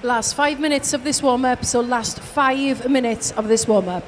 Last 5 minutes of this warm-up, so last 5 minutes of this warm-up.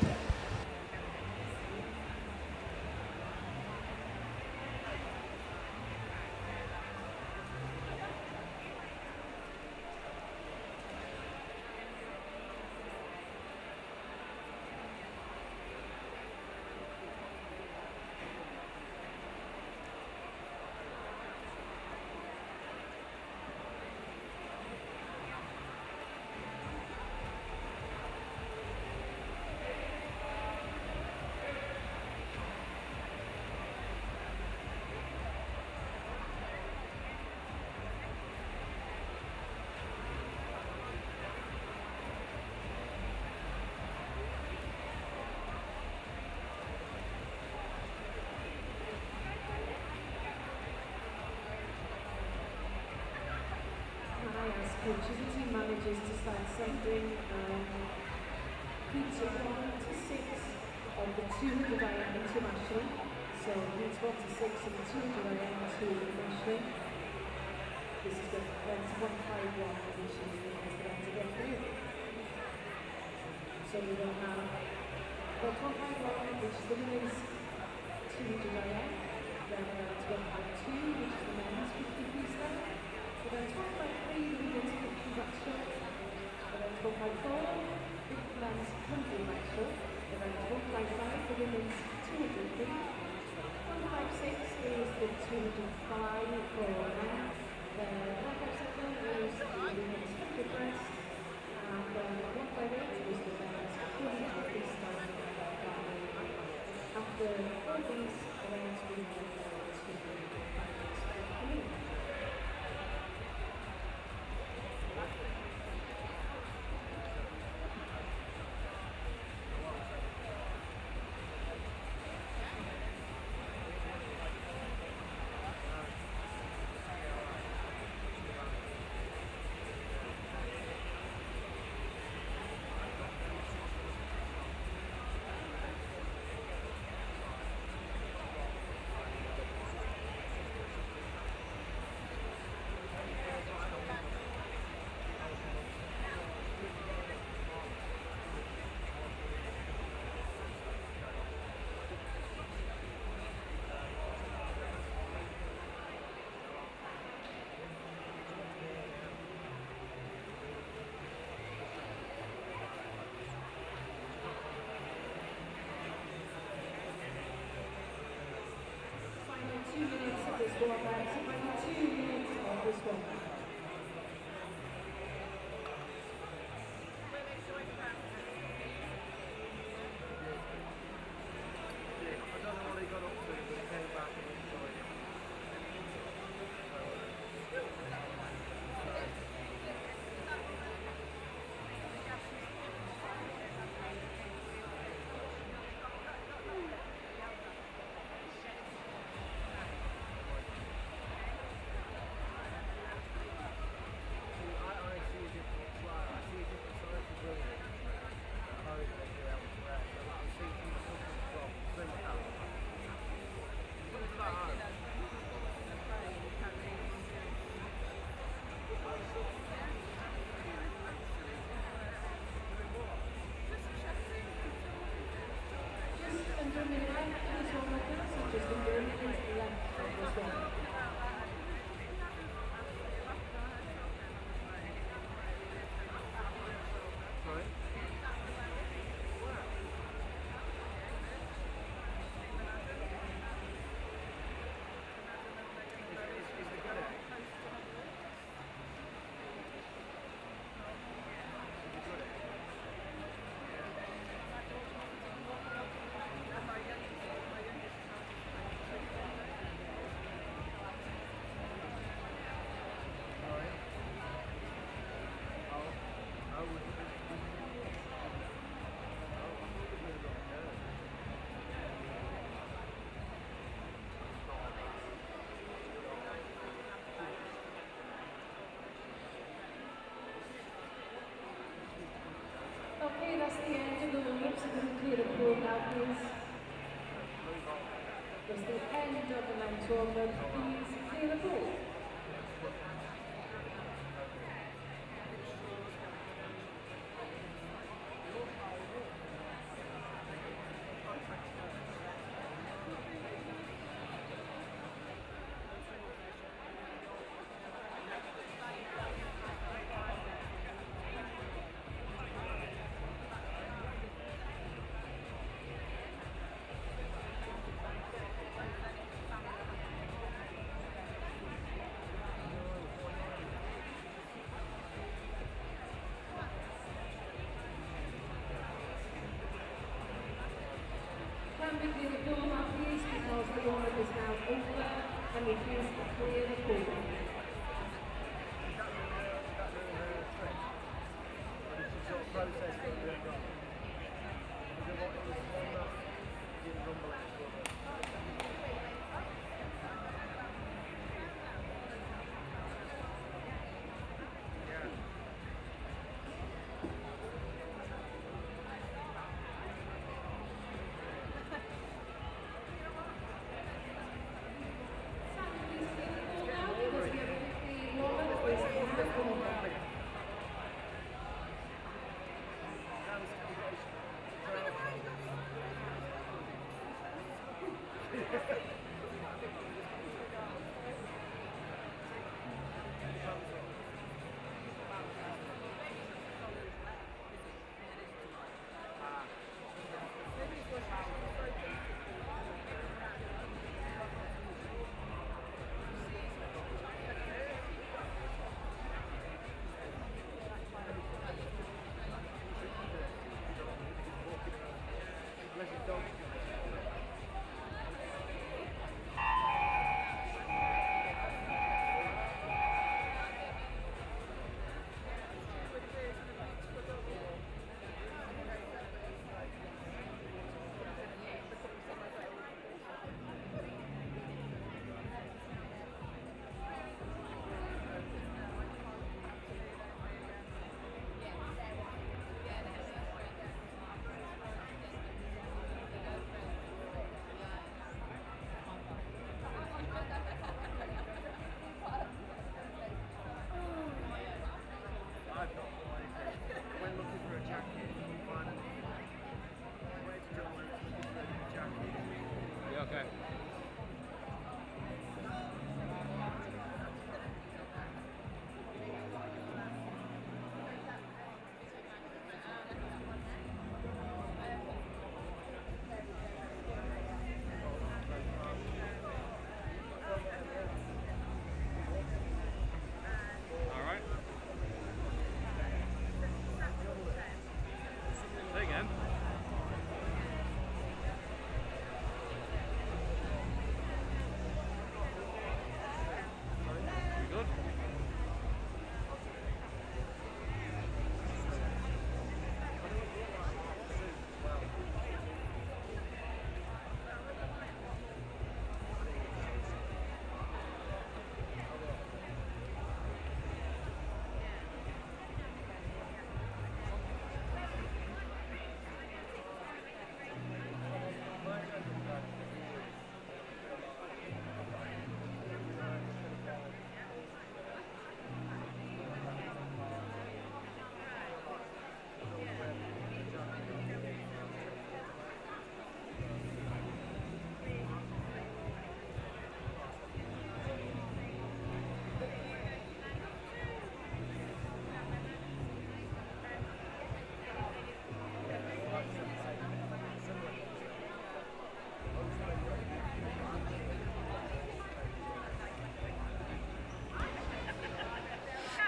Coaches and team managers to start centering heats of 1 to 6 of the 200 IM internationally. So heats 1 to 6 of the 200 IM internationally. This is the event 151, which is the event to get through. So we will have event 151, which is the women's 200 IM. Then event 152, which is the men's 50 freestyle. Event 153, the women's 50 backstroke. Event 154, big men's 100 backstroke. Event 155, the women's 200 free. 156 is the 200 for men. Then 157 is the women's 100 breast. And then 158 is the men's 100 freestyle. After all these events, we have okay, that's the end of the warm-up, so we can clear the pool now, please. That's the end of the men's warm-up, please clear the pool. quickly the warm-up is because the warm-up is now over and we please clear the pool.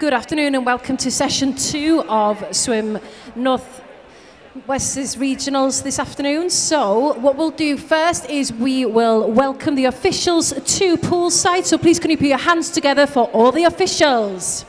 Good afternoon and welcome to session 2 of Swim North West's Regionals this afternoon. So what we'll do first is we will welcome the officials to poolside. So please can you put your hands together for all the officials.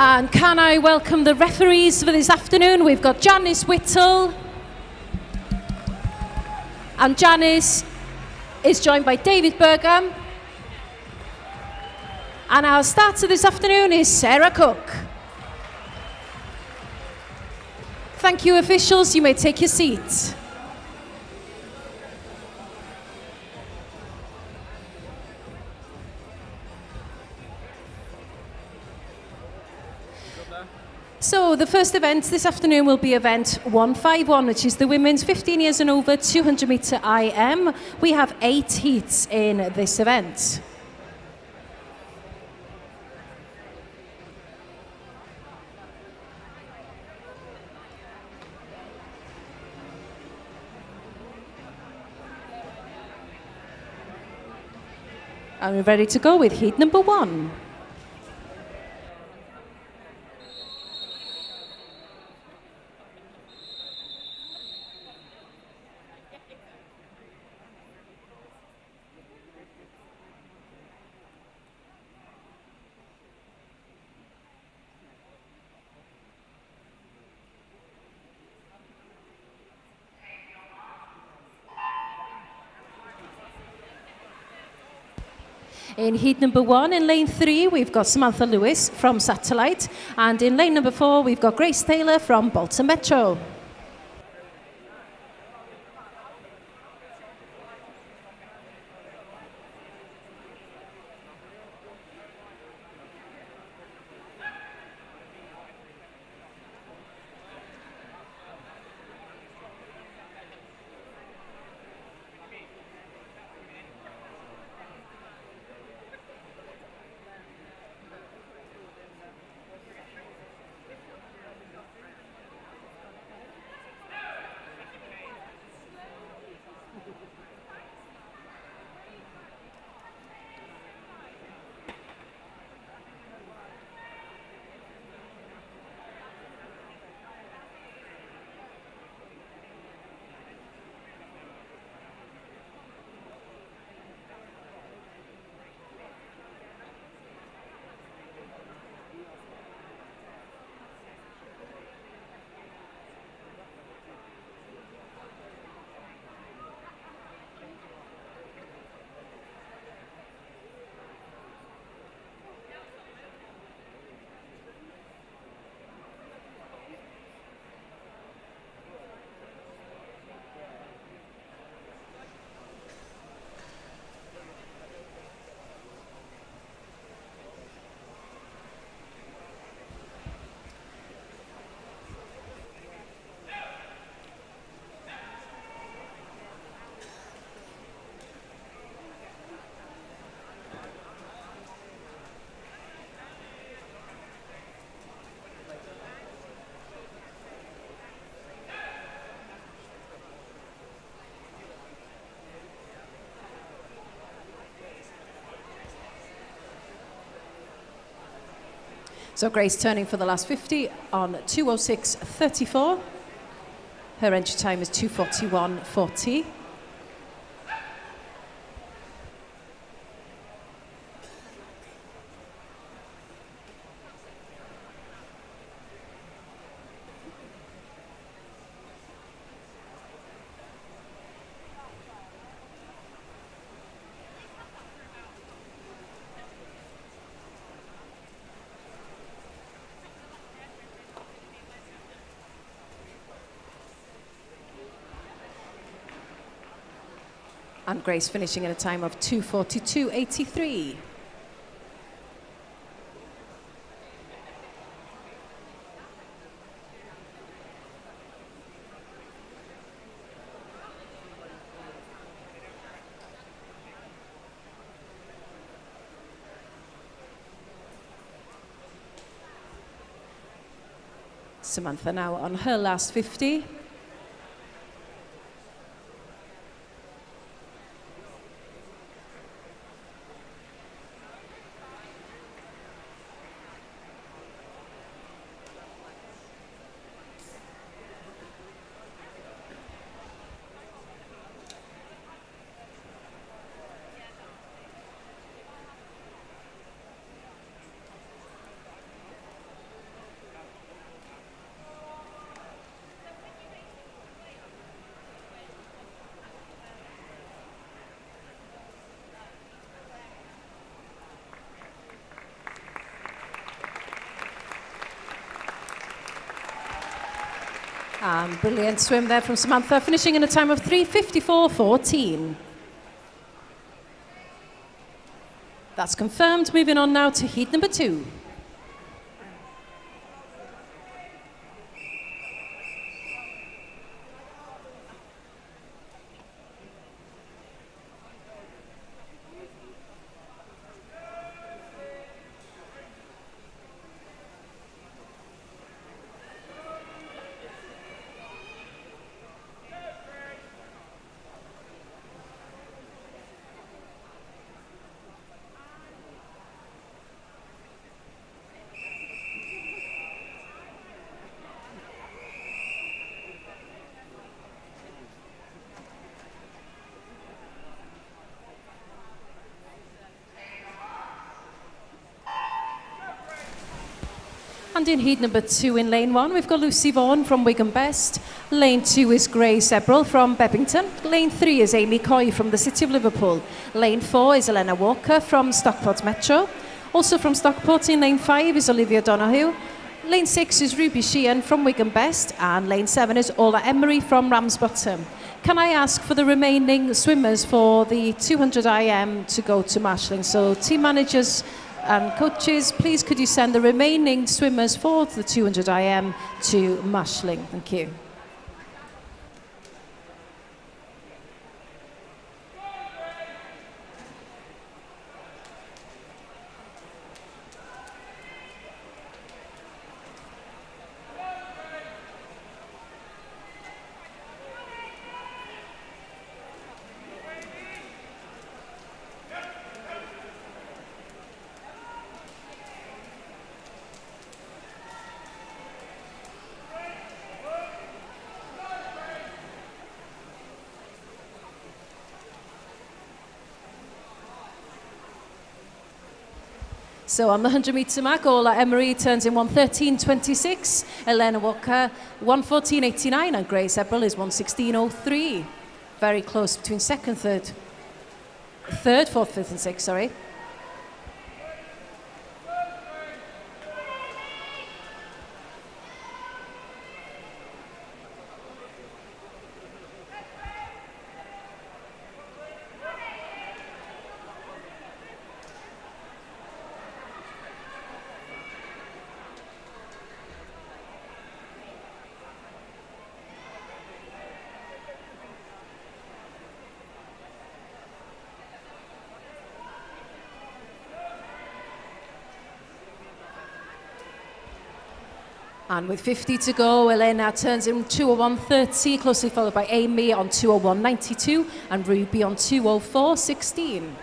And can I welcome the referees for this afternoon? We've got Janice Whittle. And Janice is joined by David Burgham. And our starter this afternoon is Sarah Cook. Thank you, officials. You may take your seats. So the first event this afternoon will be event 151, which is the women's 15 years and over 200 metre IM. We have 8 heats in this event. And we're ready to go with heat number 1. In heat number 1, in lane 3, we've got Samantha Lewis from Satellite. And in lane number 4, we've got Grace Taylor from Bolton Metro. So Grace turning for the last 50 on 2:06.34. Her entry time is 2:41.40. And Grace finishing at a time of 2:42.83. Samantha now on her last 50. Brilliant swim there from Samantha, finishing in a time of 3:54.14. That's confirmed. Moving on now to heat number 2. And in heat number 2 in lane 1, we've got Lucy Vaughan from Wigan Best. Lane 2 is Grace Ebrel from Bebbington. Lane 3 is Amy Coy from the City of Liverpool. Lane 4 is Elena Walker from Stockport Metro. Also from Stockport in lane 5 is Olivia Donoghue. Lane 6 is Ruby Sheehan from Wigan Best. And lane 7 is Ola Emery from Ramsbottom. Can I ask for the remaining swimmers for the 200 IM to go to Marshalling? So team managers and coaches, please could you send the remaining swimmers for the 200 IM to Marshalling? Thank you. So on the 100 metre mark, Ola Emery turns in 1:13.26, Elena Walker 1:14.89, and Grace Ebrel is 1:16.03. Very close between second, third, fourth, fifth and sixth, sorry. And with 50 to go, Elena turns in 2:01.30, closely followed by Amy on 2:01.92 and Ruby on 2:04.16.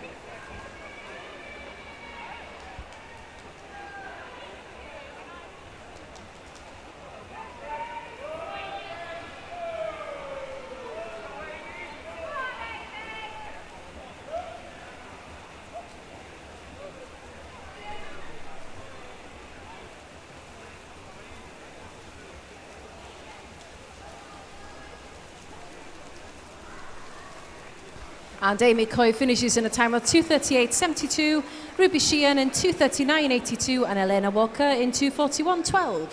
And Amy Coy finishes in a time of 2:38.72, Ruby Sheehan in 2:39.82 and Elena Walker in 2:41.12.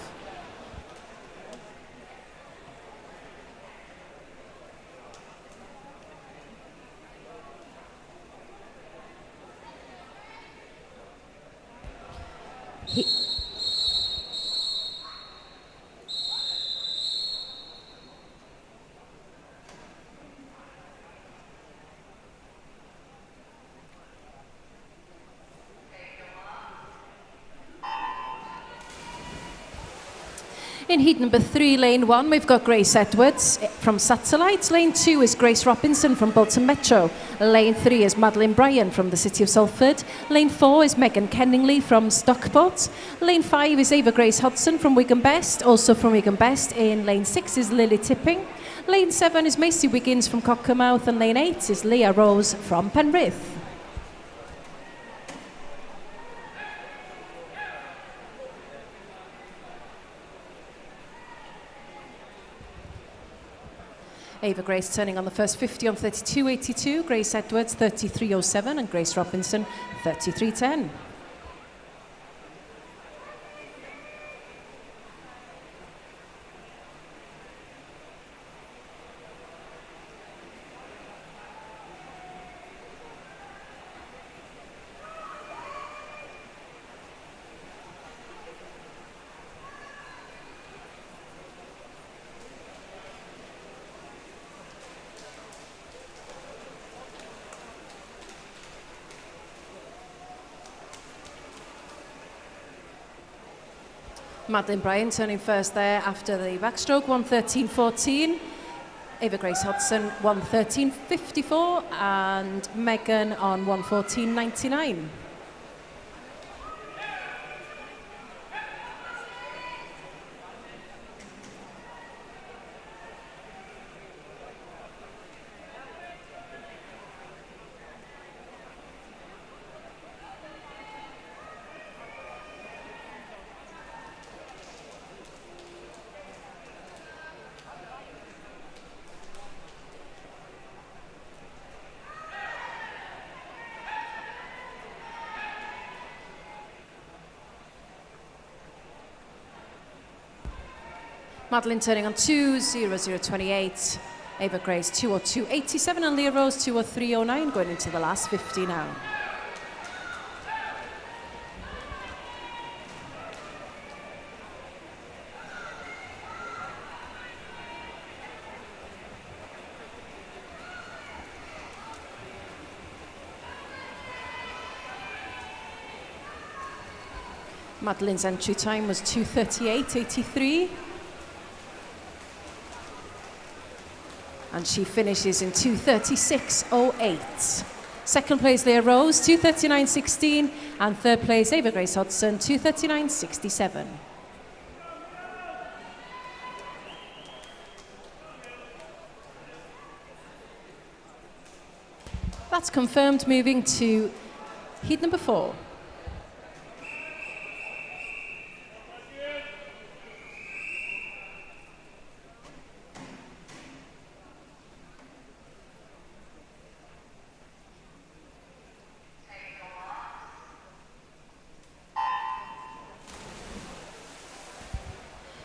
In heat number 3, lane 1, we've got Grace Edwards from Satellite. Lane 2 is Grace Robinson from Bolton Metro. Lane 3 is Madeline Bryan from the City of Salford. Lane 4 is Megan Kenningley from Stockport. Lane 5 is Ava Grace Hodson from Wigan Best. Also from Wigan Best in lane 6 is Lily Tipping. Lane 7 is Macy Wiggins from Cockermouth. And lane 8 is Leah Rose from Penrith. Ava Grace turning on the first 50 on 32.82, Grace Edwards 33.07 and Grace Robinson 33.10. Madeline Bryan turning first there after the backstroke, 1:13.14. Ava Grace Hodson, 1:13.54, and Megan on 1:14.99. Madeline turning on 2:00.28. Ava Grace 2:02.87 and Leah Rose 2:03.09 going into the last 50 now. Madeline's entry time was 2:38.83. And she finishes in 2:36.08. Second place, Leah Rose, 2:39.16. And third place, Ava Grace Hodson, 2:39.67. That's confirmed. Moving to heat number 4.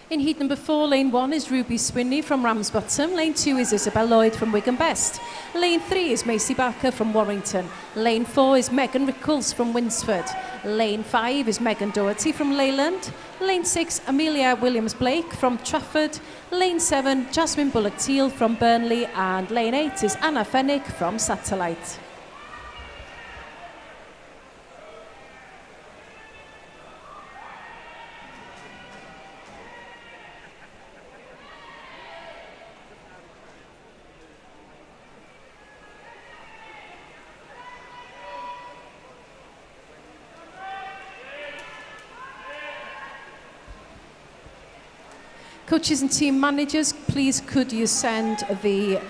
In heat number 4, lane 1 is Ruby Swinney from Ramsbottom. Lane 2 is Isabel Lloyd from Wigan Best. Lane 3 is Macy Barker from Warrington. Lane 4 is Megan Rickles from Winsford. Lane 5 is Megan Doherty from Leyland. Lane 6, Amelia Williams-Blake from Trafford. Lane 7, Jasmine Bullock-Teal from Burnley. And lane 8 is Anna Fennick from Satellite. Coaches and team managers, please could you send the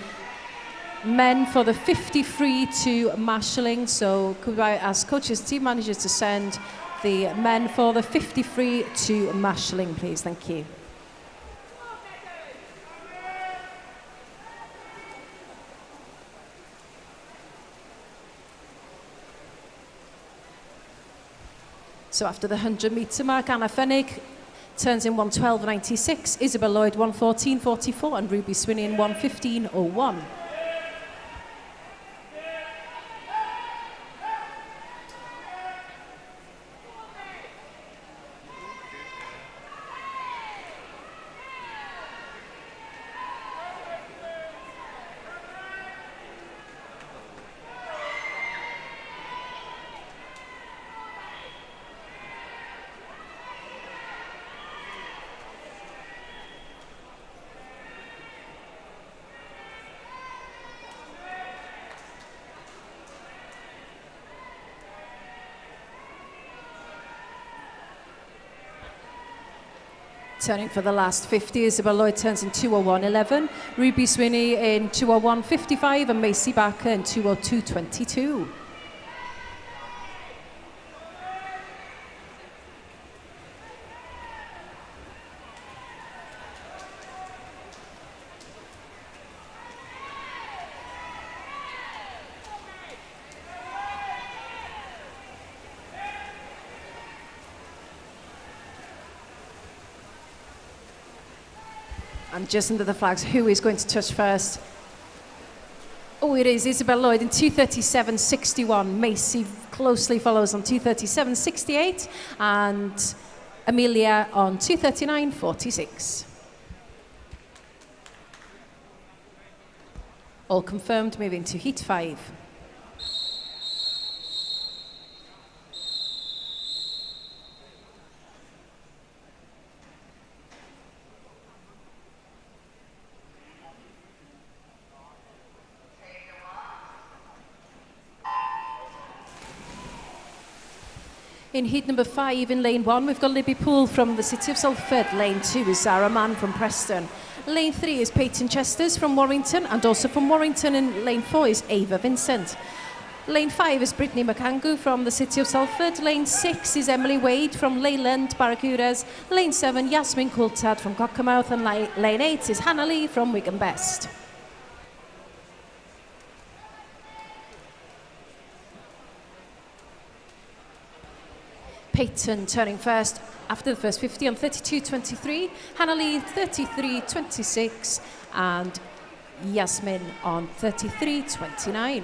men for the 50 free to marshalling? So could I ask coaches and team managers to send the men for the 50 free to marshalling, please? Thank you. So after the 100-metre mark, Anna Fennick turns in 1:12.96, Isabel Lloyd 1:14.44 and Ruby Swinney in 1:15.01. Turning for the last 50, Isabel Lloyd turns in 2:01.11, Ruby Swinney in 2:01.55 and Macy Barker in 2:02.22. And just under the flags, who is going to touch first? Oh, it is Isabel Lloyd in 2:37.61. Macy closely follows on 2:37.68. And Amelia on 2:39.46. All confirmed, moving to heat 5. In heat number 5 in lane 1, we've got Libby Poole from the City of Salford. Lane 2 is Zara Mann from Preston. Lane 3 is Peyton Chesters from Warrington, and also from Warrington in lane 4 is Ava Vincent. Lane 5 is Brittany McAngu from the City of Salford. Lane 6 is Emily Wade from Leyland Barracudas. Lane 7, Yasmin Coulthard from Cockermouth. And lane 8 is Hannah Lee from Wigan Best. Peyton turning first after the first 50 on 32.23. Hannah Lee 33.26. And Yasmin on 33.29.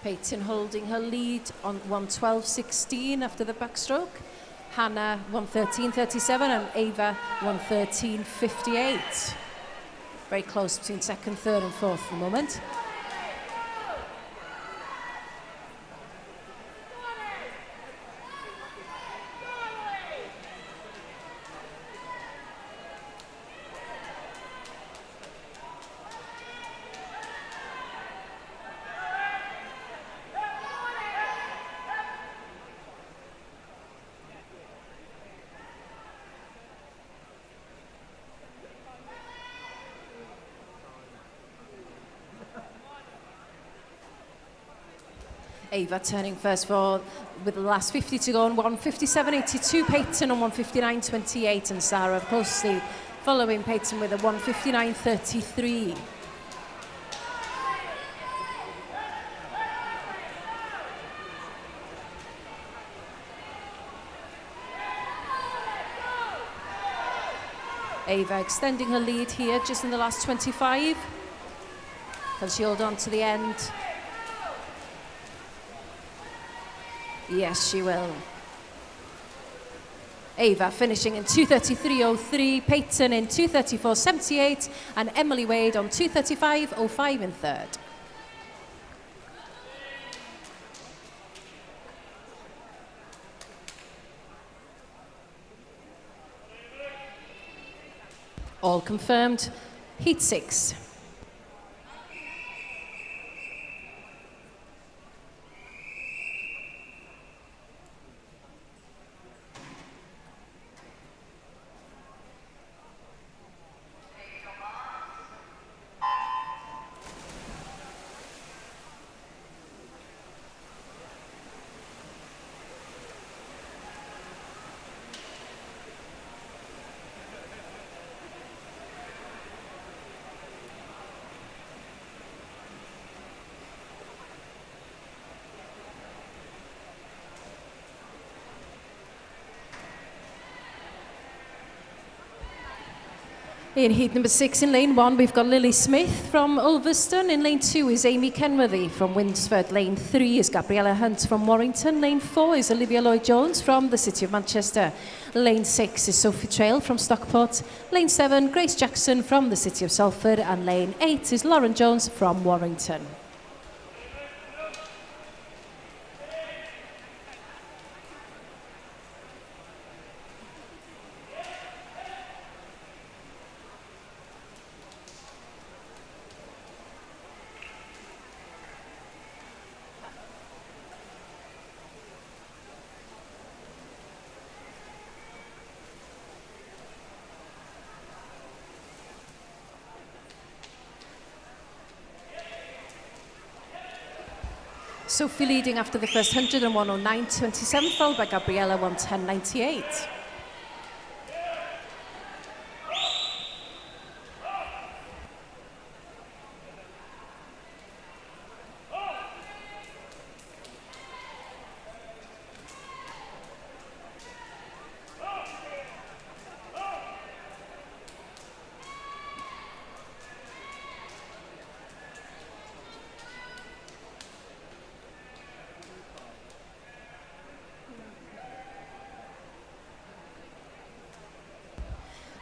Peyton holding her lead on 1:12.16 after the backstroke. Hannah 1:13.37 and Ava 1:13.58. Very close between second, third and fourth at the moment. Ava turning first with the last 50 to go on 1:57.82. Peyton on 1:59.28 and Sarah closely following Peyton with a 1:59.33. Ava extending her lead here just in the last 25. Can she hold on to the end? Yes, she will. Ava finishing in 2:33.03, Peyton in 2:34.78, and Emily Wade on 2:35.05 in third. All confirmed. Heat 6. In heat number 6 in lane 1, we've got Lily Smith from Ulverston. In lane 2 is Amy Kenworthy from Winsford. Lane 3 is Gabriella Hunt from Warrington. Lane 4 is Olivia Lloyd-Jones from the City of Manchester. Lane 6 is Sophie Trail from Stockport. Lane 7, Grace Jackson from the City of Salford. And lane 8 is Lauren Jones from Warrington. Sophie leading after the first 100 and 1:09.27, followed by Gabriella 1:10.98.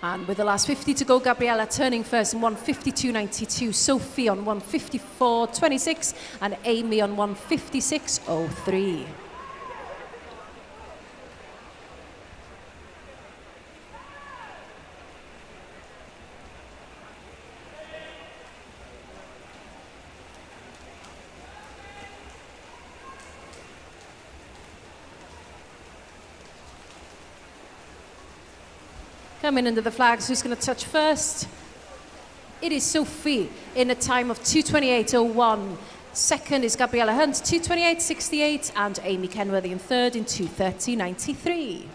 And with the last 50 to go, Gabriella turning first in 1:52.92, Sophie on 1:54.26, and Amy on 1:56.03. Coming under the flags, who's going to touch first? It is Sophie in a time of 2:28.01. Second is Gabriella Hunt, 2:28.68, and Amy Kenworthy in third in 2:30.93.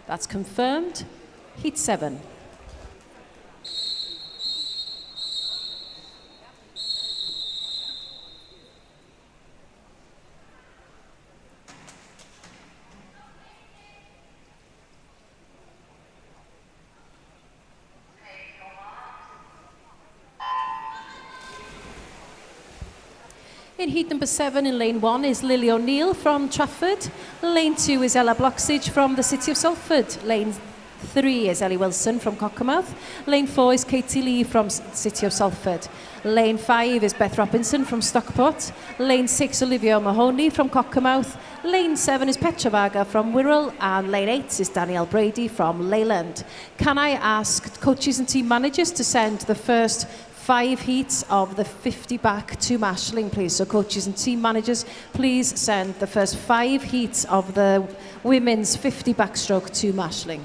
That's confirmed. Heat 7. In heat number 7 in lane 1 is Lily O'Neill from Trafford. Lane 2 is Ella Bloxage from the City of Salford. Lane 3 is Ellie Wilson from Cockermouth. Lane 4 is Katie Lee from City of Salford. Lane 5 is Beth Robinson from Stockport. Lane 6 Olivia Mahoney from Cockermouth. Lane 7 is Petra Varga from Wirral. And lane 8 is Danielle Brady from Leyland. Can I ask coaches and team managers to send the first 5 heats of the 50 back to Mashling, please? So coaches and team managers, please send the first 5 heats of the women's 50 backstroke to Mashling.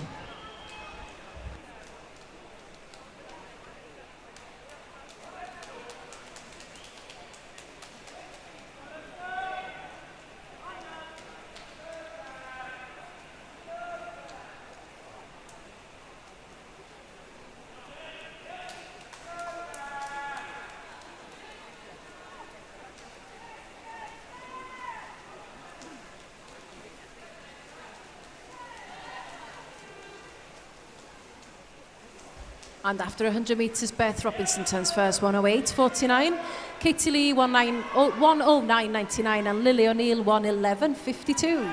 And after 100 metres, Beth Robinson turns first, 1:08.49. Katie Lee, 1:09.99, and Lily O'Neill, 1:11.52.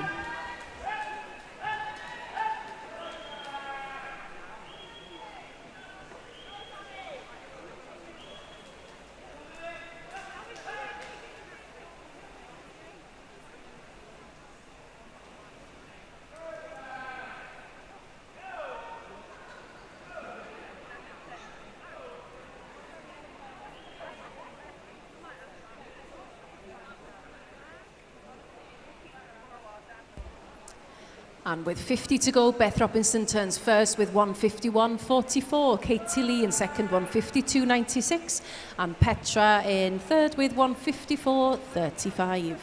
And with 50 to go, Beth Robinson turns first with 1:51.44. Katie Lee in second, 1:52.96. And Petra in third with 1:54.35.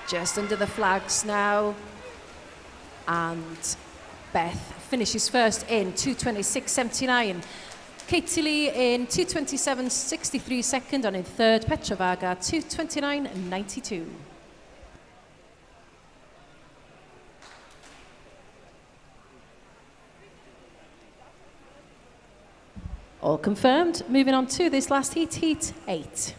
Just under the flags now, and Beth finishes first in 2:26.79. Katie Lee in 2:27.63 second, and in third Petra Varga 2:29.92. All confirmed. Moving on to this last heat, heat 8.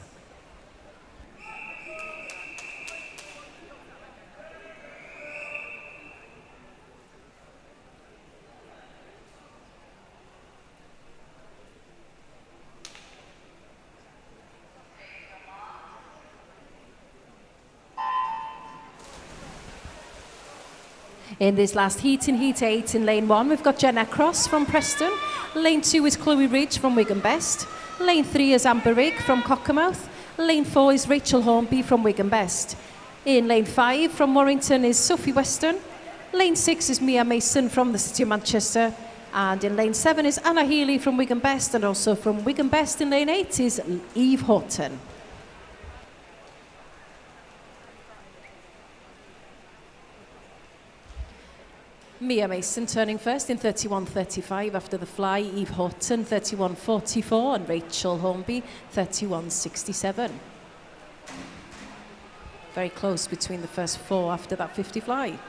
In this last heat, in heat 8, in lane 1, we've got Jenna Cross from Preston. Lane 2 is Chloe Ridge from Wigan Best. Lane 3 is Amber Rigg from Cockermouth. Lane 4 is Rachel Hornby from Wigan Best. In lane 5 from Warrington is Sophie Weston. Lane 6 is Mia Mason from the City of Manchester. And in lane 7 is Anna Healy from Wigan Best. And also from Wigan Best in lane 8 is Eve Horton. Mia Mason turning first in 31.35 after the fly. Eve Houghton 31.44 and Rachel Hornby 31.67. Very close between the first four after that 50 fly.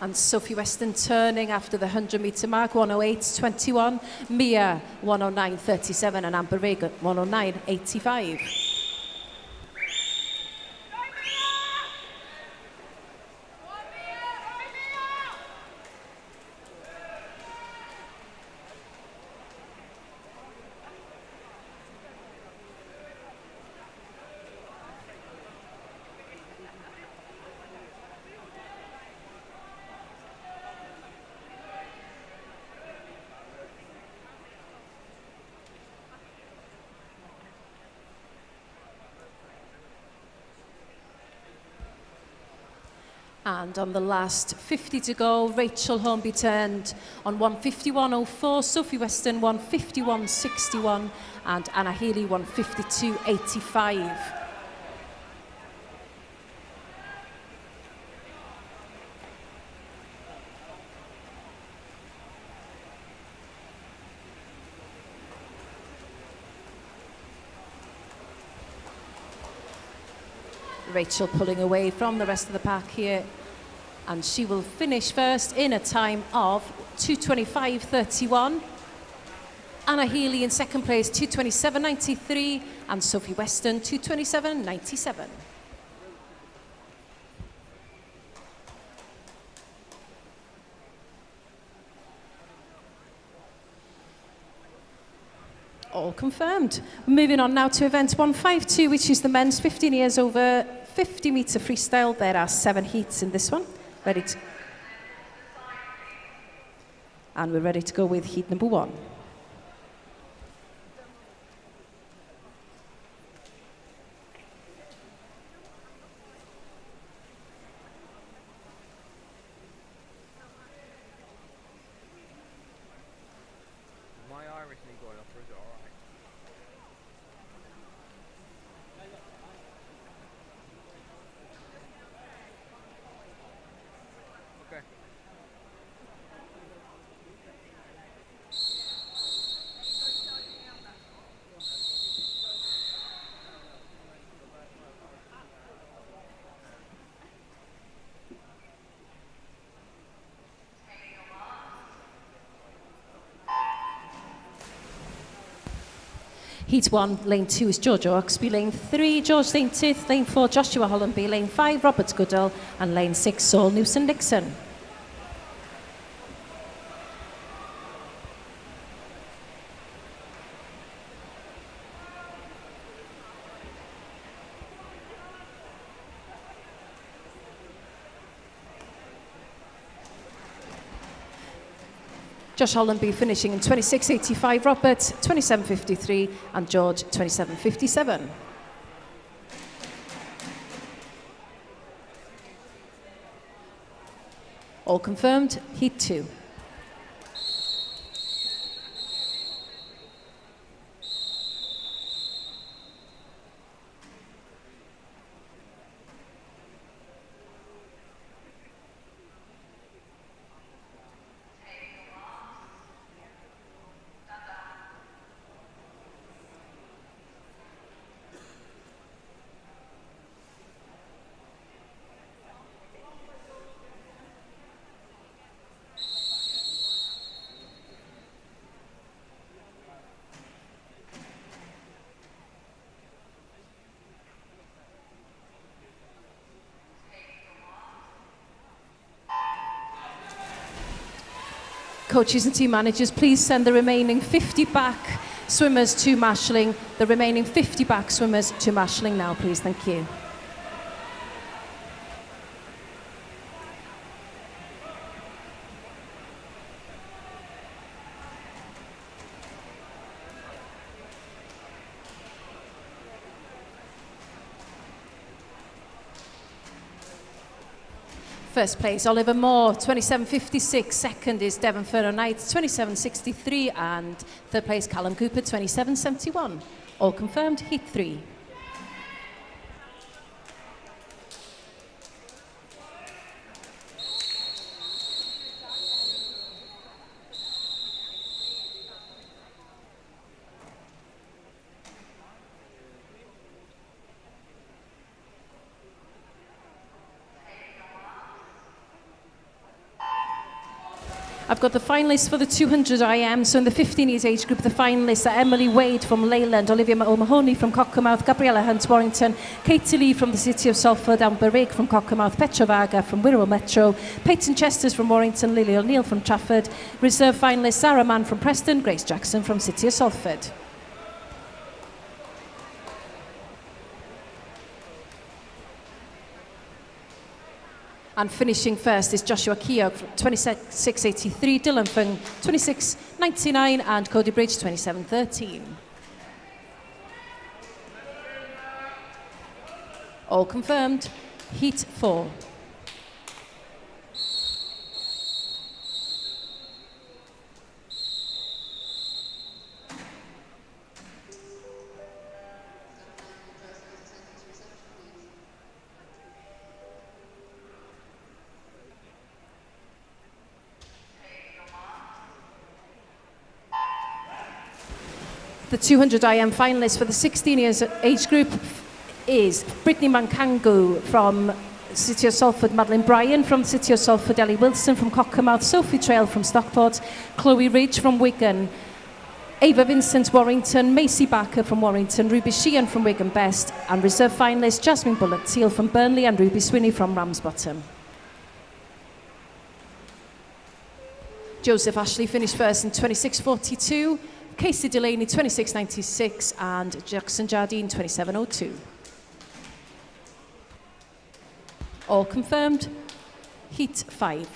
And Sophie Weston turning after the 100-metre mark, 108.21. Mia, 109.37, and Amber Regan, 109.85. And on the last 50 to go, Rachel Hornby turned on 151.04, Sophie Weston 151.61, and Anna Healy 152.85. Rachel pulling away from the rest of the pack here, and she will finish first in a time of 2:25.31. Anna Healy in second place, 2:27.93, and Sophie Weston, 2:27.97. All confirmed. Moving on now to event 152, which is the men's 15 years over 50-metre freestyle. There are 7 heats in this one. Ready to... And we're ready to go with heat number 1. My Irish knee going up, or is it all right? Okay. Heat 1, lane 2 is George Oxby, lane 3, George St. Tith, lane 4, Joshua Hollenby, lane 5, Robert Goodall, and lane 6, Saul Newson-Dixon. Josh Hollenby finishing in 26.85, Robert 27.53, and George 27.57. All confirmed, heat 2. Coaches and team managers, please send the remaining 50 back swimmers to marshalling. The remaining 50 back swimmers to marshalling now, please. Thank you. First place, Oliver Moore, 27.56. Second is Devon Furno Knight, 27.63. And third place, Callum Cooper, 27.71. All confirmed, heat 3. I've got the finalists for the 200 IM. So in the 15 years age group, the finalists are Emily Wade from Leyland, Olivia O'Mahony from Cockermouth, Gabriella Hunt Warrington, Katie Lee from the City of Salford, Amber Rigg from Cockermouth, Petra Varga from Wirral Metro, Peyton Chesters from Warrington, Lily O'Neill from Trafford. Reserve finalists Sarah Mann from Preston, Grace Jackson from City of Salford. And finishing first is Joshua Keogh, 26.83, Dylan Fung, 26.99, and Cody Bridge, 27.13. All confirmed. Heat 4. The 200 IM finalist for the 16 years age group is Brittany Mankangu from City of Salford, Madeline Bryan from City of Salford, Ellie Wilson from Cockermouth, Sophie Trail from Stockport, Chloe Ridge from Wigan, Ava Vincent Warrington, Macy Barker from Warrington, Ruby Sheehan from Wigan Best, and reserve finalists Jasmine Bullock-Teal from Burnley and Ruby Swinney from Ramsbottom. Joseph Ashley finished first in 26.42. Casey Delaney, 26.96, and Jackson Jardine, 27.02. All confirmed. Heat 5.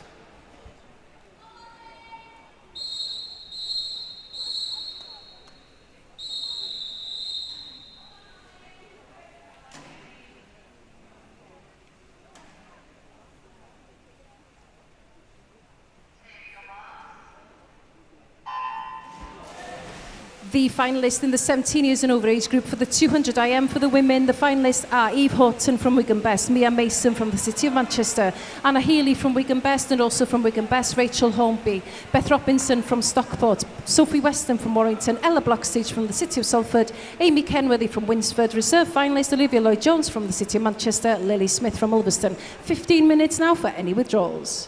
The finalists in the 17 years and over age group for the 200 IM for the women, the finalists are Eve Horton from Wigan Best, Mia Mason from the City of Manchester, Anna Healy from Wigan Best, and also from Wigan Best, Rachel Hornby, Beth Robinson from Stockport, Sophie Weston from Warrington, Ella Blockstage from the City of Salford, Amy Kenworthy from Winsford, reserve finalist Olivia Lloyd-Jones from the City of Manchester, Lily Smith from Ulverston. 15 minutes now for any withdrawals.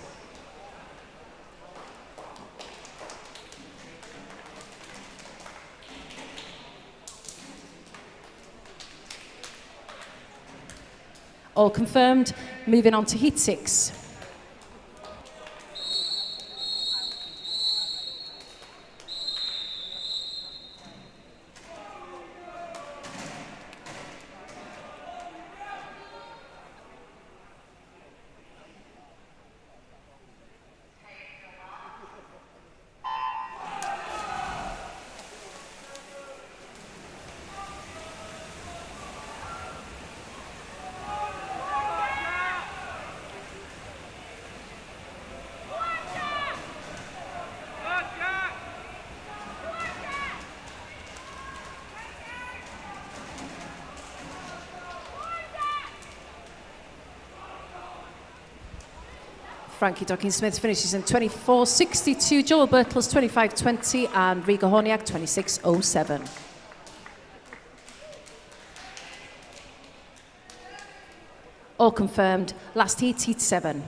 All confirmed. Moving on to heat 6. Frankie Docking-Smith finishes in 24.62, Joel Birtles 25.20, and Riga Horniak 26.07. All confirmed. Last heat, heat 7.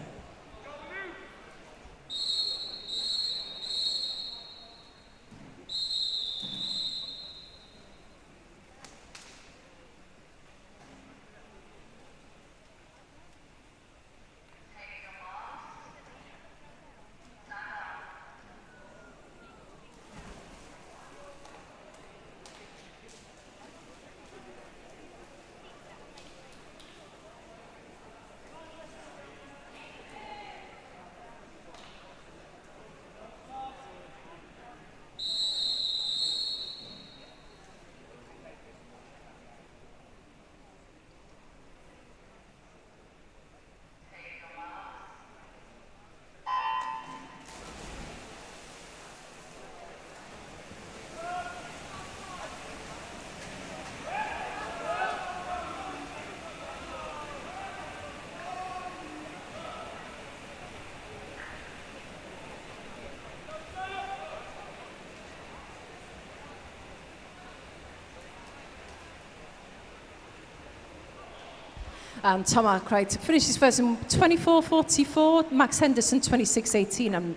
And Tom Arkwright finishes first in 24.44, Max Henderson 26.18, and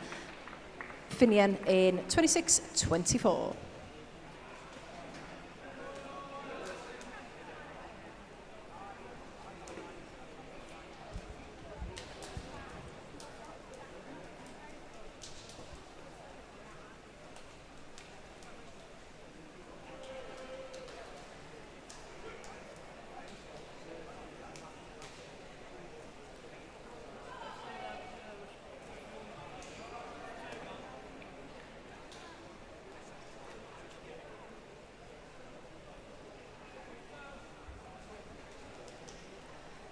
Finian in 26.24.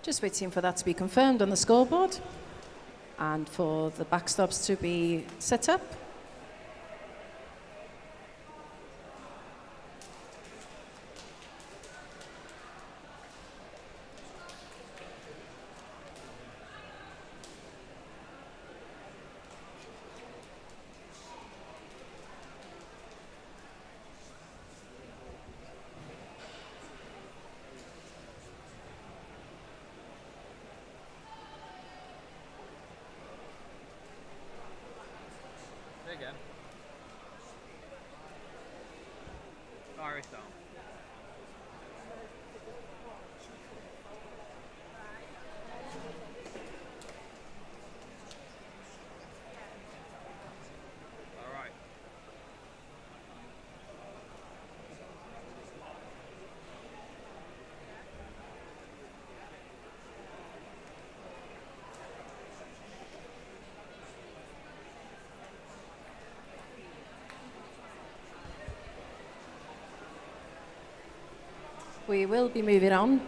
Just waiting for that to be confirmed on the scoreboard and for the backstops to be set up. Again. Irish down. All right. We will be moving on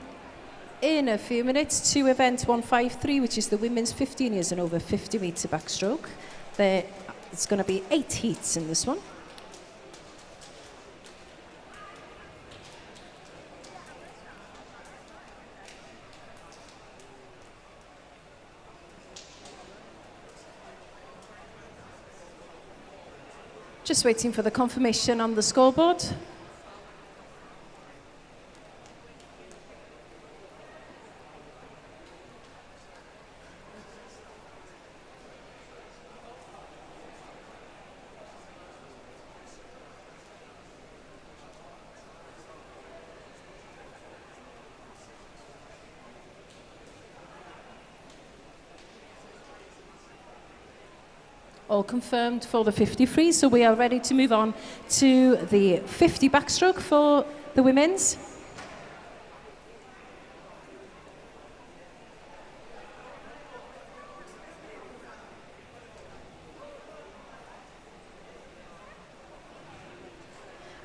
in a few minutes to event 153, which is the women's 15 years and over 50 metre backstroke. It's going to be 8 heats in this one. Just waiting for the confirmation on the scoreboard. All confirmed for the 50 free, so we are ready to move on to the 50 backstroke for the women's.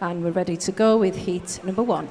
And we're ready to go with heat number 1.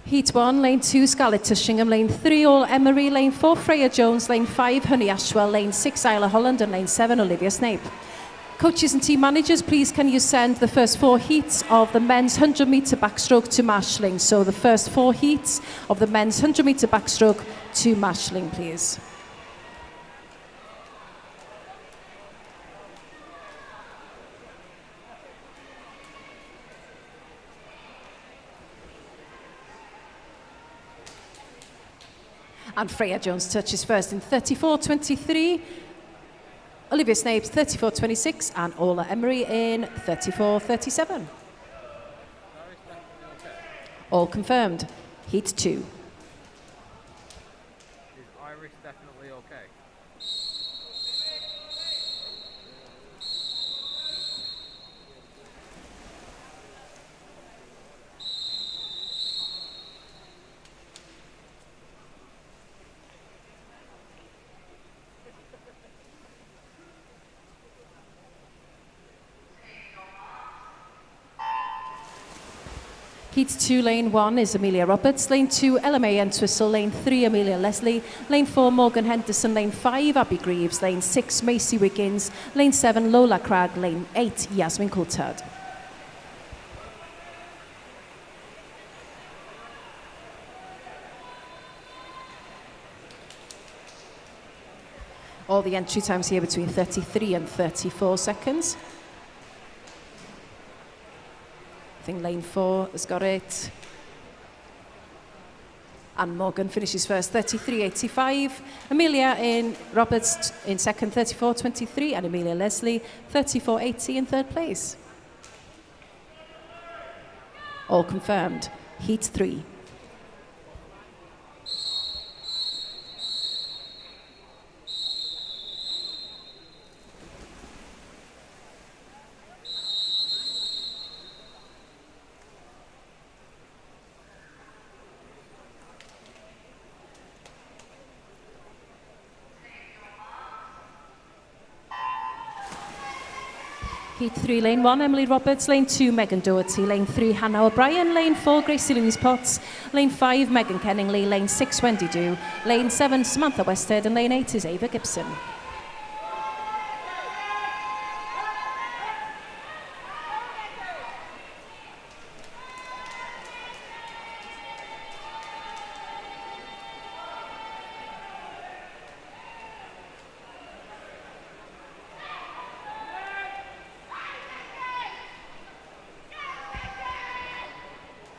Heat 1, lane 2, Scarlett Tushingham, lane 3, All Emery, lane 4, Freya Jones, lane 5, Honey Ashwell, lane 6, Isla Holland, and lane 7, Olivia Snape. Coaches and team managers, please can you send the first 4 heats of the men's 100 metre backstroke to marshalling. So the first 4 heats of the men's 100 metre backstroke to marshalling, please. And Freya Jones touches first in 34.23. Olivia Snapes 34.26 and Ola Emery in 34.37. All confirmed. Heat 2. Is Irish definitely okay? Heat 2, lane 1 is Amelia Roberts. Lane 2, LMA Entwistle. Lane 3, Amelia Leslie. Lane 4, Morgan Henderson. Lane 5, Abby Greaves. Lane 6, Macy Wiggins. Lane 7, Lola Cragg. Lane 8, Yasmin Coulthard. All the entry times here between 33 and 34 seconds. I think lane 4 has got it. And Morgan finishes first, 33.85. Amelia in Roberts in second, 34.23. And Amelia Leslie, 34.80 in third place. All confirmed. Heat 3. Heat 3, lane 1, Emily Roberts. Lane 2, Megan Doherty. Lane 3, Hannah O'Brien. Lane 4, Gracie Louise Potts. Lane 5, Megan Kenningley. Lane 6, Wendy Dew. Lane 7, Samantha Westhead. And lane 8 is Ava Gibson.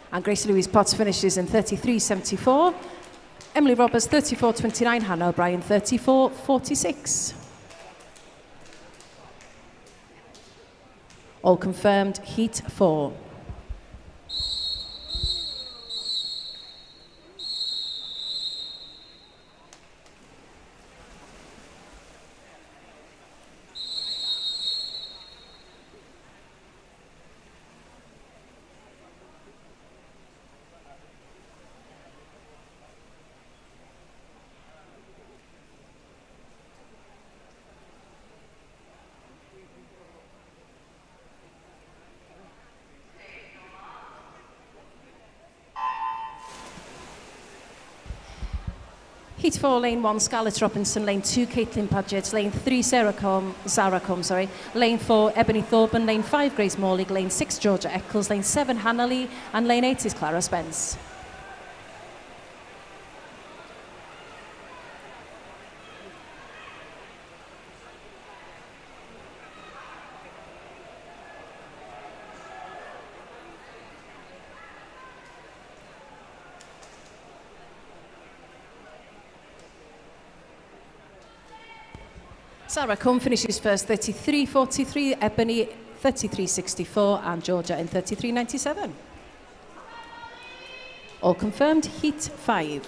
And Gracie Louise Potts finishes in 33.74. Emily Roberts, 34.29. Hannah O'Brien, 34.46. All confirmed, Heat 4. Heat 4, lane 1, Scarlett Robinson. Lane 2, Caitlin Paget. Lane 3, Zara Combe. Lane 4, Ebony Thorburn. Lane 5, Grace Morley. Lane 6, Georgia Eccles. Lane 7, Hannah Lee. And lane 8 is Clara Spence. Sarah Combe finishes first, 33.43, Ebony 33.64, and Georgia in 33.97. All confirmed, Heat 5.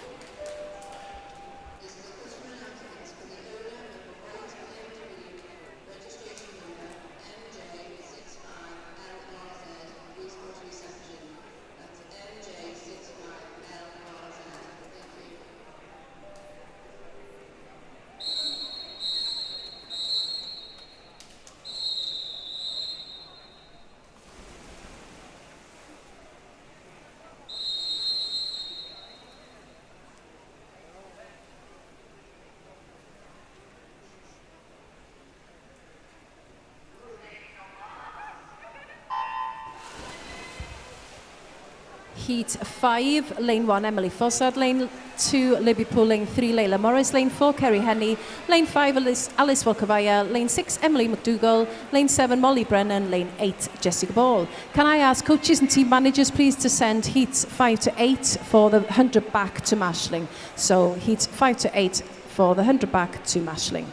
Heat 5, lane 1, Emily Fossard. Lane 2, Libby Poole. Lane 3, Layla Morris. Lane 4, Kerry Henney. Lane 5, Alice Volkovaya. Lane 6, Emily McDougall. Lane 7, Molly Brennan. Lane 8, Jessica Ball. Can I ask coaches and team managers please to send heats 5 to 8 for the 100 back to Mashling. So heats 5 to 8 for the 100 back to Mashling.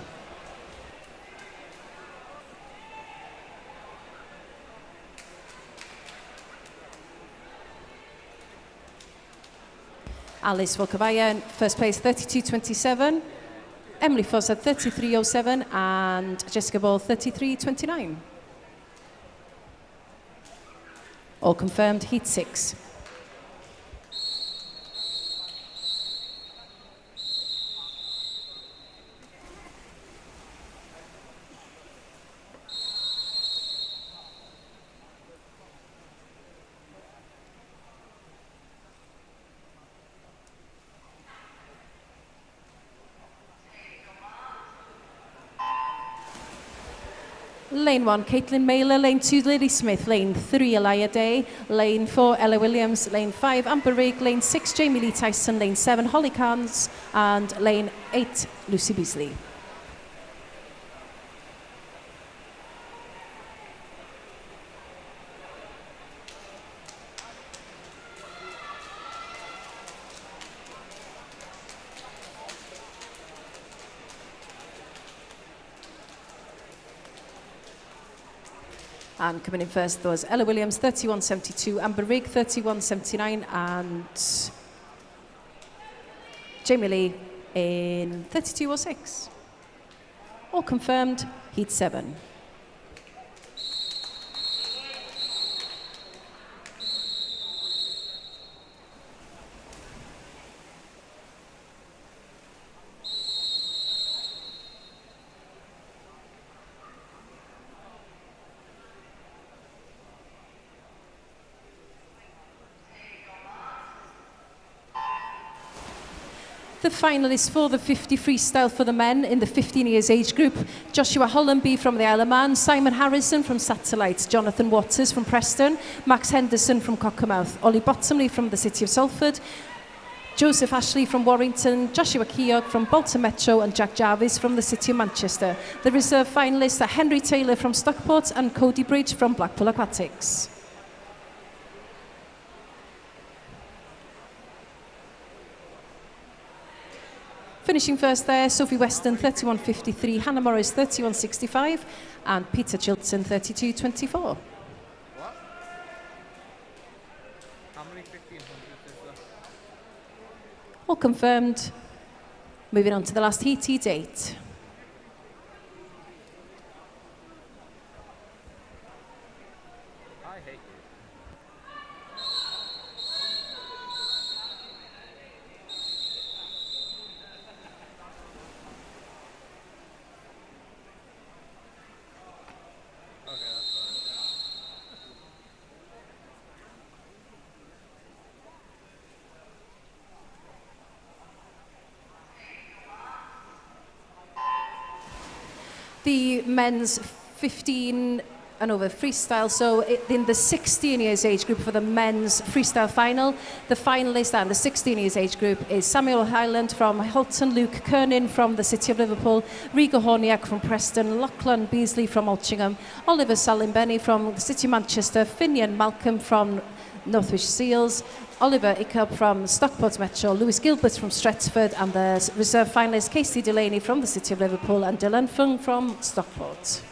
Alice Volkovaya in first place, 32.27. Emily Fossard, 33.07. And Jessica Ball, 33.29. All confirmed, Heat 6. Lane 1, Caitlin Mailer. Lane 2, Lily Smith. Lane 3, Elia Day. Lane 4, Ella Williams. Lane 5, Amber Rigg. Lane 6, Jamie Lee Tyson. Lane 7, Holly Carnes. And lane 8, Lucy Beasley. And coming in first was Ella Williams, 31.72, Amber Rigg, 31.79, and Jamie Lee in 32.06. All confirmed, heat 7. The finalists for the 50 freestyle for the men in the 15 years age group: Joshua Hollenby from the Isle of Man, Simon Harrison from Satellite, Jonathan Waters from Preston, Max Henderson from Cockermouth, Ollie Bottomley from the City of Salford, Joseph Ashley from Warrington, Joshua Keogh from Bolton Metro, and Jack Jarvis from the City of Manchester. The reserve finalists are Henry Taylor from Stockport and Cody Bridge from Blackpool Aquatics. Finishing first there, Sophie Weston, 31.53, Hannah Morris, 31.65, and Peter Chilton, 32.24. What? How many 1500s is there? All confirmed. Moving on to the last heat date. I hate you. Okay, that's fine. The men's 15 and over freestyle, so in the 16 years age group for the men's freestyle final, the finalist and the 16 years age group is Samuel Highland from Hilton, Luke Kernan from the City of Liverpool, Riga Horniak from Preston, Lachlan Beasley from Altrincham, Oliver Salimbenny from the City of Manchester, Finian Malcolm from Northwich Seals, Oliver Ickup from Stockport Metro, Lewis Gilbert from Stretford, and the reserve finalist Casey Delaney from the City of Liverpool and Dylan Fung from Stockport.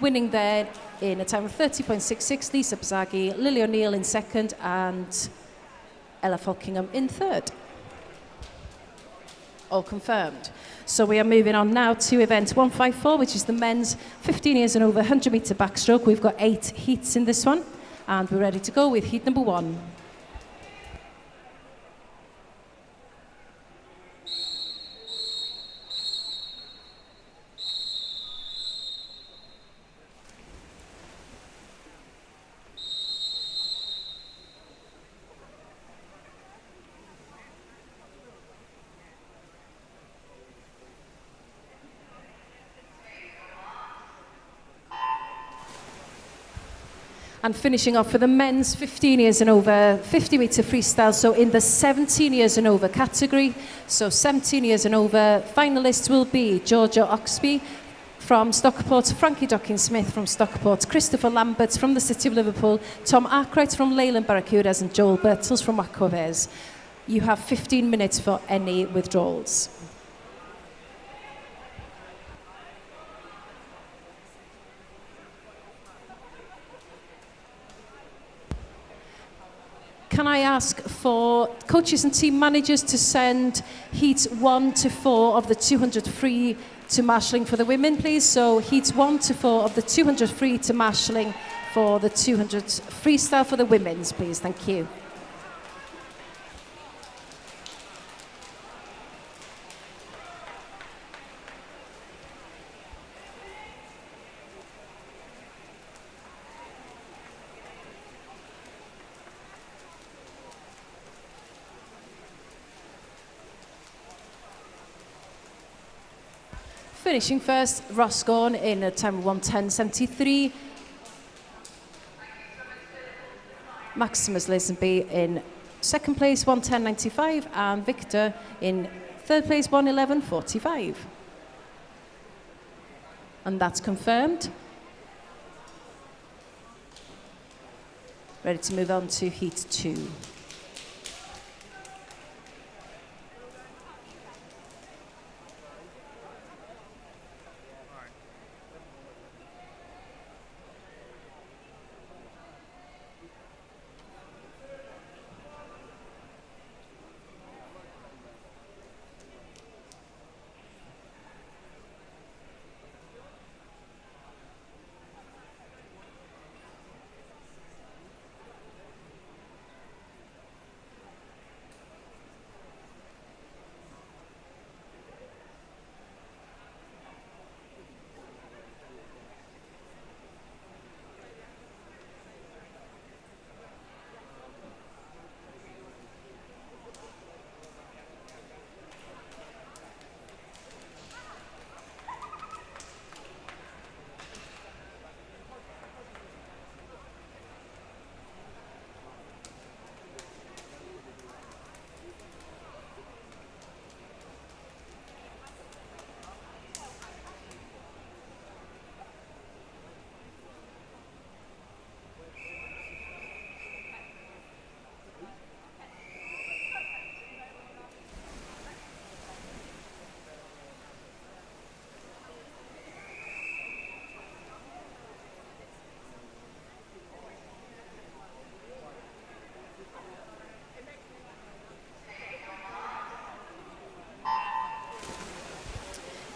Winning there in a time of 30.66, Lisa Bazagi, Lily O'Neill in second, and Ella Falkingham in third. All confirmed. So we are moving on now to event 154, which is the men's 15 years and over 100 metre backstroke. We've got 8 heats in this one, and we're ready to go with heat number 1. And finishing off for the men's 15 years and over 50 metre freestyle, so in the 17 years and over category, so 17 years and over, finalists will be Georgia Oxby from Stockport, Frankie Dockin-Smith from Stockport, Christopher Lambert from the City of Liverpool, Tom Arkwright from Leyland Barracudas, and Joel Bertels from Aquaviers. You have 15 minutes for any withdrawals. Can I ask for coaches and team managers to send heats 1 to 4 of the 200 free to marshalling for the women, please? So heats 1 to 4 of the 200 free to marshalling for the 200 freestyle for the women's, please. Thank you. Finishing first, Roscoe in a time of 1:10.73. Maximus Lazenby in second place, 1:10.95, and Victor in third place, 1:11.45. And that's confirmed. Ready to move on to heat 2.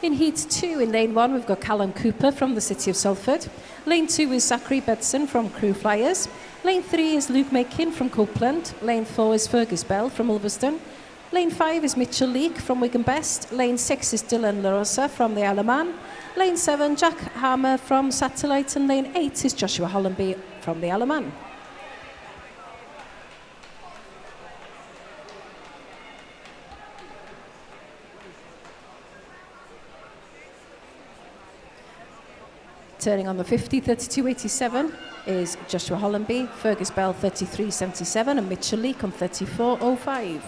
In heat 2, in lane 1, we've got Callum Cooper from the City of Salford. Lane 2 is Zachary Bedson from Crew Flyers. Lane 3 is Luke Makin from Copeland. Lane 4 is Fergus Bell from Ulverston. Lane 5 is Mitchell Leake from Wigan Best. Lane 6 is Dylan LaRosa from the Isle of Man. Lane 7, Jack Hammer from Satellite. And lane 8 is Joshua Hollenby from the Isle of Man. Turning on the 50, 32.87 is Joshua Hollenby, Fergus Bell 33.77 and Mitchell Leake on 34.05.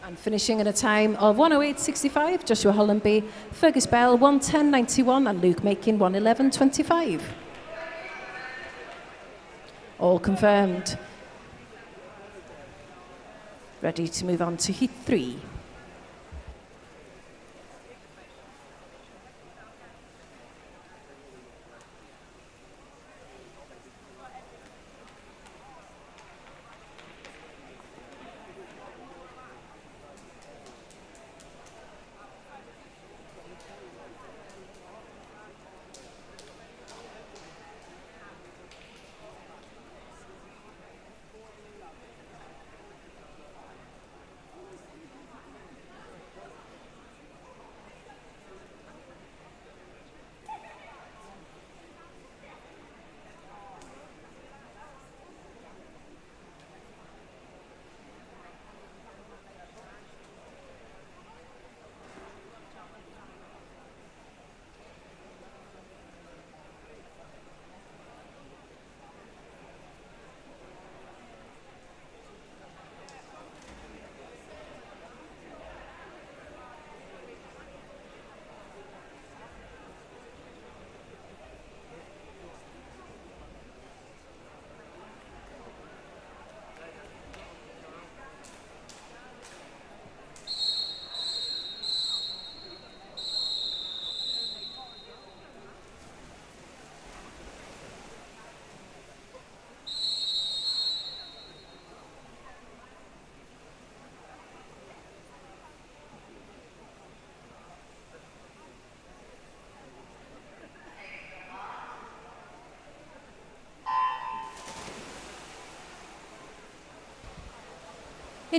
And finishing at a time of 1:08.65, Joshua Hollenby, Fergus Bell 1:10.91 and Luke Makin 1:11.25. All confirmed. Ready to move on to heat 3.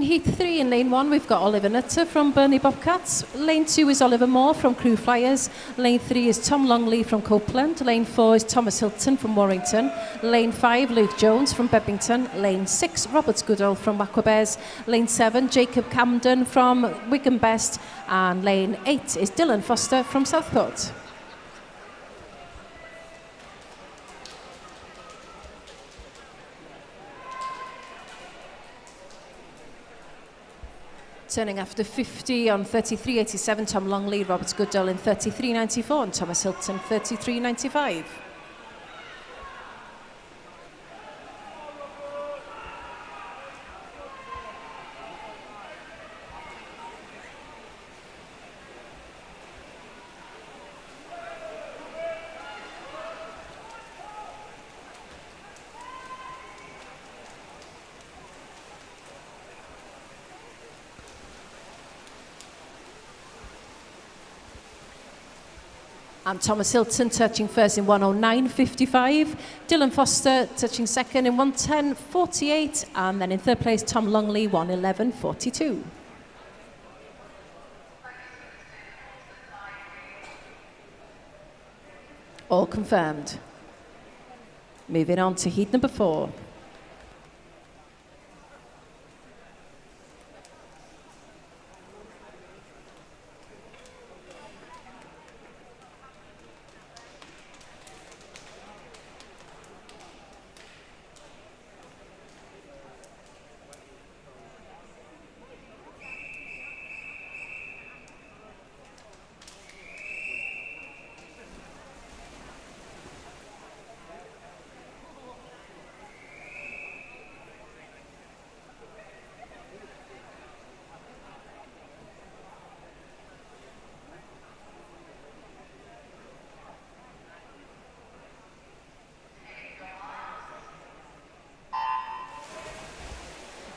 In heat 3 in lane 1, we've got Oliver Nutter from Burnley Bobcats. Lane 2 is Oliver Moore from Crew Flyers. Lane 3 is Tom Longley from Copeland. Lane 4 is Thomas Hilton from Warrington. Lane 5, Luke Jones from Bebbington. Lane 6, Robert Goodall from Wackwabears. Lane 7, Jacob Camden from Wigan Best. And lane 8 is Dylan Foster from Southport. Turning after 50 on 33.87, Tom Longley, Robert Goodall in 33.94 and Thomas Hilton 33.95. And Thomas Hilton touching first in 109.55. Dylan Foster touching second in 110.48. And then in third place, Tom Longley, 111.42. All confirmed. Moving on to heat number 4.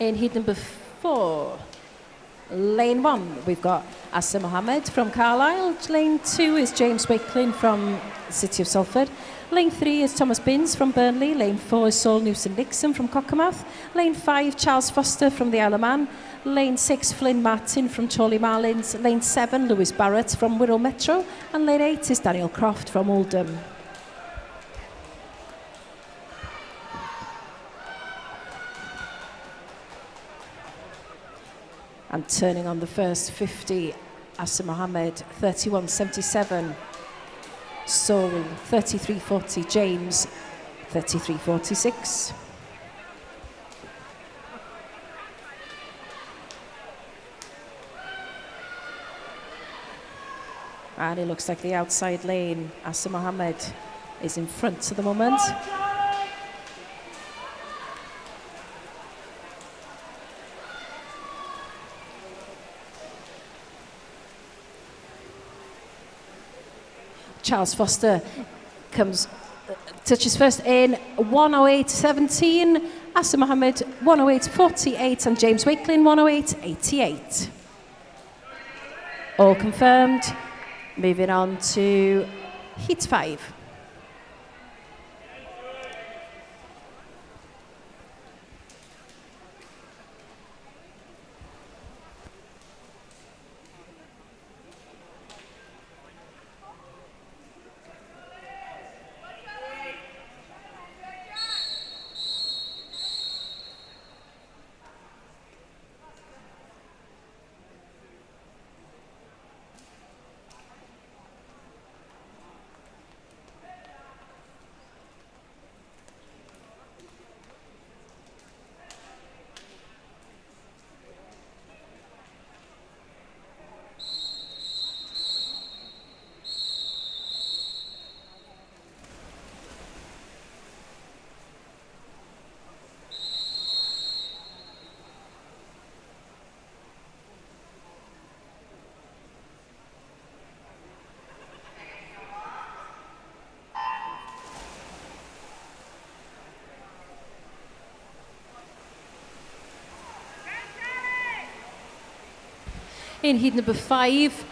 In heat number 4, lane 1, we've got Asa Mohammed from Carlisle. Lane 2 is James Wakelin from the City of Salford. Lane 3 is Thomas Binns from Burnley. Lane 4 is Saul Newson-Nixon from Cockermouth. Lane 5, Charles Foster from the Isle of Man. Lane 6, Flynn Martin from Chorley Marlins. Lane 7, Lewis Barrett from Wirral Metro. And lane 8 is Daniel Croft from Oldham. And turning on the first 50, Asa Mohammed, 31.77. Saul, 33.40. James, 33.46. And it looks like the outside lane, Asa Mohammed is in front at the moment. Charles Foster touches first in 108.17, Asa Mohammed 108.48 and James Wakelin 108.88. All confirmed. Moving on to heat 5. In heat number 5,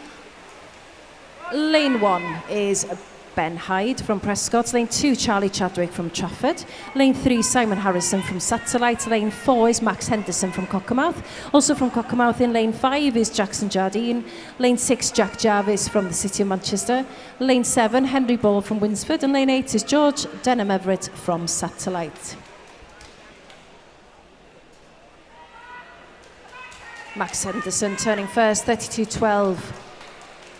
lane 1 is Ben Hyde from Prescott. Lane 2, Charlie Chadwick from Trafford. Lane 3, Simon Harrison from Satellite. Lane 4 is Max Henderson from Cockermouth. Also from Cockermouth in lane 5 is Jackson Jardine. Lane 6, Jack Jarvis from the City of Manchester. Lane 7, Henry Ball from Winsford. And lane 8 is George Denham Everett from Satellite. Max Henderson turning first, 32.12.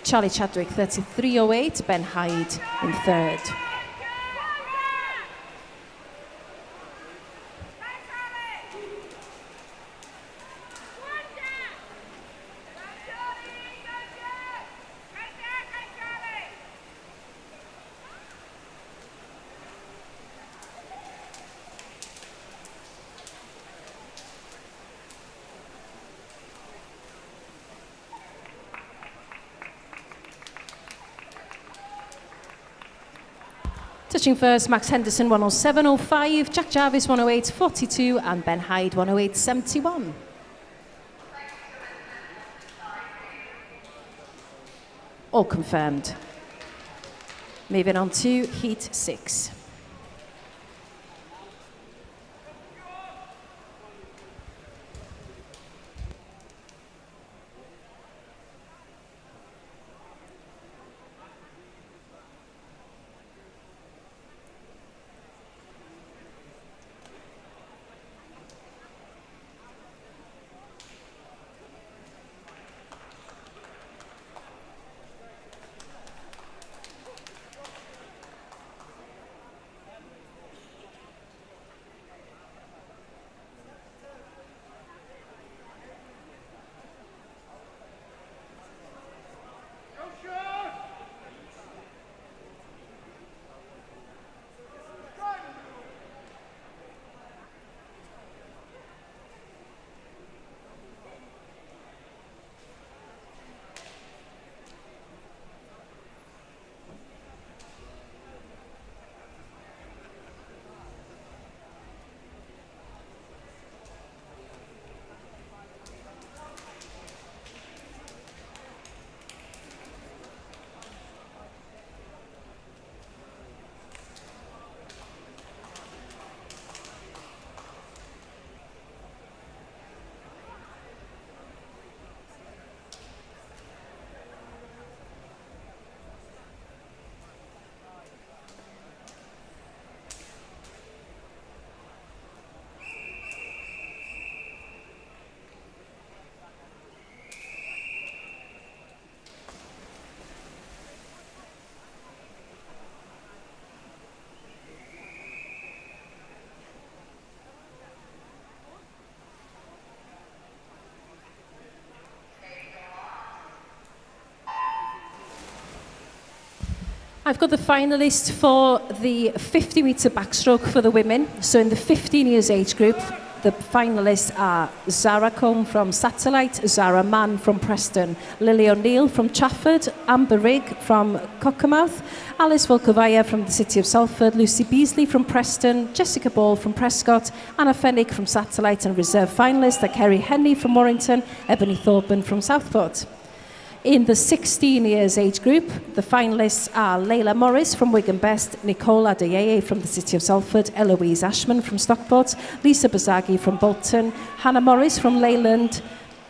Charlie Chadwick, 33.08. Ben Hyde in third. Touching first, Max Henderson 107.05, Jack Jarvis 108.42 and Ben Hyde 108.71. All confirmed. Moving on to Heat 6. I've got the finalists for the 50-metre backstroke for the women. So in the 15 years age group, the finalists are Zara Combe from Satellite, Zara Mann from Preston, Lily O'Neill from Trafford, Amber Rigg from Cockermouth, Alice Volkovaya from the City of Salford, Lucy Beasley from Preston, Jessica Ball from Prescott, Anna Fennick from Satellite, and reserve finalists are Kerry Henry from Warrington, Ebony Thorburn from Southport. In the 16 years age group, the finalists are Layla Morris from Wigan Best, Nicole Adeyeye from the City of Salford, Eloise Ashman from Stockport, Lisa Bazagi from Bolton, Hannah Morris from Leyland,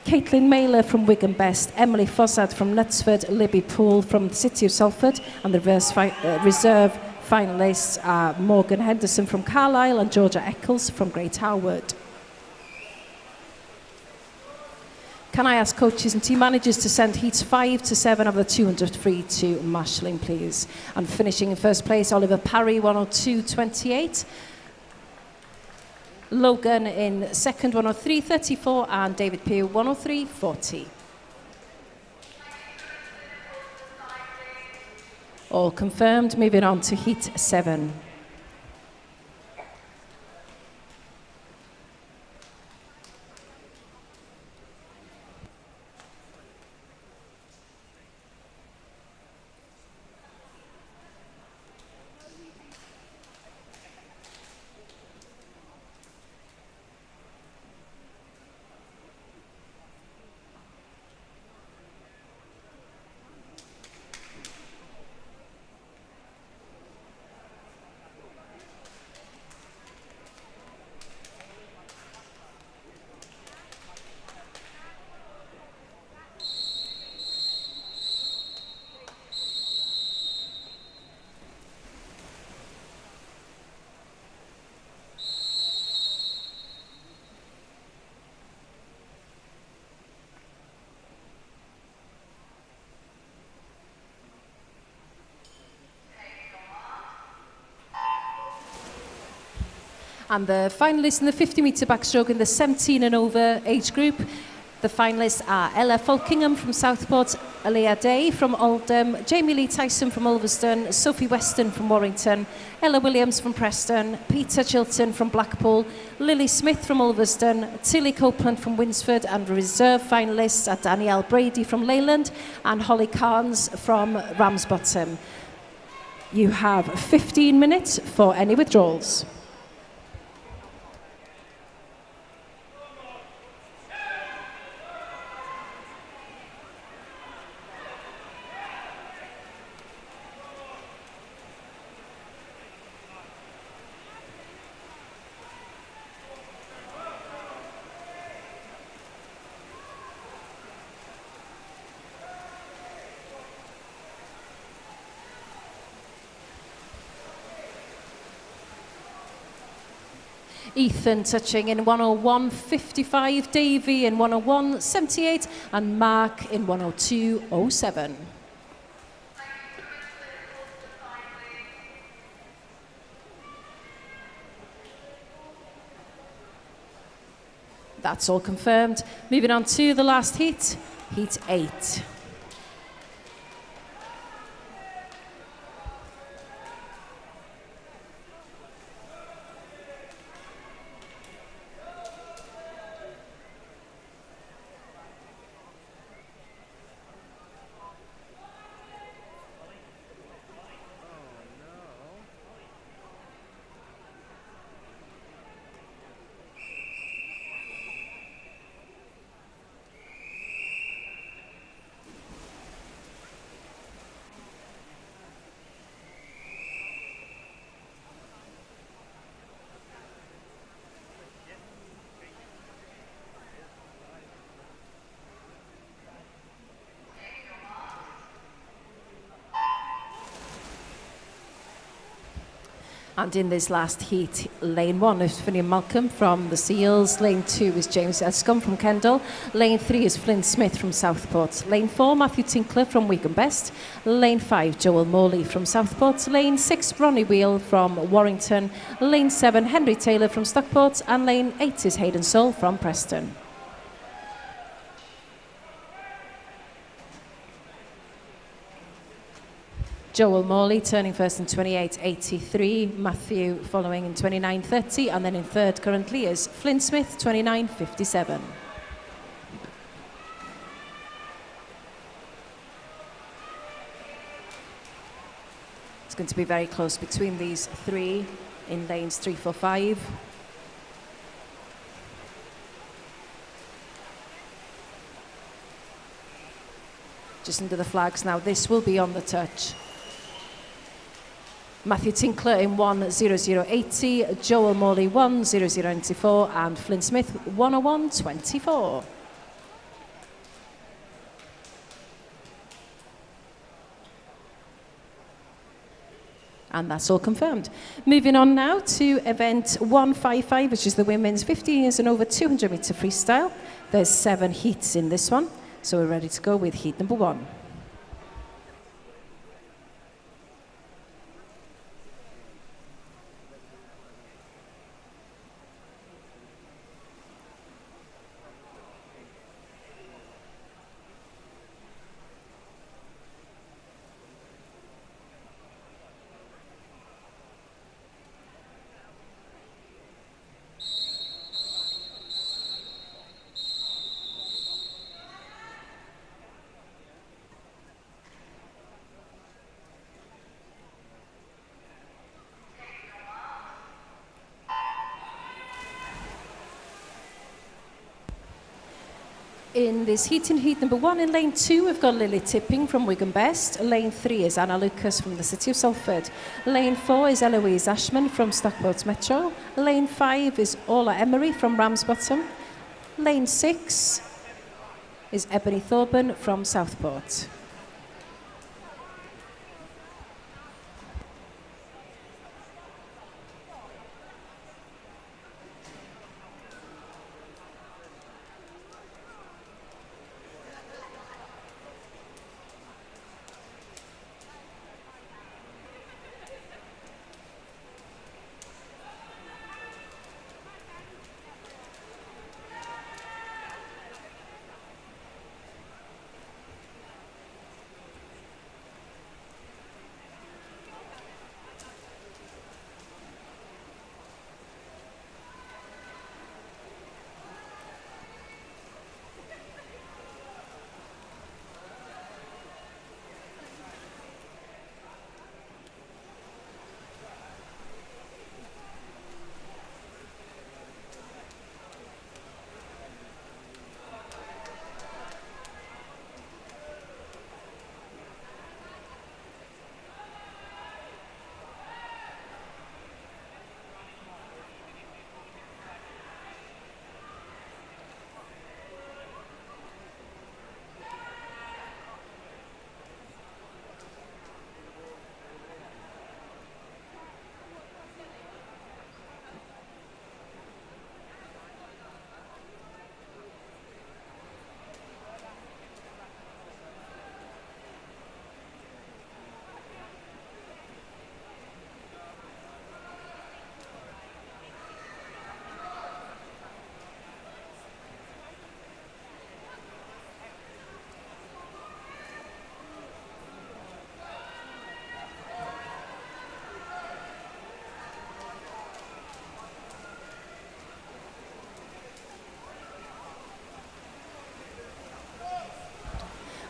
Caitlin Mailer from Wigan Best, Emily Fossard from Knutsford, Libby Poole from the City of Salford, and the reserve finalists are Morgan Henderson from Carlisle and Georgia Eccles from Great Harwood. Can I ask coaches and team managers to send heats 5 to 7 of the 200 free to Mashling, please? And finishing in first place, Oliver Parry, 102.28. Logan in second, 103.34. And David Pugh, 103.40. All confirmed. Moving on to heat 7. And the finalists in the 50-metre backstroke in the 17 and over age group, the finalists are Ella Falkingham from Southport, Alea Day from Oldham, Jamie Lee Tyson from Ulverston, Sophie Weston from Warrington, Ella Williams from Preston, Peter Chilton from Blackpool, Lily Smith from Ulverston, Tilly Copeland from Winsford, and reserve finalists are Danielle Brady from Leyland and Holly Carnes from Ramsbottom. You have 15 minutes for any withdrawals. Ethan touching in 101.55, Davey in 101.78, and Mark in 102.07. That's all confirmed. Moving on to the last heat, heat 8. And in this last heat, lane 1 is Finian Malcolm from the Seals, lane 2 is James Escombe from Kendal, lane 3 is Flynn Smith from Southport, lane 4 Matthew Tinkler from Wigan Best, lane 5 Joel Morley from Southport, lane 6 Ronnie Wheel from Warrington, lane 7 Henry Taylor from Stockport, and lane 8 is Hayden Soul from Preston. Joel Morley turning first in 28.83, Matthew following in 29.30, and then in third currently is Flynn Smith, 29.57. It's going to be very close between these three in lanes 3, 4, 5. Just under the flags now, this will be on the touch. Matthew Tinkler in 1:00.80, Joel Morley 1:00.94, and Flynn Smith 1:01.24. And that's all confirmed. Moving on now to event 155, which is the women's 15 years and over 200 metre freestyle. There's 7 heats in this one, so we're ready to go with heat number 1. In this heat, in heat number 1, in lane 2, we've got Lily Tipping from Wigan Best. Lane 3 is Anna Lucas from the City of Salford. Lane 4 is Eloise Ashman from Stockport Metro. Lane 5 is Orla Emery from Ramsbottom. Lane 6 is Ebony Thorburn from Southport.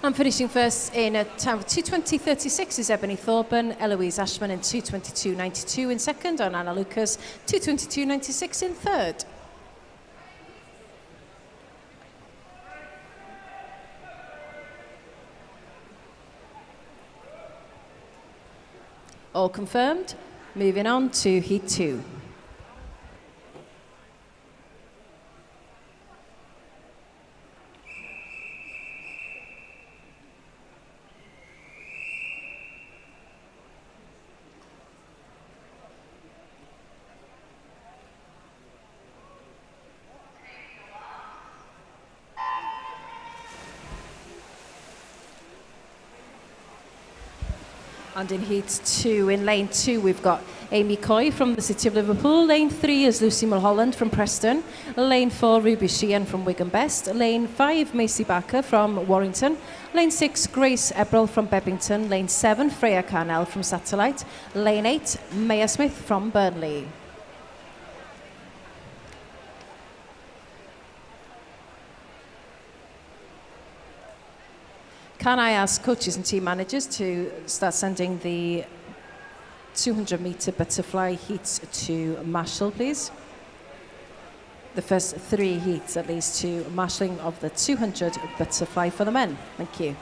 And finishing first in a time of 2:20.36 is Ebony Thorburn, Eloise Ashman in 2:22.92 in second, and Anna Lucas 2:22.96 in third. All confirmed. Moving on to Heat 2. And in Heat 2, in lane 2, we've got Amy Coy from the City of Liverpool. Lane 3 is Lucy Mulholland from Preston. Lane 4, Ruby Sheehan from Wigan Best. Lane 5, Macy Barker from Warrington. Lane 6, Grace Ebrel from Bebbington. Lane 7, Freya Carnell from Satellite. Lane 8, Maya Smith from Burnley. Can I ask coaches and team managers to start sending the 200-metre butterfly heats to Marshall, please? The first 3 heats, at least, to marshalling of the 200 butterfly for the men. Thank you.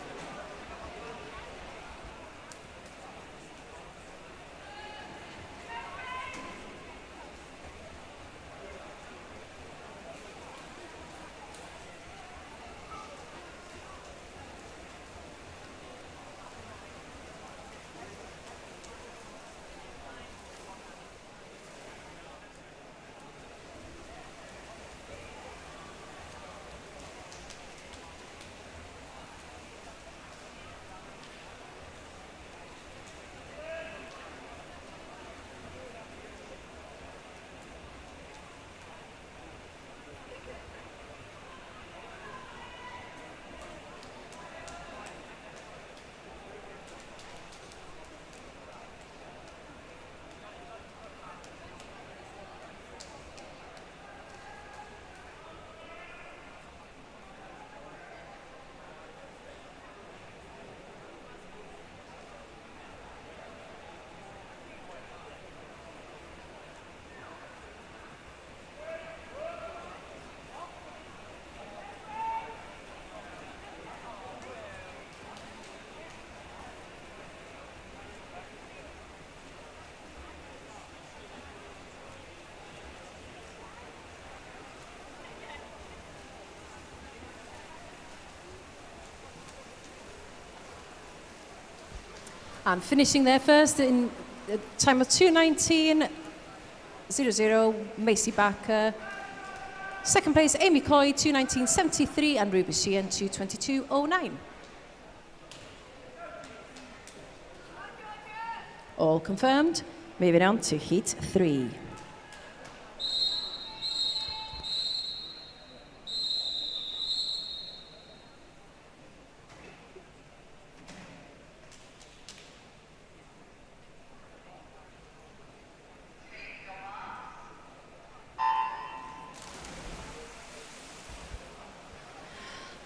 And finishing there first in a time of 2:19.00, Macy Barker. Second place, Amy Coy, 2:19.73, and Ruby Sheehan, 2:22.09. All confirmed. Moving on to Heat 3.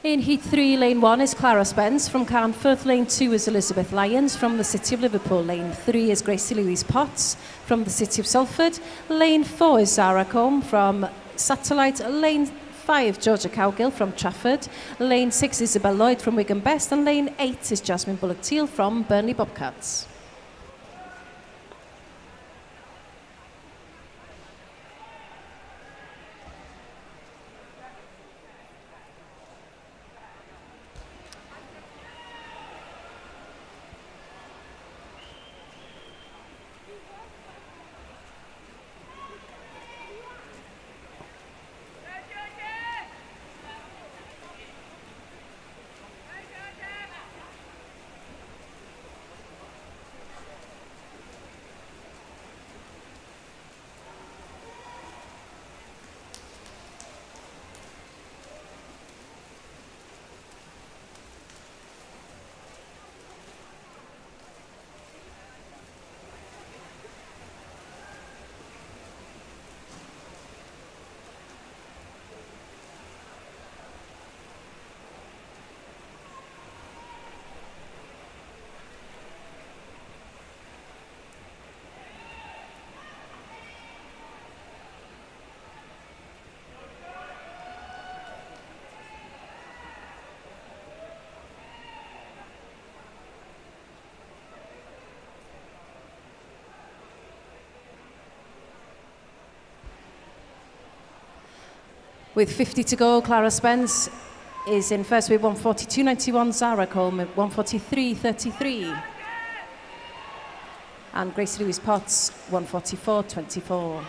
In Heat 3, Lane 1 is Clara Spence from Carnforth. Lane 2 is Elizabeth Lyons from the City of Liverpool. Lane 3 is Gracie Louise Potts from the City of Salford. Lane 4 is Zara Combe from Satellite. Lane 5, Georgia Cowgill from Trafford. Lane 6, Isabel Lloyd from Wigan Best. And Lane 8 is Jasmine Bullock-Teal from Burnley Bobcats. With 50 to go, Clara Spence is in first with 142.91, Zara Coleman 143.33. And Gracie Louise Potts 144.24.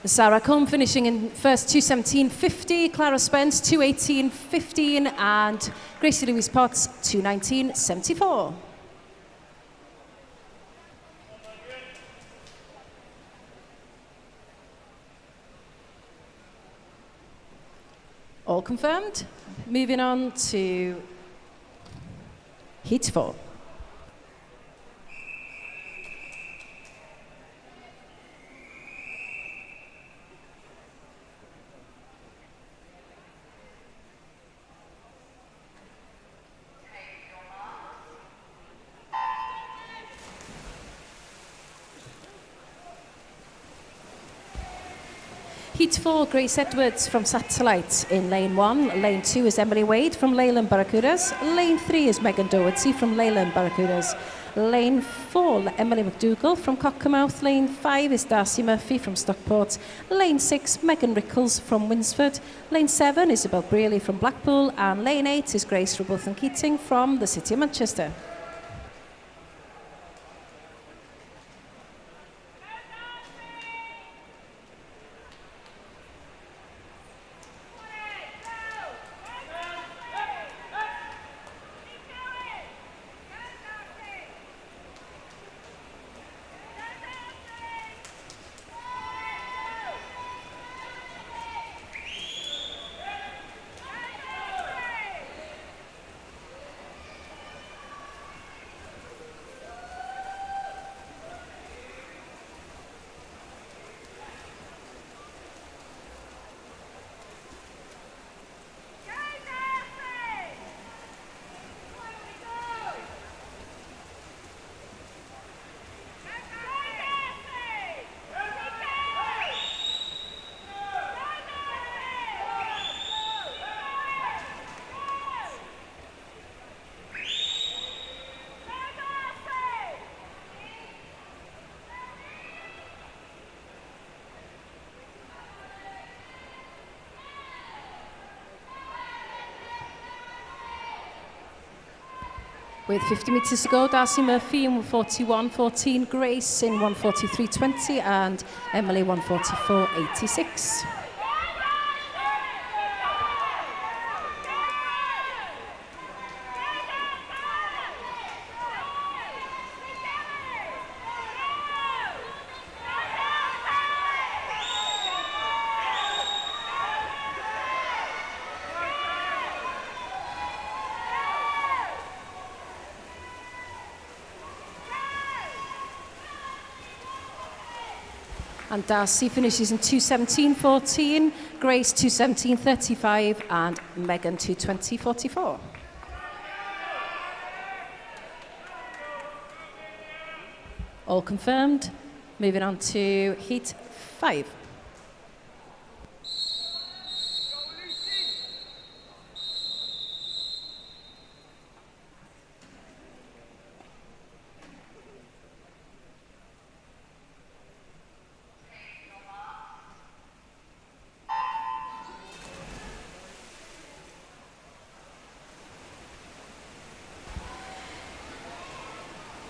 Sarah Coleman finishing in first 2:17.50, Clara Spence 2:18.15, and Gracie Louise Potts 2:19.74. All confirmed. Moving on to Heat 4. Heat 4, Grace Edwards from Satellite in lane 1. Lane 2 is Emily Wade from Leyland Barracudas. Lane 3 is Megan Doherty from Leyland Barracudas. Lane 4, Emily McDougall from Cockermouth. Lane 5 is Darcy Murphy from Stockport. Lane 6, Megan Rickles from Winsford. Lane 7, Isabel Brearley from Blackpool. And Lane 8 is Grace Rubothan Keating from the City of Manchester. With 50 metres to go, Darcy Murphy in 141.14, Grace in 143.20, and Emily 144.86. And Darcy finishes in 2:17.14, Grace 2:17.35, and Megan 2:20.44. All confirmed. Moving on to Heat 5.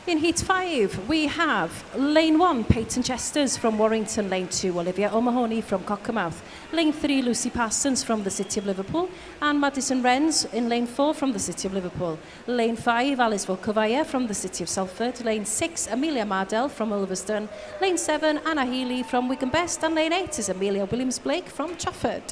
In Heat 5, we have Lane 1, Peyton Chesters from Warrington. Lane 2, Olivia O'Mahony from Cockermouth. Lane 3, Lucy Parsons from the City of Liverpool. And Madison Wrens in Lane 4 from the City of Liverpool. Lane 5, Alice Volkovaya from the City of Salford. Lane 6, Amelia Mardell from Ulverston. Lane 7, Anna Healy from Wigan Best. And Lane 8 is Amelia Williams-Blake from Trafford.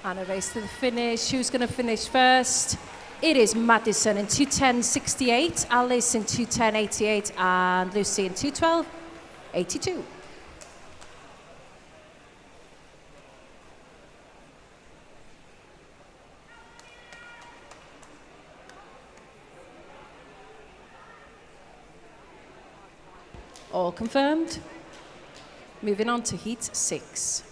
And a race to the finish. Who's going to finish first? It is Madison in 2:10.68, Alice in 2:10.88, and Lucy in 2:12.82. All confirmed. Moving on to heat 6.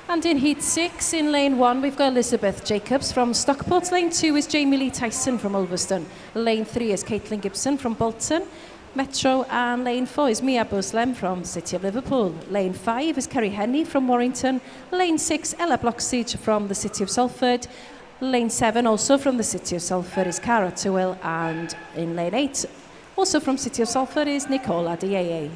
And in heat 6, in lane 1, we've got Elizabeth Jacobs from Stockport. Lane 2 is Jamie Lee Tyson from Ulverston. Lane 3 is Caitlin Gibson from Bolton Metro. And lane 4 is Mia Buslem from City of Liverpool. Lane 5 is Kerry Henney from Warrington. Lane 6, Ella Bloxage from the City of Salford. Lane 7, also from the City of Salford, is Cara Tewell. And in lane 8, also from City of Salford, is Nicola Dieye.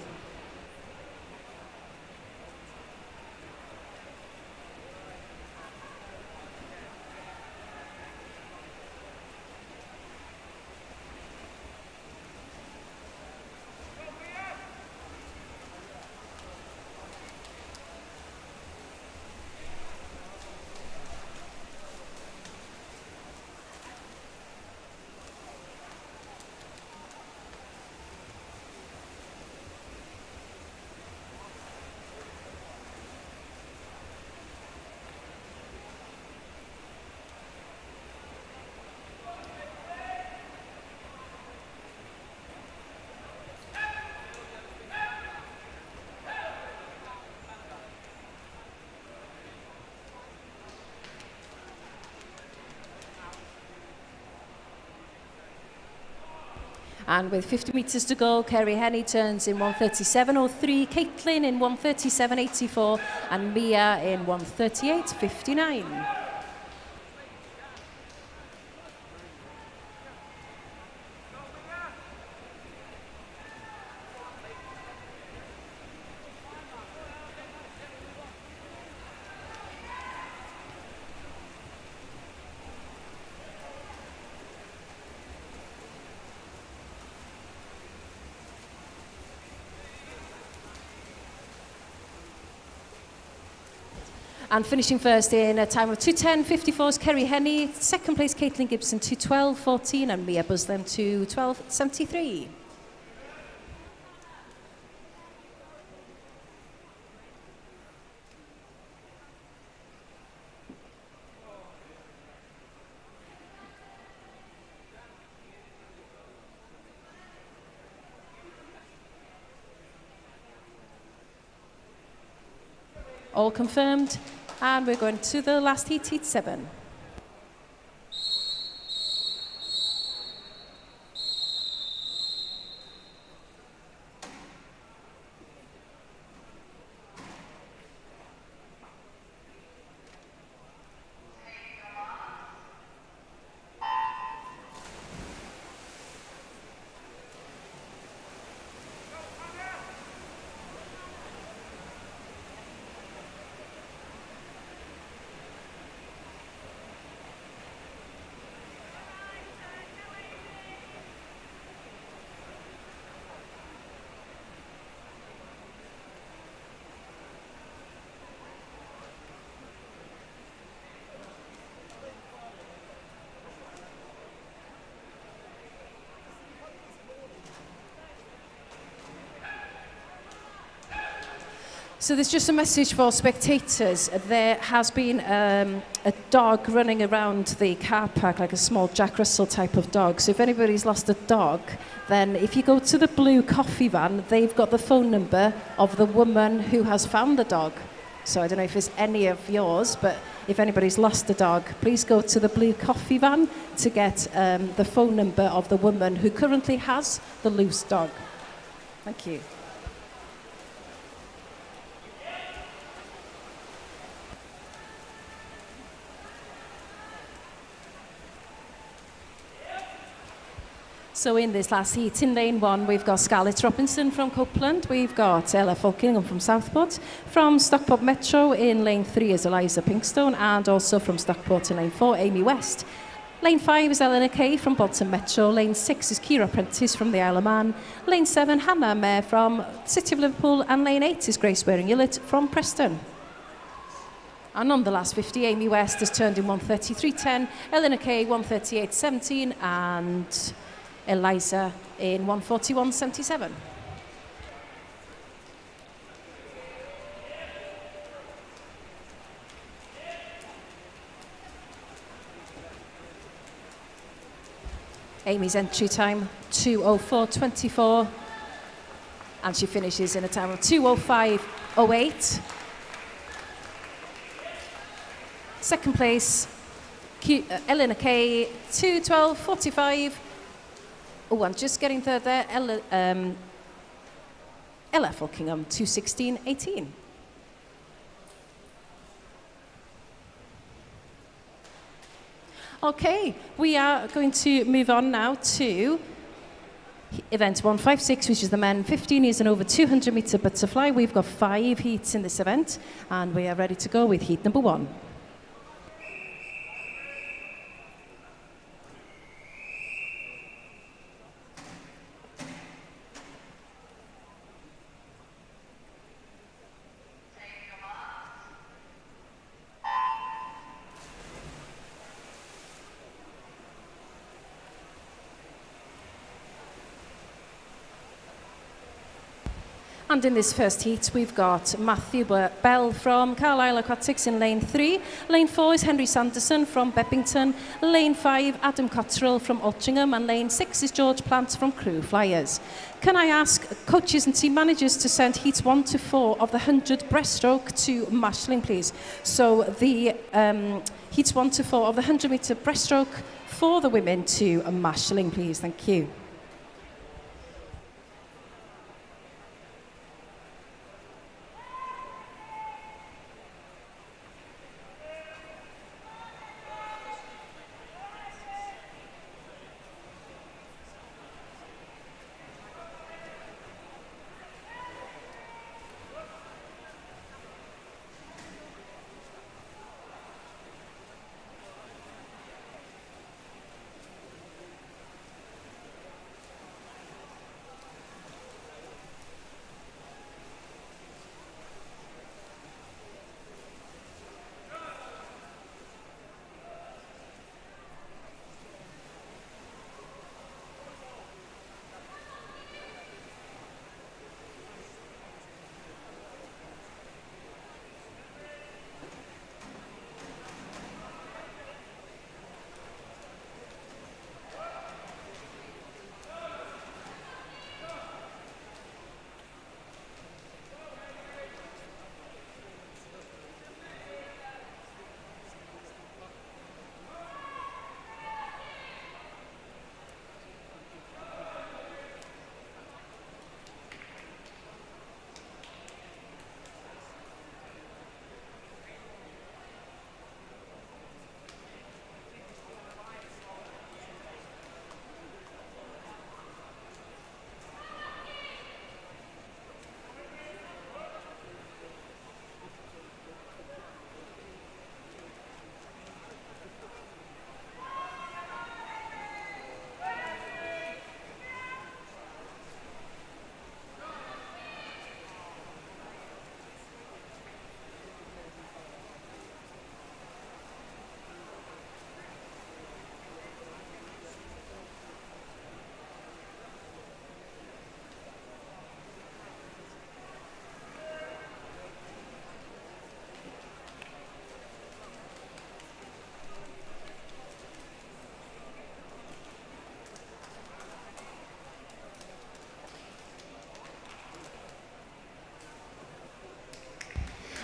And with 50 metres to go, Kerry Henney turns in 1:37.03, Caitlin in 1:37.84, and Mia in 1:38.59. And finishing first in a time of 2:10.54 is Kerry Henney. Second place, Caitlin Gibson, 2:12.14, and Mia Buslem, 2:12.73. All confirmed. And we're going to the last heat, heat 7. So there's just a message for spectators. There has been a dog running around the car park, like a small Jack Russell type of dog. So if anybody's lost a dog, then if you go to the blue coffee van, they've got the phone number of the woman who has found the dog. So I don't know if it's any of yours, but if anybody's lost a dog, please go to the blue coffee van to get the phone number of the woman who currently has the loose dog. Thank you. So in this last heat, in lane 1, we've got Scarlett Robinson from Copeland. We've got Ella Falkingham from Southport. From Stockport Metro in lane 3 is Eliza Pinkstone, and also from Stockport in lane 4, Amy West. Lane 5 is Eleanor Kay from Bolton Metro. Lane 6 is Kira Prentice from the Isle of Man. Lane 7, Hannah Mayer from City of Liverpool. And lane 8 is Grace Waring-Yillett from Preston. And on the last 50, Amy West has turned in 1:33.10, Eleanor Kay 1:38.17, and Eliza in 1:41.77. Amy's entry time, 2:04.24, and she finishes in a time of 2:05.08. Second place, Eleanor Kay, 2:12.45. Oh, I'm just getting third there. Ella Falkingham, 2:16.18. Okay, we are going to move on now to event 156, which is the men 15 years and over 200 metre butterfly. We've got 5 heats in this event, and we are ready to go with heat number 1. And in this first heat, we've got Matthew Bell from Carlisle Aquatics in lane 3. Lane 4 is Henry Sanderson from Beppington. Lane 5, Adam Cottrell from Altrincham. And lane 6 is George Plant from Crewe Flyers. Can I ask coaches and team managers to send heats 1 to 4 of the 100 breaststroke to marshalling, please? So the heats 1 to 4 of the 100 metre breaststroke for the women to marshalling, please. Thank you.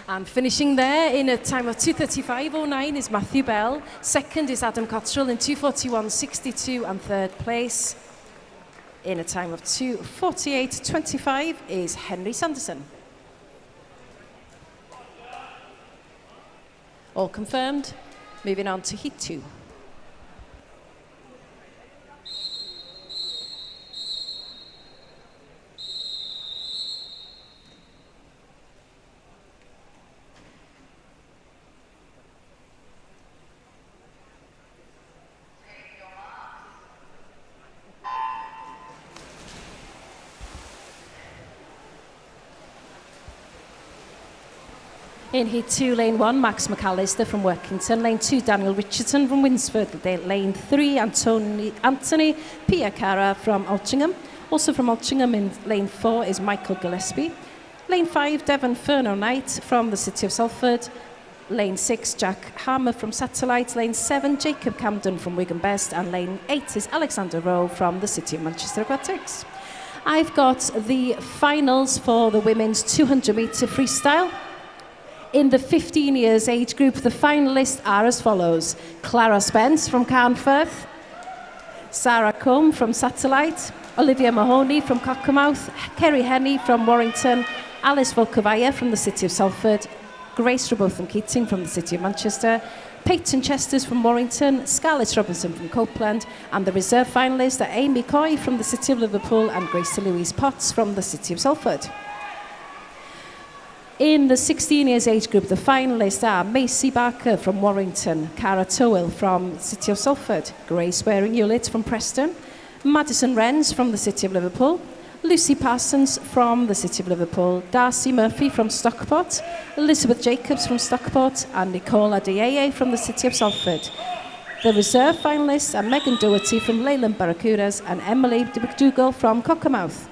And finishing there in a time of 2:35.09 is Matthew Bell. Second is Adam Cottrell in 2:41.62, and third place in a time of 2:48.25 is Henry Sanderson. All confirmed. Moving on to heat 2. In Heat 2, Lane 1, Max McAllister from Workington. Lane 2, Daniel Richardson from Winsford. Lane 3, Anthony Piacara from Altrincham. Also from Altrincham in Lane 4 is Michael Gillespie. Lane 5, Devon Furno Knight from the City of Salford. Lane 6, Jack Hammer from Satellite. Lane 7, Jacob Camden from Wigan Best. And Lane 8 is Alexander Rowe from the City of Manchester Aquatics. I've got the finals for the women's 200 metre freestyle. In the 15 years age group, the finalists are as follows. Clara Spence from Carnforth, Sarah Combe from Satellite, Olivia Mahoney from Cockermouth, Kerry Henney from Warrington, Alice Volkovaya from the City of Salford, Grace Robotham-Keating from the City of Manchester, Peyton Chesters from Warrington, Scarlett Robinson from Copeland, and the reserve finalists are Amy Coy from the City of Liverpool and Grace Louise Potts from the City of Salford. In the 16 years age group, the finalists are Macy Barker from Warrington, Cara Towell from City of Salford, Grace Waring-Hewlett from Preston, Madison Wrens from the City of Liverpool, Lucy Parsons from the City of Liverpool, Darcy Murphy from Stockport, Elizabeth Jacobs from Stockport, and Nicola Dieye from the City of Salford. The reserve finalists are Megan Doherty from Leyland Barracudas and Emily McDougall from Cockermouth.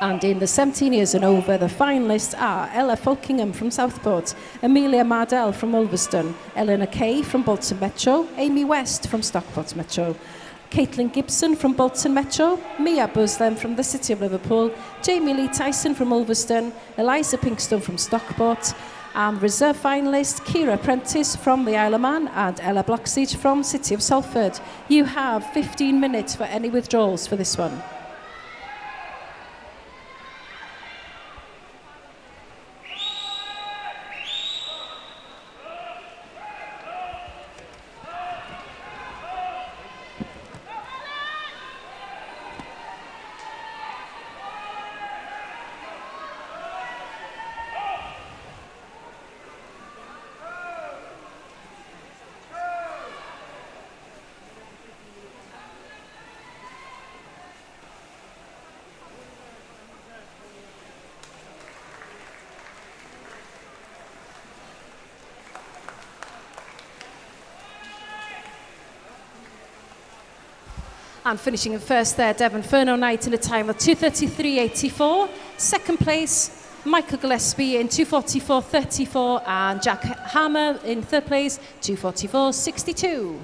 And in the 17 years and over, the finalists are Ella Folkingham from Southport, Amelia Mardell from Ulverston, Eleanor Kay from Bolton Metro, Amy West from Stockport Metro, Caitlin Gibson from Bolton Metro, Mia Buslem from the City of Liverpool, Jamie Lee Tyson from Ulverston, Eliza Pinkstone from Stockport, and reserve finalist Kira Prentice from the Isle of Man and Ella Bloxage from City of Salford. You have 15 minutes for any withdrawals for this one. And finishing in first there, Devon Furno Knight in a time of 2:33.84. Second place, Michael Gillespie in 2:44.34, and Jack Hammer in third place, 2:44.62.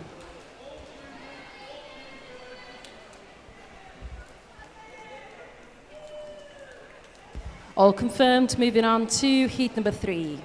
All confirmed, moving on to heat number 3.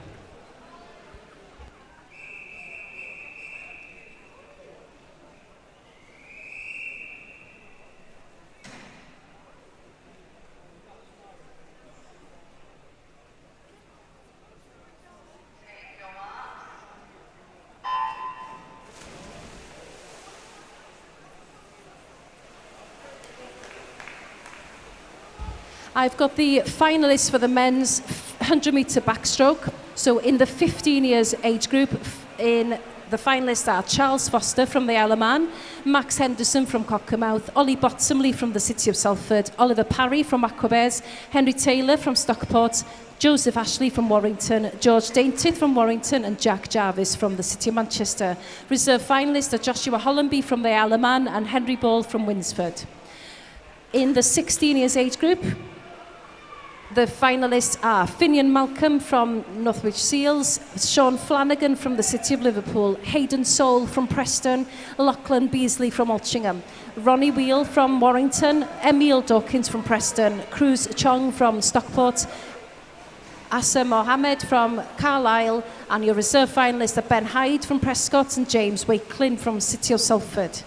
I've got the finalists for the men's 100 metre backstroke. So in the 15 years age group, in the finalists are Charles Foster from the Isle of Man, Max Henderson from Cockermouth, Ollie Bottomley from the City of Salford, Oliver Parry from Aquabears, Henry Taylor from Stockport, Joseph Ashley from Warrington, George Daintith from Warrington, and Jack Jarvis from the City of Manchester. Reserve finalists are Joshua Hollenby from the Isle of Man and Henry Ball from Winsford. In the 16 years age group, the finalists are Finian Malcolm from Northwich Seals, Sean Flanagan from the City of Liverpool, Hayden Soul from Preston, Lachlan Beasley from Altrincham, Ronnie Wheel from Warrington, Emil Dawkins from Preston, Cruz Chong from Stockport, Asa Mohammed from Carlisle, and your reserve finalists are Ben Hyde from Prescott and James Wakelin from City of Salford.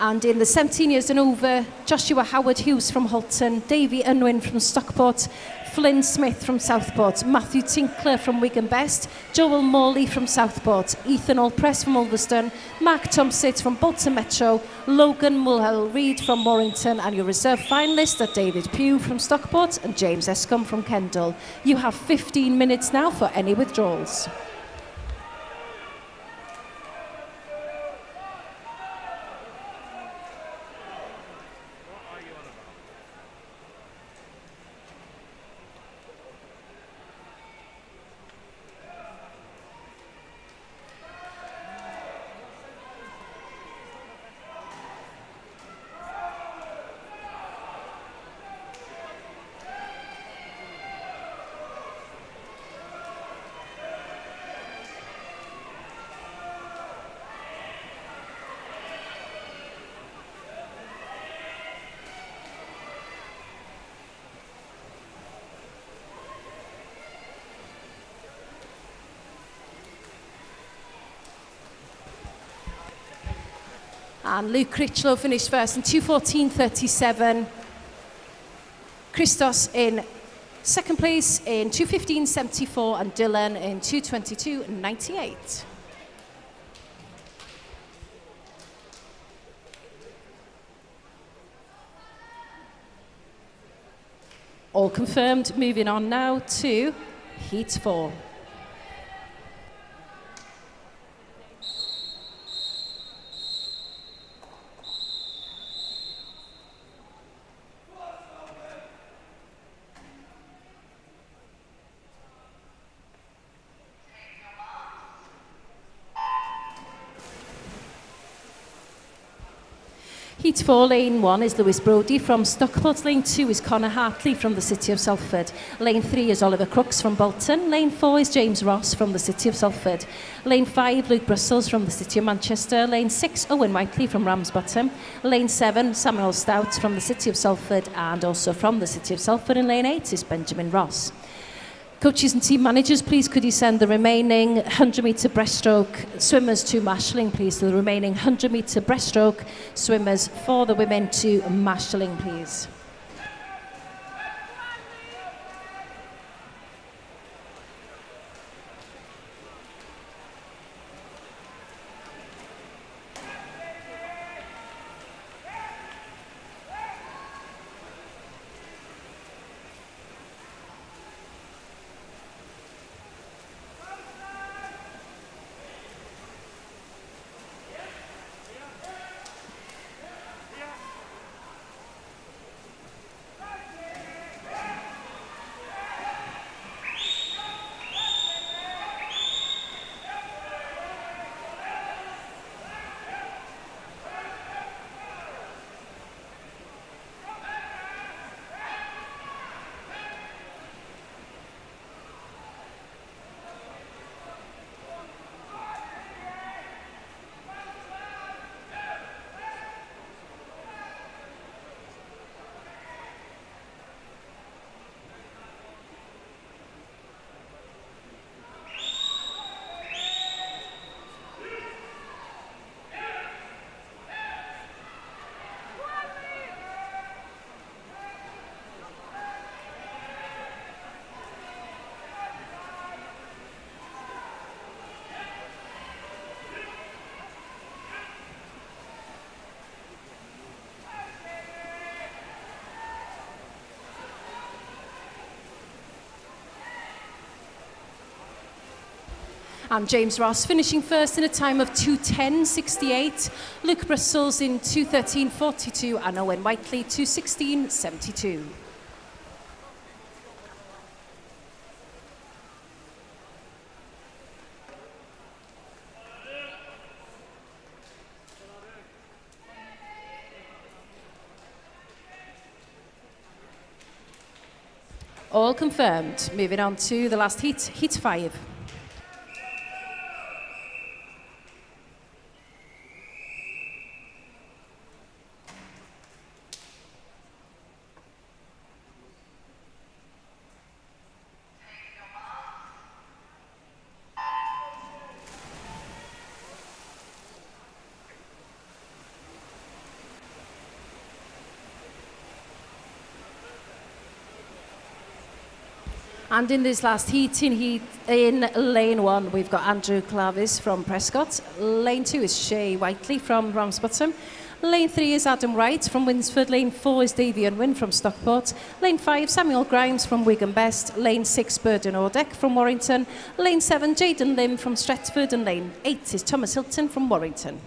And in the 17 years and over, Joshua Howard Hughes from Halton, Davy Unwin from Stockport, Flynn Smith from Southport, Matthew Tinkler from Wigan Best, Joel Morley from Southport, Ethan Allpress from Ulverston, Mark Tomsit from Bolton Metro, Logan Mulhall-Reid from Warrington, and your reserve finalists are David Pugh from Stockport and James Escombe from Kendal. You have 15 minutes now for any withdrawals. And Luke Critchlow finished first in 2:14.37. Christos in second place in 2:15.74 and Dylan in 2:22.98. All confirmed. Moving on now to Heat 4. Heat 4, lane 1 is Lewis Brodie from Stockport. Lane 2 is Connor Hartley from the City of Salford. Lane 3 is Oliver Crooks from Bolton. Lane 4 is James Ross from the City of Salford. Lane 5, Luke Brussels from the City of Manchester. Lane 6, Owen Whiteley from Ramsbottom. Lane 7, Samuel Stout from the City of Salford and also from the City of Salford. And lane 8 is Benjamin Ross. Coaches and team managers, please could you send the remaining 100-metre breaststroke swimmers to marshalling, please. So the remaining 100-metre breaststroke swimmers for the women to marshalling, please. And James Ross finishing first in a time of 2:10.68. Luke Brussels in 2:13.42 and Owen Whiteley 2:16.72. All confirmed. Moving on to the last heat, Heat 5. And in this last heat, in lane 1, we've got Andrew Clavis from Prescott. Lane 2 is Shay Whiteley from Ramsbottom. Lane 3 is Adam Wright from Winsford. Lane 4 is Davy Unwin from Stockport. Lane 5, Samuel Grimes from Wigan Best. Lane 6, Burden Ordeck from Warrington. Lane 7, Jaden Lim from Stretford. And lane 8 is Thomas Hilton from Warrington.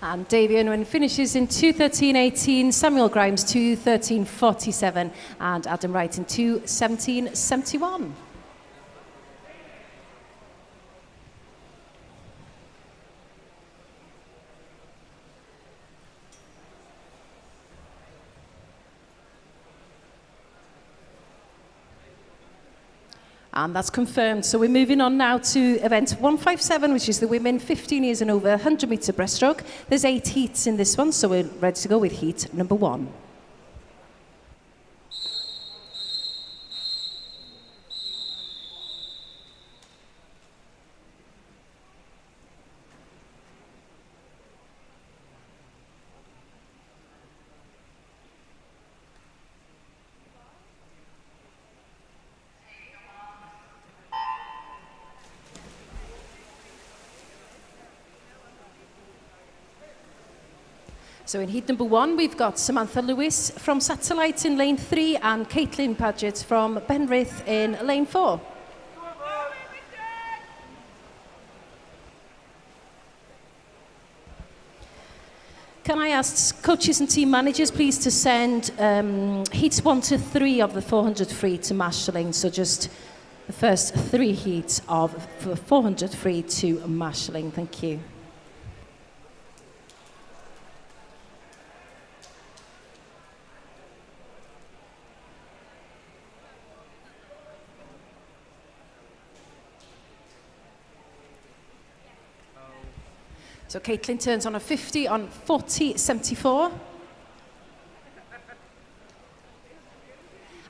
And Davy Unwin finishes in 2:13.18, Samuel Grimes 2:13.47, and Adam Wright in 2:17.71. And that's confirmed. So we're moving on now to event 157, which is the women 15 years and over 100-metre breaststroke. There's 8 heats in this one, so we're ready to go with heat number 1. So in heat number 1, we've got Samantha Lewis from Satellite in lane 3 and Caitlin Paget from Penrith in lane 4. Can I ask coaches and team managers please to send heats 1 to 3 of the 400 free to marshalling, so just the first 3 heats of 400 free to marshalling. Thank you. So Caitlin turns on a 50 on 40.74.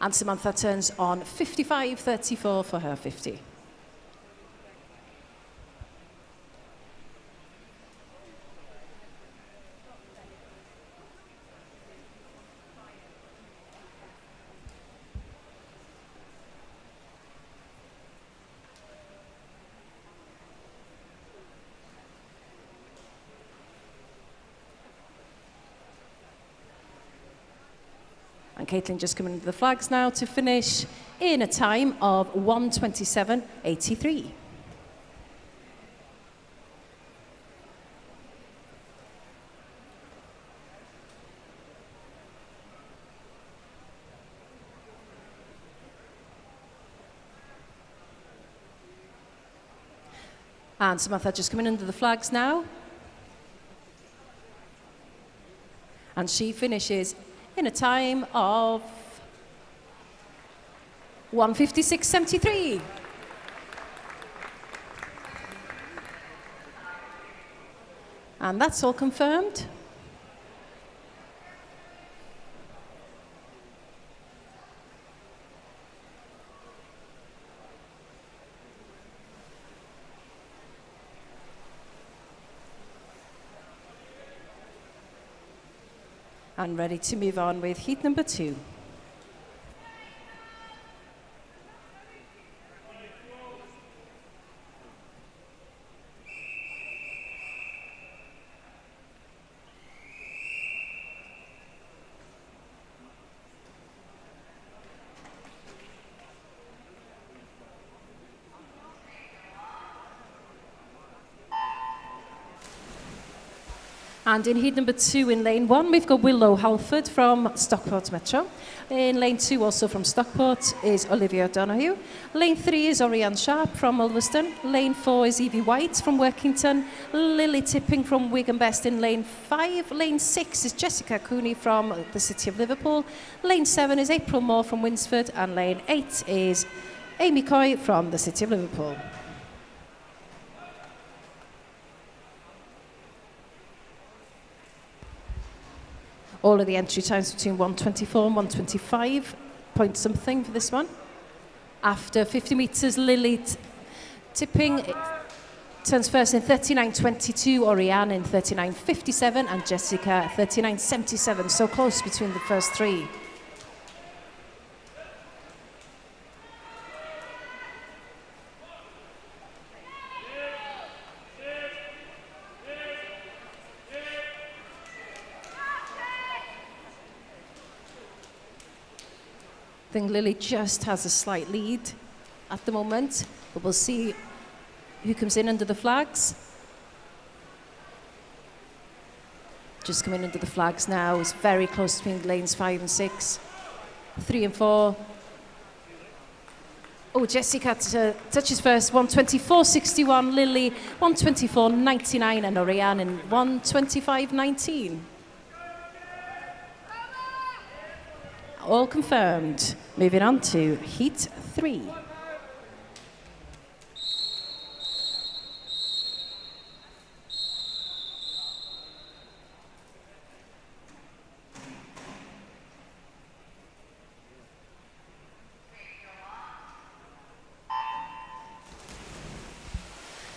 And Samantha turns on 55.34 for her 50. And Caitlin just coming into the flags now to finish in a time of 1:27.83. And Samantha just coming under the flags now. And she finishes in a time of 1:56.73. And that's all confirmed. And ready to move on with heat number 2. And in heat number 2 in lane 1, we've got Willow Halford from Stockport Metro. In lane 2, also from Stockport, is Olivia Donoghue. Lane 3 is Orianne Sharp from Ulverston. Lane 4 is Evie White from Workington. Lily Tipping from Wigan Best in lane 5. Lane 6 is Jessica Cooney from the City of Liverpool. Lane 7 is April Moore from Winsford. And lane 8 is Amy Coy from the City of Liverpool. All of the entry times between 1:24 and 1:25 point something for this one. After 50 metres, Lily Tipping turns first in 39.22, Orianne in 39.57, and Jessica 39.77. So close between the first 3. I think Lily just has a slight lead at the moment, but we'll see who comes in under the flags. Just coming under the flags now. It's very close between lanes 5 and 6. 3 and 4. Oh, Jessica touches first. 124.61. Lily 124.99, and Oriane in 125.19. All confirmed. Moving on to heat 3.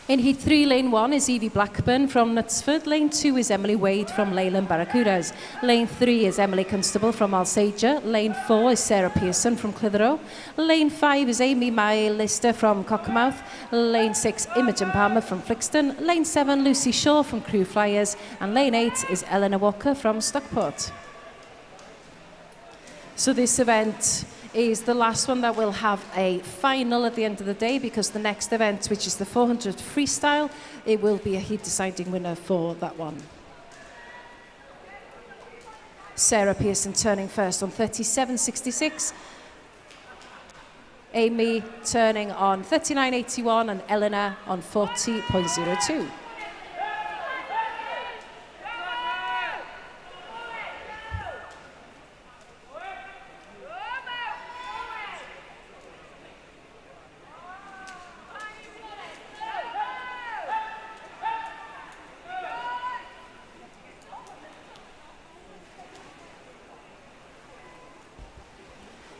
In Heat 3, Lane 1 is Evie Blackburn from Knutsford. Lane 2 is Emily Wade from Leyland Barracudas. Lane 3 is Emily Constable from Alsager. Lane 4 is Sarah Pearson from Clitheroe. Lane 5 is Amy Mae Lister from Cockermouth. Lane 6, Imogen Palmer from Flixton. Lane 7, Lucy Shaw from Crew Flyers. And Lane 8 is Eleanor Walker from Stockport. So this event is the last one that will have a final at the end of the day, because the next event, which is the 400 freestyle, it will be a heat deciding winner for that one. Sarah Pearson turning first on 37.66. Amy turning on 39.81 and Eleanor on 40.02.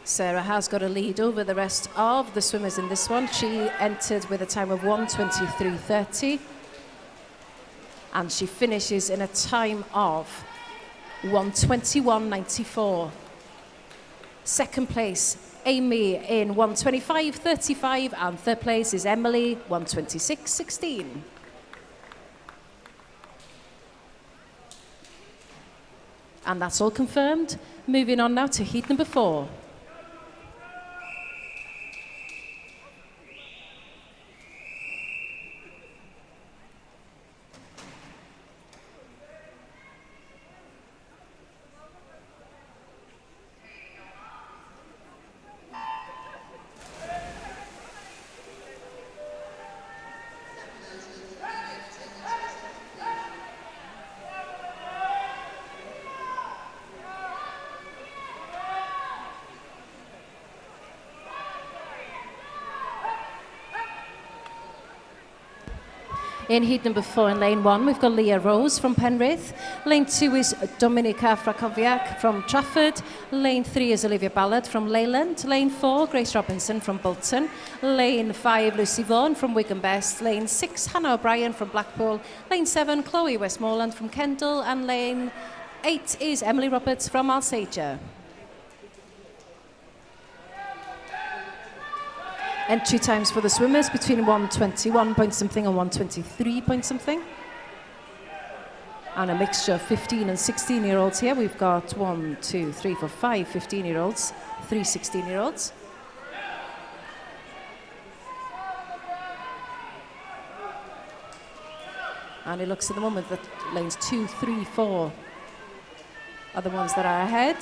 Sarah has got a lead over the rest of the swimmers in this one. She entered with a time of 1:23.30 and she finishes in a time of 1:21.94. Second place, Amy in 1:25.35, and third place is Emily, 1:26.16. And that's all confirmed. Moving on now to heat number 4. In heat number 4 in lane 1, we've got Leah Rose from Penrith. Lane 2 is Dominika Frakowiak from Trafford. Lane 3 is Olivia Ballard from Leyland. Lane 4, Grace Robinson from Bolton. Lane 5, Lucy Vaughan from Wigan Best. Lane 6, Hannah O'Brien from Blackpool. Lane 7, Chloe Westmoreland from Kendal. And lane 8 is Emily Roberts from Alsager. Entry times for the swimmers between 1:21 point something and 1:23 point something. And a mixture of 15 and 16-year-olds here. We've got 5 15-year-olds, 3 16-year-olds. And it looks at the moment that lanes 2, 3, 4 are the ones that are ahead.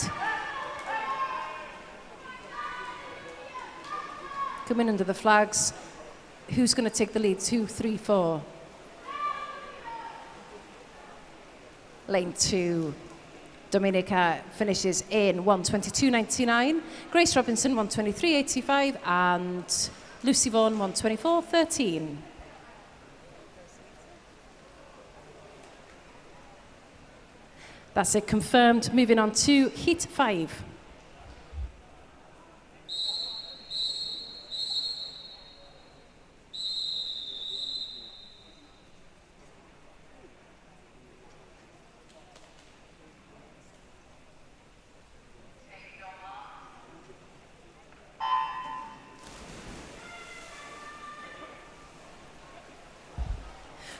Coming under the flags, who's going to take the lead? 2, 3, 4. Lane 2, Dominika finishes in 1:22.99. Grace Robinson 1:23.85 and Lucy Vaughan 1:24.13. That's it, confirmed. Moving on to heat 5.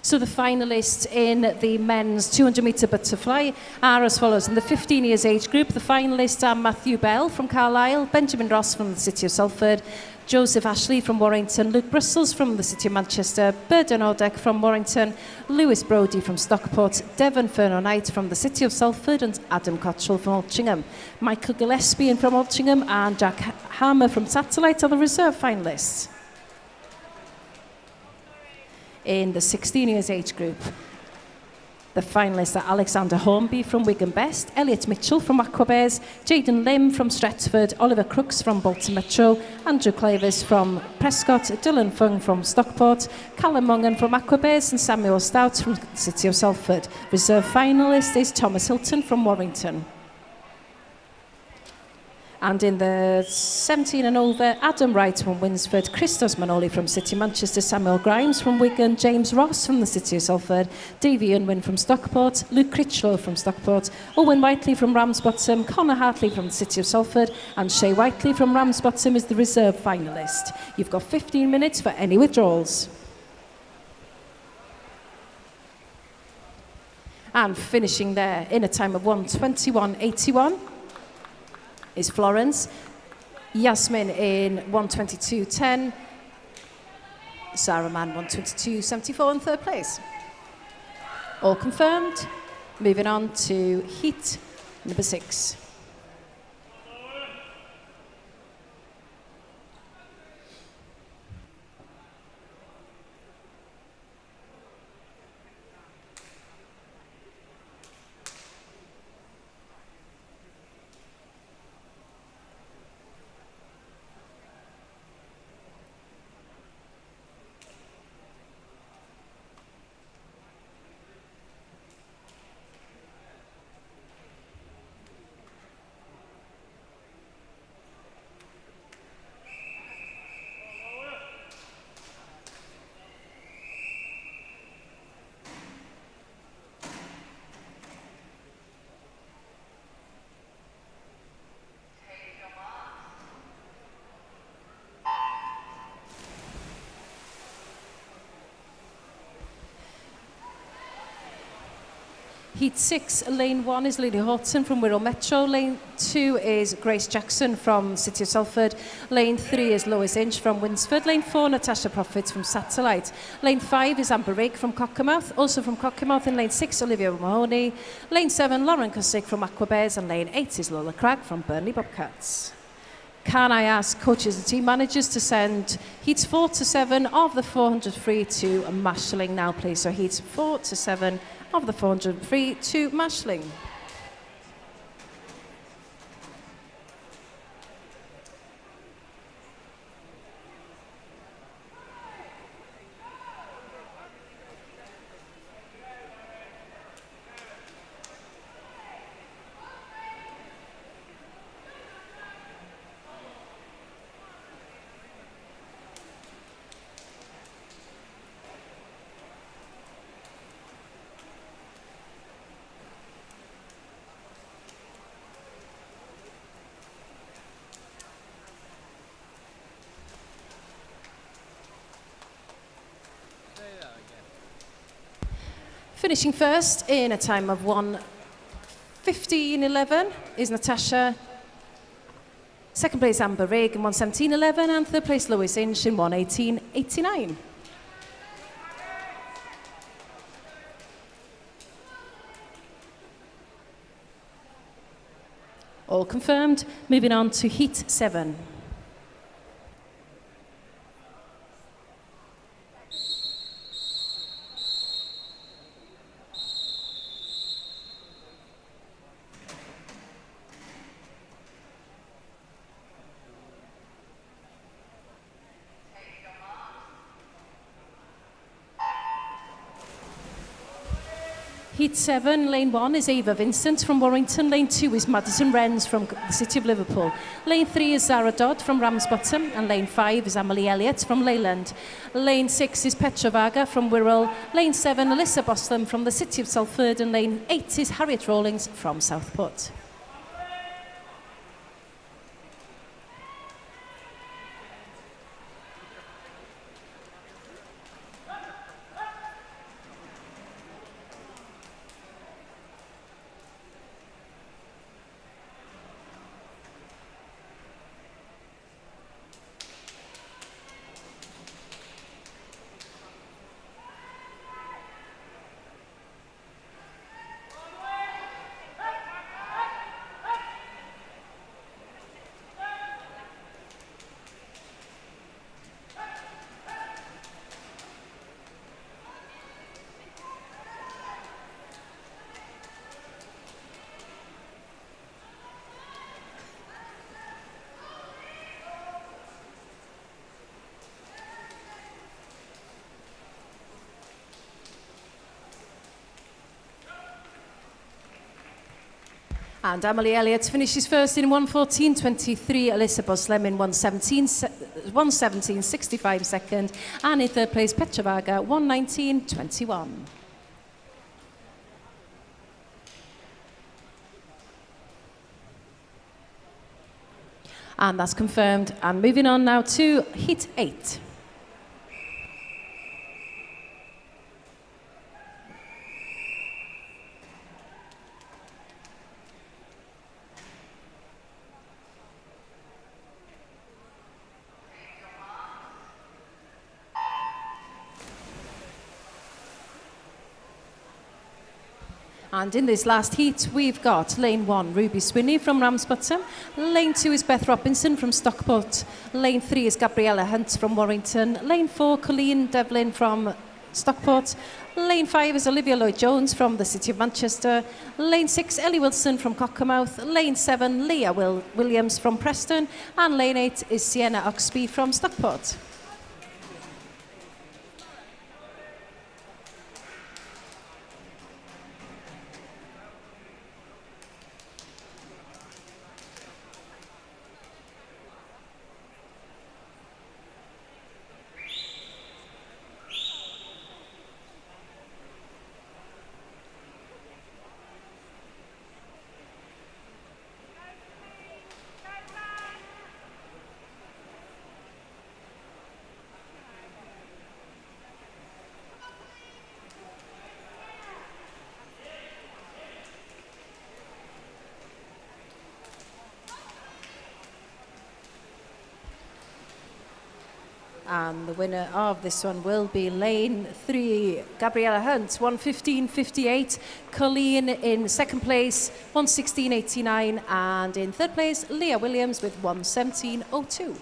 So the finalists in the men's 200 metre butterfly are as follows. In the 15 years age group, the finalists are Matthew Bell from Carlisle, Benjamin Ross from the City of Salford, Joseph Ashley from Warrington, Luke Brussels from the City of Manchester, Burden Odek from Warrington, Lewis Brodie from Stockport, Devon Furno-Knight from the City of Salford and Adam Cottrell from Altrincham. Michael Gillespie from Altrincham and Jack Hammer from Satellite are the reserve finalists. In the 16 years age group, the finalists are Alexander Hornby from Wigan Best, Elliot Mitchell from Aquabears, Jaden Lim from Stretford, Oliver Crooks from Bolton Metro, Andrew Clavers from Prescott, Dylan Fung from Stockport, Callum Mongan from Aquabears and Samuel Stout from the City of Salford. Reserve finalist is Thomas Hilton from Warrington. And in the 17 and over, Adam Wright from Winsford, Christos Manoli from City Manchester, Samuel Grimes from Wigan, James Ross from the City of Salford, Davy Unwin from Stockport, Luke Critchlow from Stockport, Owen Whiteley from Ramsbottom, Connor Hartley from the City of Salford, and Shay Whiteley from Ramsbottom is the reserve finalist. You've got 15 minutes for any withdrawals. And finishing there in a time of 1:21.81. Is Florence, Yasmin in 1:22.10, Sarah Mann 1:22.74 in third place. All confirmed. Moving on to heat number 6. Heat 6, lane 1 is Lily Horton from Wirral Metro. Lane 2 is Grace Jackson from City of Salford. Lane 3 is Lois Inch from Winsford. Lane 4, Natasha Profits from Satellite. Lane 5 is Amber Rigg from Cockermouth. Also from Cockermouth in lane 6, Olivia Mahoney. Lane 7, Lauren Cusick from Aquabears. And lane 8 is Lola Cragg from Burnley Bobcats. Can I ask coaches and team managers to send heats 4 to 7 of the 400 free to Mashling now, please? So heats 4 to 7 of the 400 free to Mashling. Finishing first in a time of 1:15.11 is Natasha. Second place Amber Rigg in 1:17.11 and third place Lois Inch in 1:18.89. All confirmed. Moving on to Heat 7. Heat 7, lane 1 is Ava Vincent from Warrington. Lane 2 is Madison Wrens from the City of Liverpool. Lane 3 is Zara Dodd from Ramsbottom. And lane 5 is Emily Elliott from Leyland. Lane 6 is Petra Varga from Wirral. Lane 7, Alyssa Boslam from the City of Salford. And lane 8 is Harriet Rawlings from Southport. And Emily Elliott finishes first in 1:14.23, Alyssa Boslem in 1:17.65 second, and in third place Petra Varga 1:19.21. And that's confirmed. And moving on now to Heat 8. And in this last heat, we've got lane 1, Ruby Swinney from Ramsbottom. Lane 2 is Beth Robinson from Stockport. Lane 3 is Gabriella Hunt from Warrington. Lane 4, Colleen Devlin from Stockport. Lane 5 is Olivia Lloyd-Jones from the City of Manchester. Lane 6, Ellie Wilson from Cockermouth. Lane 7, Leah Williams from Preston. And Lane 8 is Sienna Oxby from Stockport. And the winner of this one will be lane 3, Gabriella Hunt, 1:15.58. Colleen in second place, 1:16.89. And in third place, Leah Williams with 1:17.02.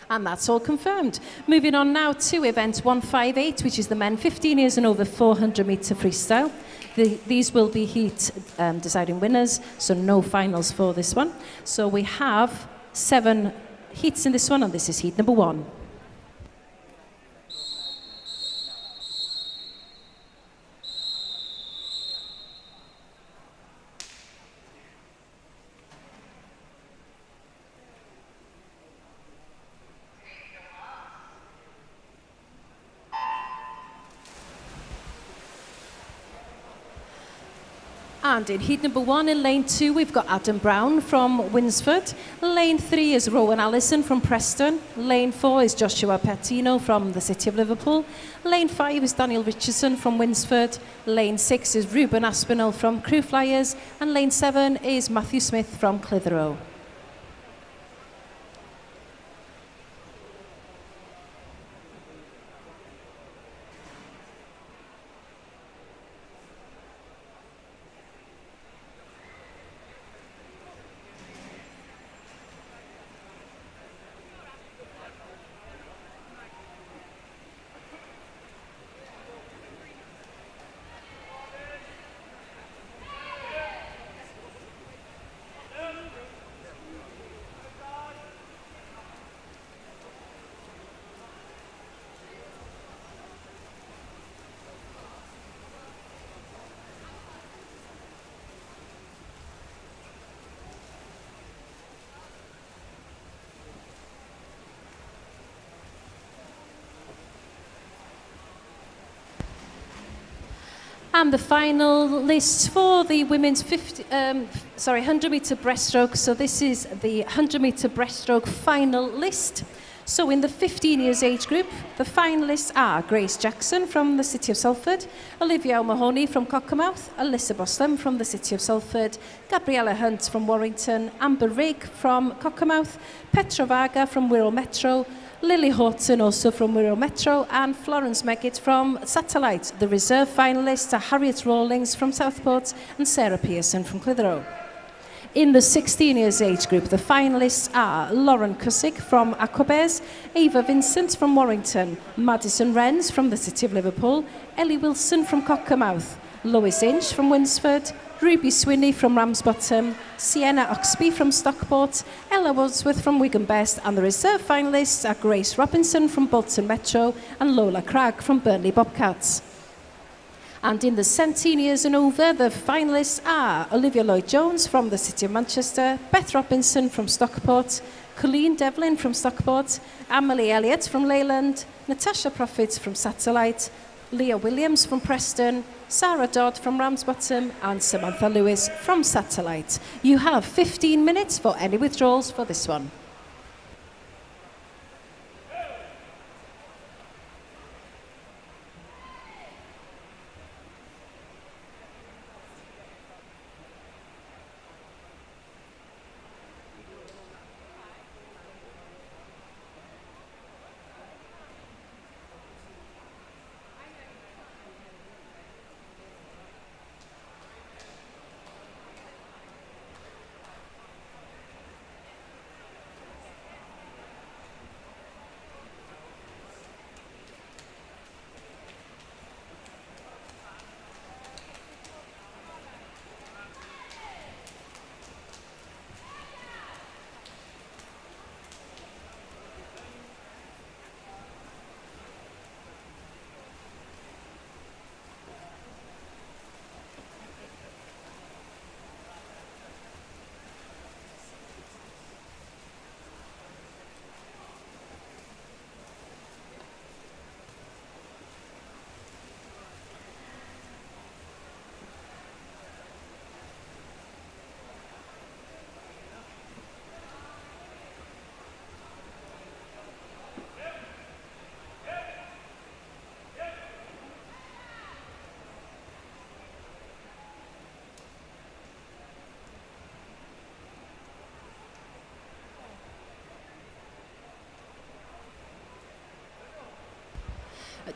And that's all confirmed. Moving on now to event 158, which is the men 15 years and over 400 metre freestyle. These will be heat deciding winners, so no finals for this one. So we have 7 heats in this one, and this is heat number 1. And in heat number 1 in lane 2, we've got Adam Brown from Winsford. Lane 3 is Rowan Allison from Preston. Lane 4 is Joshua Pettino from the City of Liverpool. Lane 5 is Daniel Richardson from Winsford. Lane 6 is Ruben Aspinall from Crew Flyers. And lane 7 is Matthew Smith from Clitheroe. And the final list for the women's 100 metre breaststroke. So this is the 100 metre breaststroke final list. So in the 15 years age group, the finalists are Grace Jackson from the City of Salford, Olivia O'Mahony from Cockermouth, Alyssa Boslem from the City of Salford, Gabriella Hunt from Warrington, Amber Rigg from Cockermouth, Petra Varga from Wirral Metro, Lily Horton also from Wirral Metro, and Florence Meggitt from Satellite. The reserve finalists are Harriet Rawlings from Southport and Sarah Pearson from Clitheroe. In the 16 years age group, the finalists are Lauren Cusick from Aquabears, Ava Vincent from Warrington, Madison Wrens from the City of Liverpool, Ellie Wilson from Cockermouth, Lois Inch from Winsford, Ruby Swinney from Ramsbottom, Sienna Oxby from Stockport, Ella Wadsworth from Wigan Best, and the reserve finalists are Grace Robinson from Bolton Metro and Lola Cragg from Burnley Bobcats. And in the 17 years and over, the finalists are Olivia Lloyd-Jones from the City of Manchester, Beth Robinson from Stockport, Colleen Devlin from Stockport, Emily Elliott from Leyland, Natasha Profit from Satellite, Leah Williams from Preston, Sarah Dodd from Ramsbottom, and Samantha Lewis from Satellite. You have 15 minutes for any withdrawals for this one.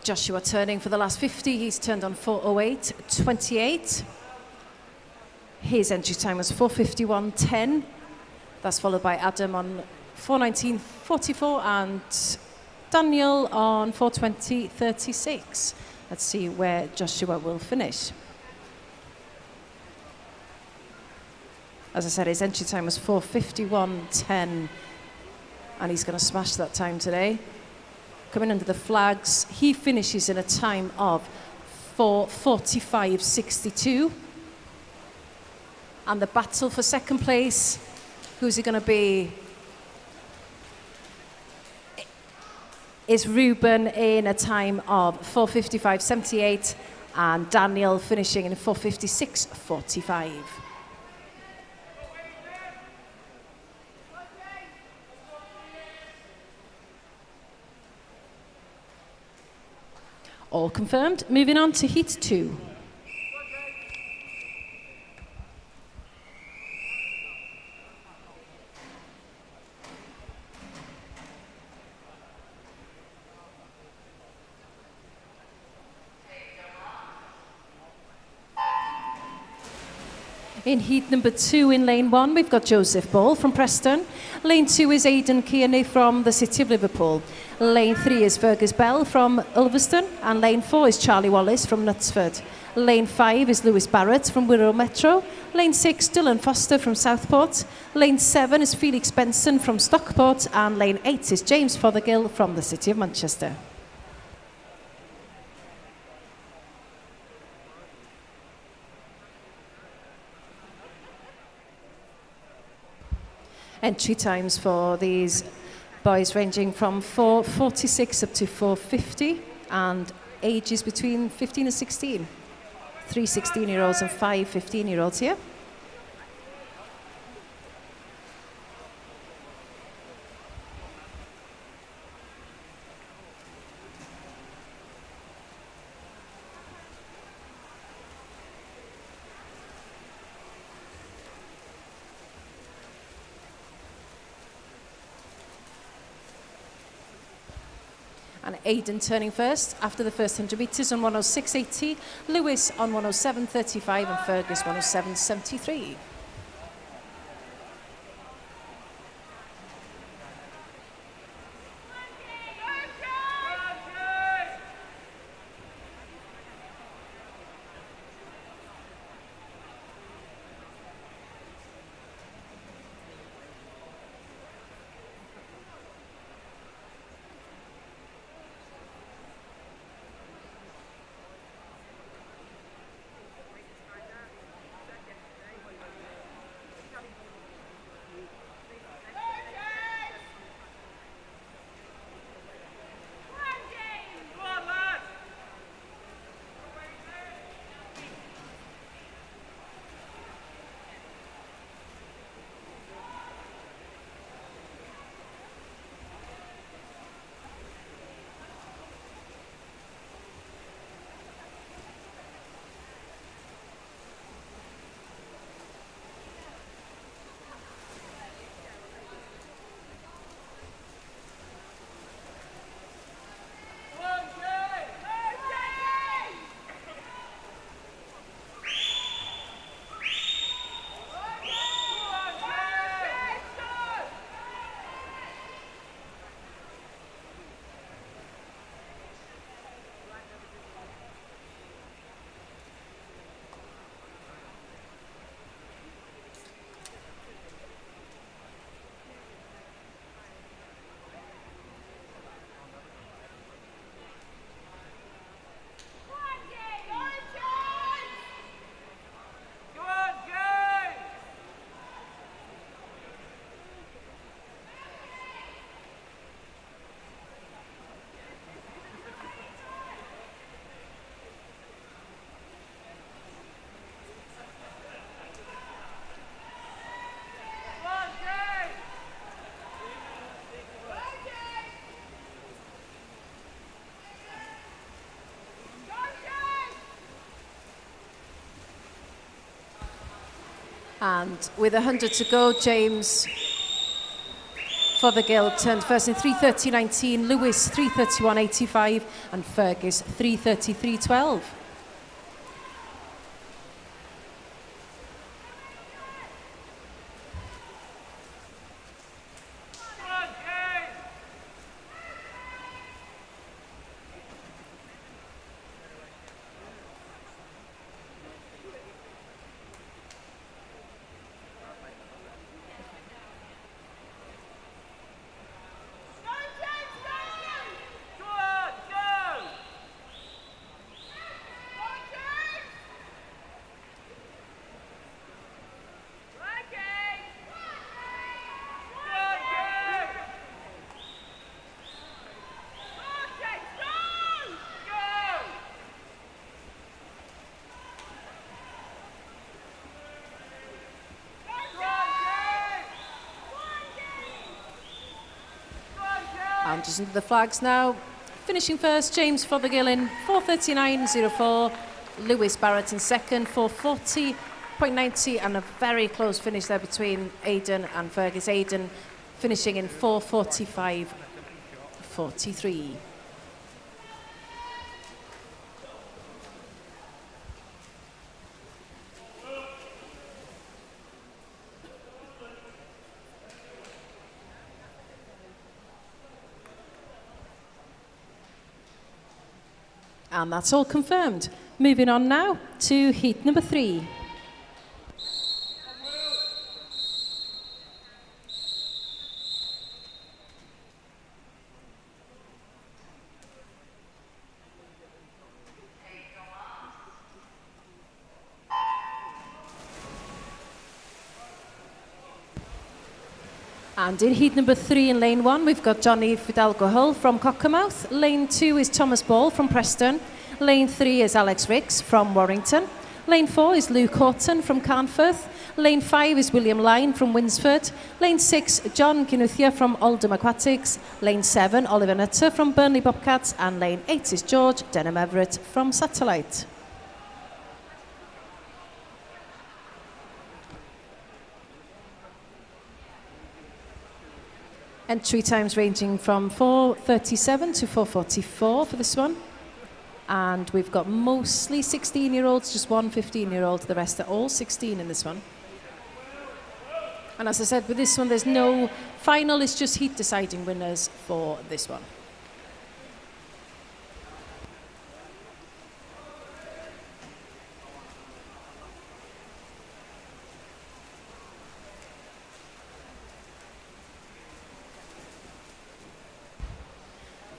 Joshua turning for the last 50. He's turned on 4:08.28. His entry time was 4:51.10. That's followed by Adam on 4:19.44 and Daniel on 4:20.36. Let's see where Joshua will finish. As I said, his entry time was 4:51.10, and he's going to smash that time today. Coming under the flags, he finishes in a time of 4:45.62. And the battle for second place, who's it going to be? Is Ruben in a time of 4:55.78 and Daniel finishing in 4:56.45. All confirmed. Moving on to heat 2. In heat number 2 in lane 1, we've got Joseph Ball from Preston. Lane 2 is Aidan Kearney from the City of Liverpool. Lane 3 is Fergus Bell from Ulverston. And lane 4 is Charlie Wallace from Knutsford. Lane 5 is Lewis Barrett from Wirral Metro. Lane 6, Dylan Foster from Southport. Lane 7 is Felix Benson from Stockport. And lane 8 is James Fothergill from the City of Manchester. Entry times for these boys ranging from 4:46 up to 4:50, and ages between 15 and 16. 3 16-year-olds and 5 15-year-olds here. And Aidan turning first after the first 100 metres on 106.80, Lewis on 107.35 and Fergus 107.73. And with 100 to go, James Fothergill turned first in 3:30.19, Lewis 3:31.85, and Fergus 3:33.12. And just into the flags now. Finishing first, James Fothergill in 4:39.04. Lewis Barrett in second, 4:40.90, and a very close finish there between Aidan and Fergus. Aidan finishing in 4:45.43. And that's all confirmed. Moving on now to heat number 3. And in heat number 3 in lane 1, we've got Johnny Fidalgo Hull from Cockermouth. Lane 2 is Thomas Ball from Preston. Lane 3 is Alex Ricks from Warrington. Lane 4 is Luke Horton from Carnforth. Lane 5 is William Lyne from Winsford. Lane 6, John Ginuthia from Oldham Aquatics. Lane 7, Oliver Nutter from Burnley Bobcats. And lane 8 is George Denham Everett from Satellite. Entry times ranging from 4:37 to 4:44 for this one. And we've got mostly 16-year-olds, just one 15-year-old. The rest are all 16 in this one. And as I said, with this one, there's no final. It's just heat deciding winners for this one.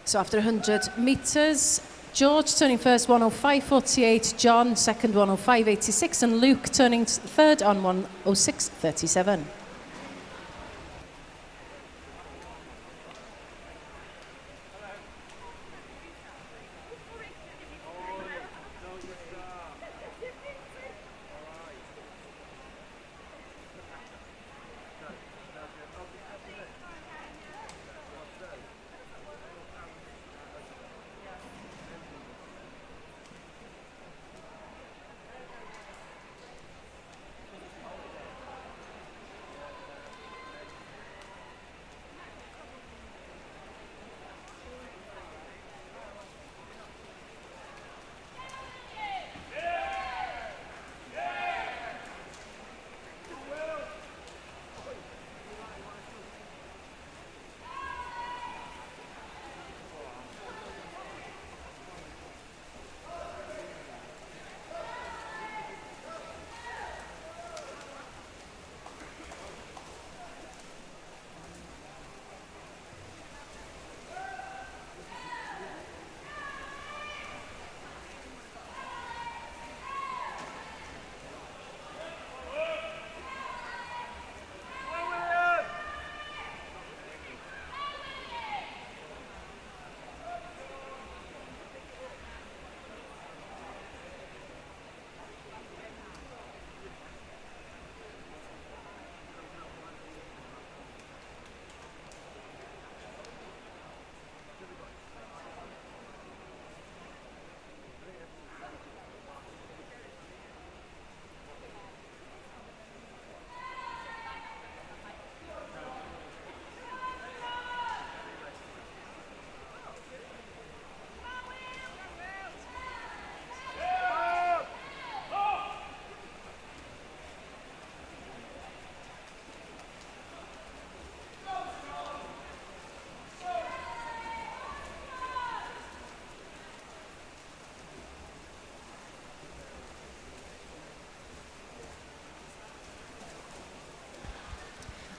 So after 100 metres, George turning first 1:05.48, John second 1:05.86, and Luke turning third on 1:06.37.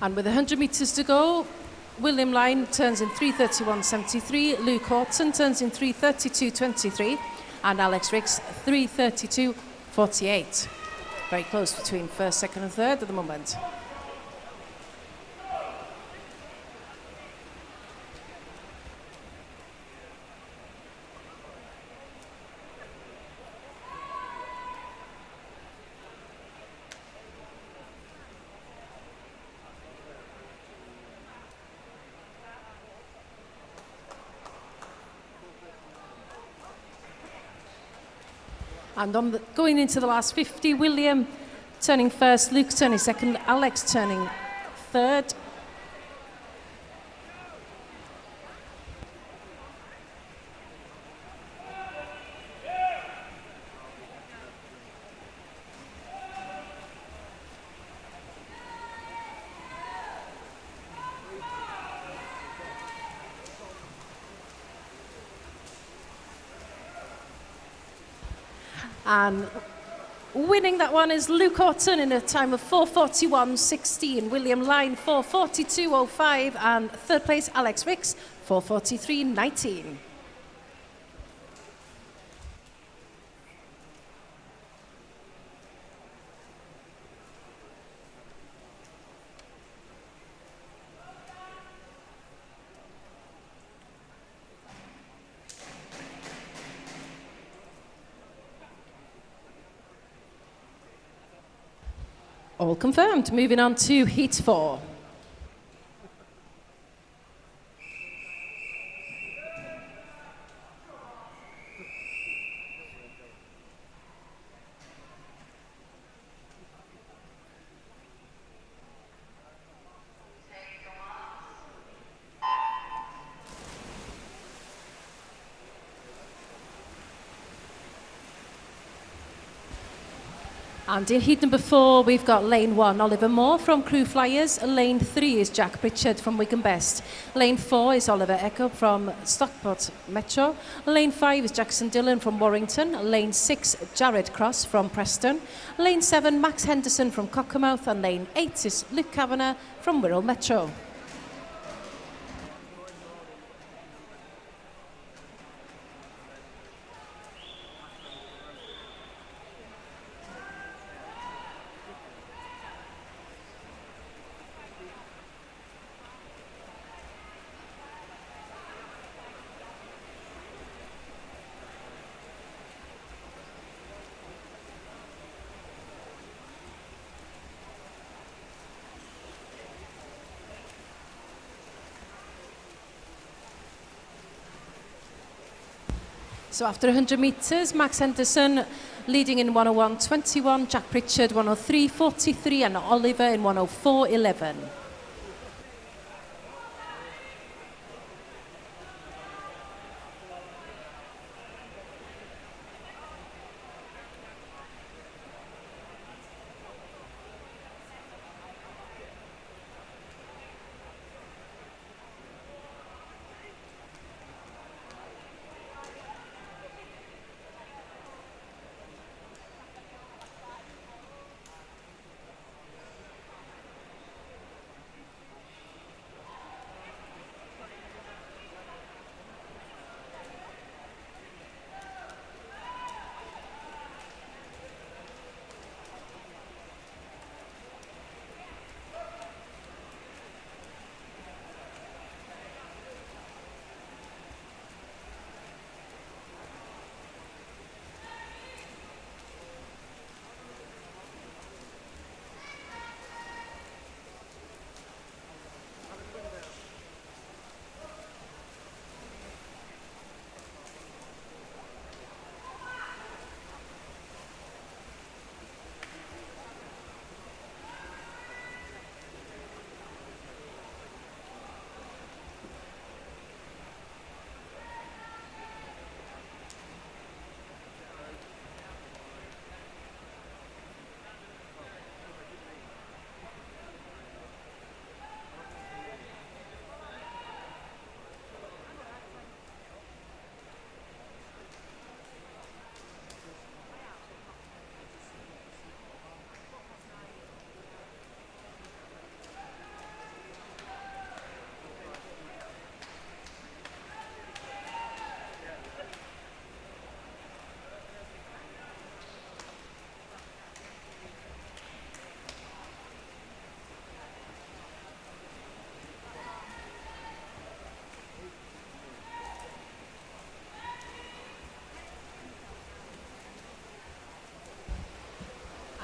And with 100 metres to go, William Lyne turns in 3:31.73, Luke Horton turns in 3:32.23, and Alex Ricks 3:32.48. Very close between first, second and third at the moment. And going into the last 50, William turning first, Luke turning second, Alex turning third. And winning that one is Luke Horton in a time of 4:41.16, William Lyne 4:42.05, and third place Alex Ricks 4:43.19. All confirmed. Moving on to Heat 4. And in heat number 4, we've got lane 1, Oliver Moore from Crew Flyers. Lane 3 is Jack Pritchard from Wigan Best. Lane 4 is Oliver Echo from Stockport Metro. Lane 5 is Jackson Dillon from Warrington. Lane 6, Jared Cross from Preston. Lane 7, Max Henderson from Cockermouth. And lane 8 is Luke Kavanagh from Wirral Metro. So after 100 metres, Max Henderson leading in 101.21, Jack Pritchard 103.43 and Oliver in 104.11.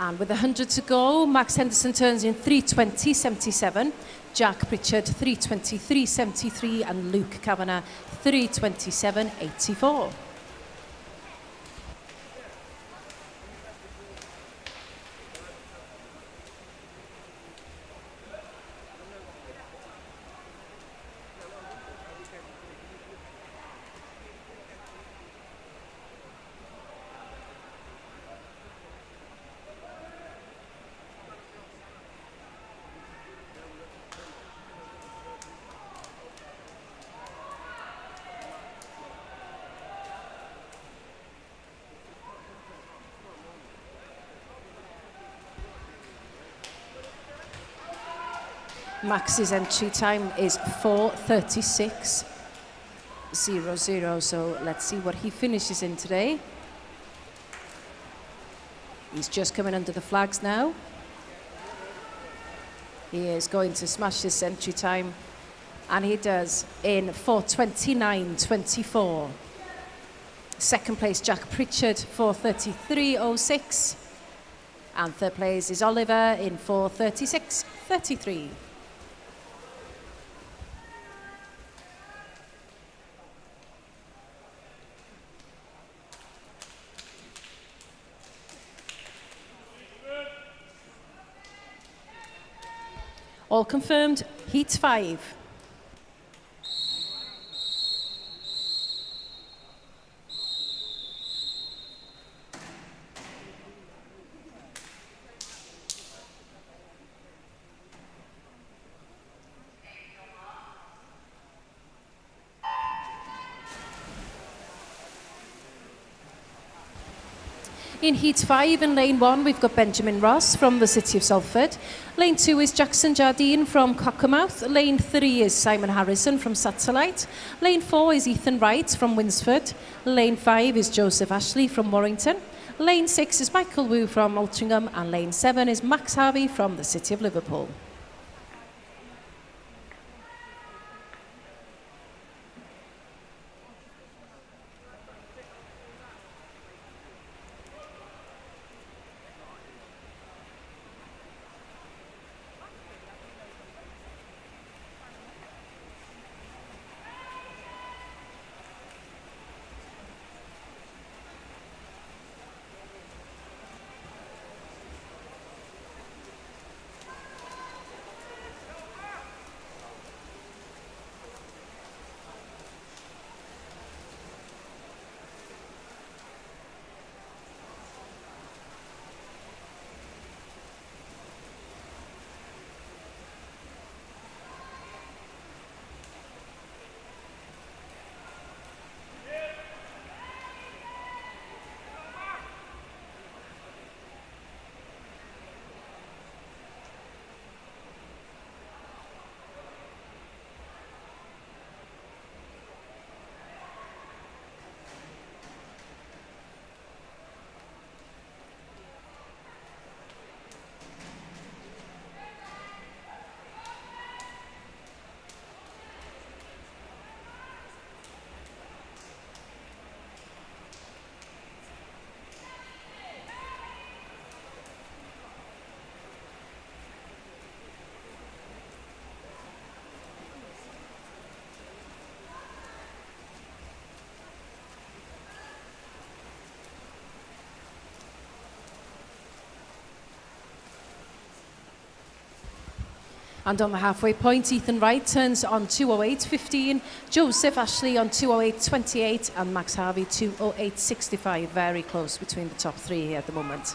And with 100 to go, Max Henderson turns in 3:20.77, Jack Pritchard 3:23.73, and Luke Kavanagh 3:27.84. Max's entry time is 4:36.00, so let's see what he finishes in today. He's just coming under the flags now. He is going to smash this entry time, and he does in 4:29.24. Second place, Jack Pritchard, 4:33.06. And third place is Oliver in 4:36.33. All confirmed, heat 5. In Heat 5 in Lane 1, we've got Benjamin Ross from the City of Salford. Lane 2 is Jackson Jardine from Cockermouth. Lane 3 is Simon Harrison from Satellite. Lane 4 is Ethan Wright from Winsford. Lane 5 is Joseph Ashley from Warrington. Lane 6 is Michael Wu from Altrincham. And Lane 7 is Max Harvey from the City of Liverpool. And on the halfway point, Ethan Wright turns on 2:08.15, Joseph Ashley on 2:08.28, and Max Harvey 2:08.65. Very close between the top three here at the moment.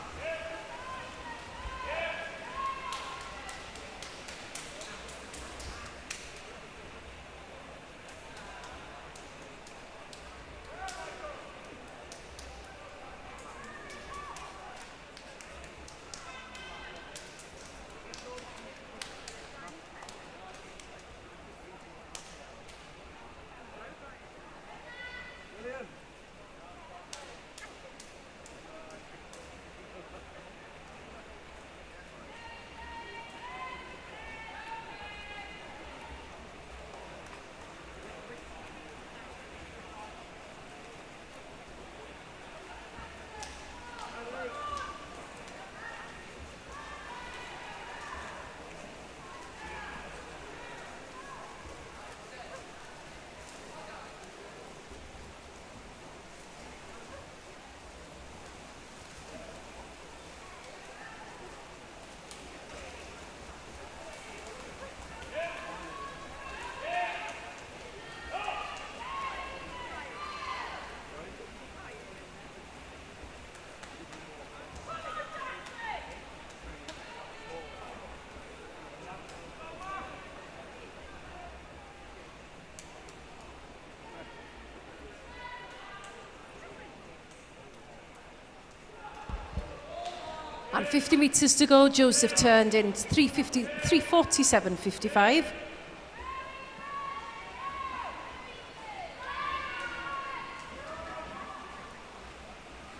And 50 metres to go. Joseph turned in 3:47.55.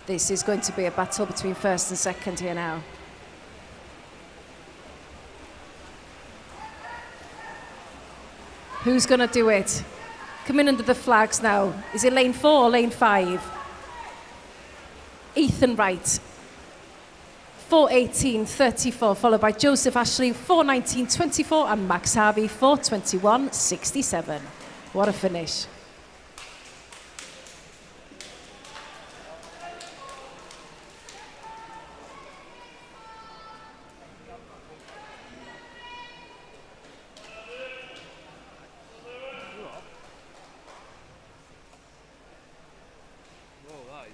This is going to be a battle between first and second here now. Who's going to do it? Coming under the flags now. Is it lane 4 or lane 5? Ethan Wright, 4:18.34, followed by Joseph Ashley, 4:19.24, and Max Harvey, 4:21.67. What a finish.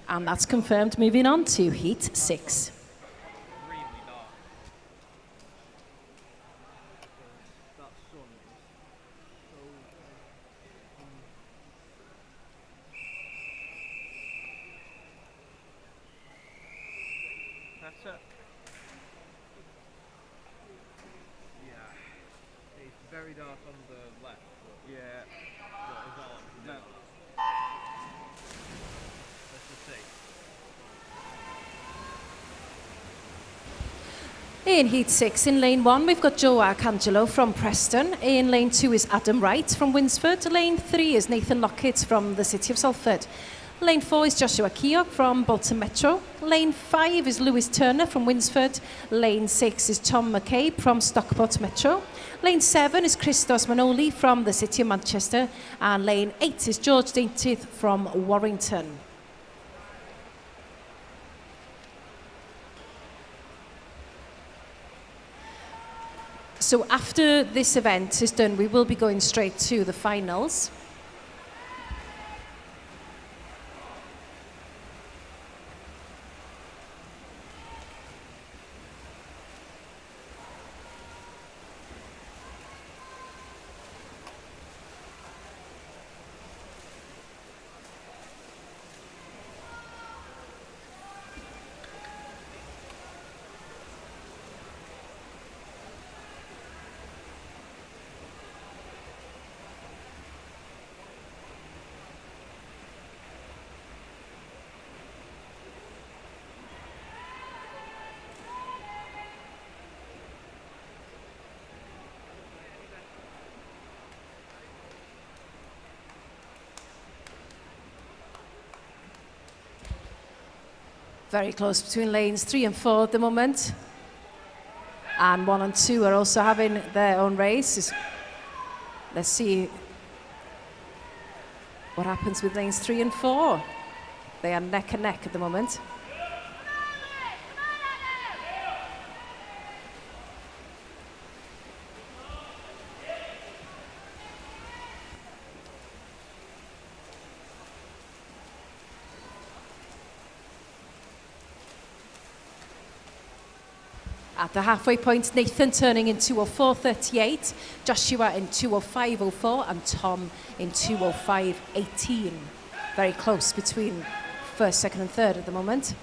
And that's confirmed. Moving on to heat 6. Really dark. That sun is so... That's it. Yeah. It's very dark on the left, but yeah. What is that on? No. Let's just see. In heat 6, in lane 1, we've got Joe Arcangelo from Preston. In lane 2 is Adam Wright from Winsford. Lane 3 is Nathan Lockett from the City of Salford. Lane 4 is Joshua Keogh from Bolton Metro. Lane 5 is Lewis Turner from Winsford. Lane 6 is Tom McCabe from Stockport Metro. Lane 7 is Christos Manoli from the City of Manchester. And lane 8 is George Daintyth from Warrington. So after this event is done, we will be going straight to the finals. Very close between lanes 3 and 4 at the moment. And 1 and 2 are also having their own race. Let's see what happens with lanes 3 and 4. They are neck and neck at the moment. At the halfway point, Nathan turning in 2:04.38, Joshua in 2:05.04, and Tom in 2:05.18. Very close between first, second, and third at the moment.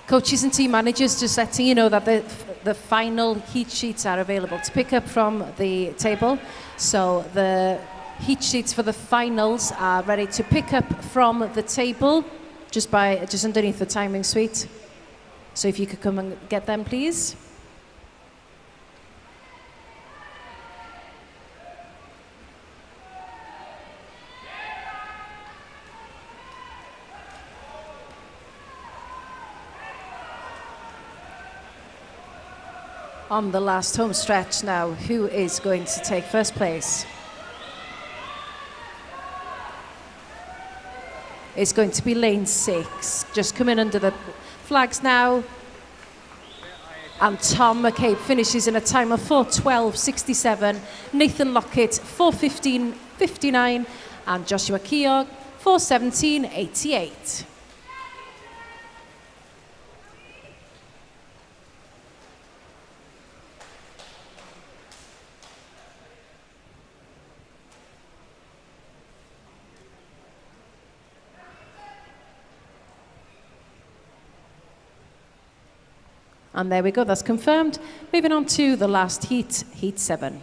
Coaches and team managers just letting you know that the final heat sheets are available to pick up from the table. So the heat sheets for the finals are ready to pick up from the table just underneath the timing suite. So if you could come and get them, please. On the last home stretch now, who is going to take first place? It's going to be lane 6. Just come in under the flags now. And Tom McCabe finishes in a time of 4:12.67. Nathan Lockett 4:15.59. And Joshua Keogh 4:17.88. And there we go, that's confirmed. Moving on to the last heat, heat 7.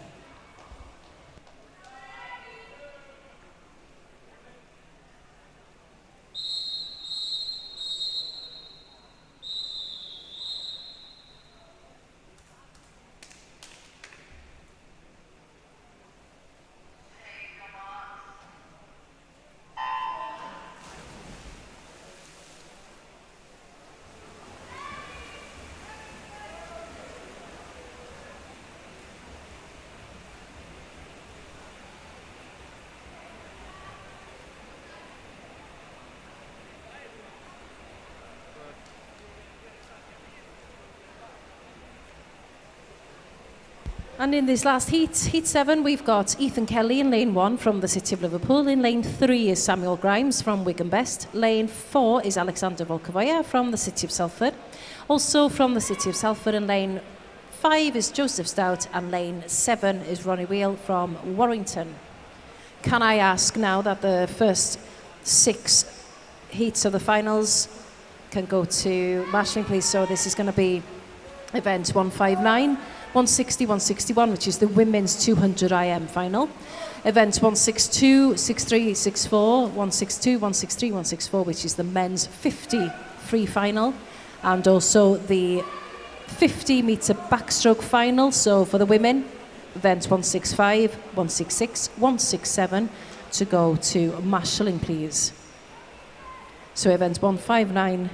And in this last heat, heat 7, we've got Ethan Kelly in lane 1 from the City of Liverpool. In lane 3 is Samuel Grimes from Wigan Best. Lane 4 is Alexander Volkovoya from the City of Salford. Also from the City of Salford in lane 5 is Joseph Stout, and lane 7 is Ronnie Wheel from Warrington. Can I ask now that the first 6 heats of the finals can go to marshalling, please? So this is going to be event 159. 160, 161, which is the women's 200 IM final. Event 162, 63, 64, 162, 163, 164, which is the men's 50 free final. And also the 50-metre backstroke final. So for the women, event 165, 166, 167 to go to marshalling, please. So events 159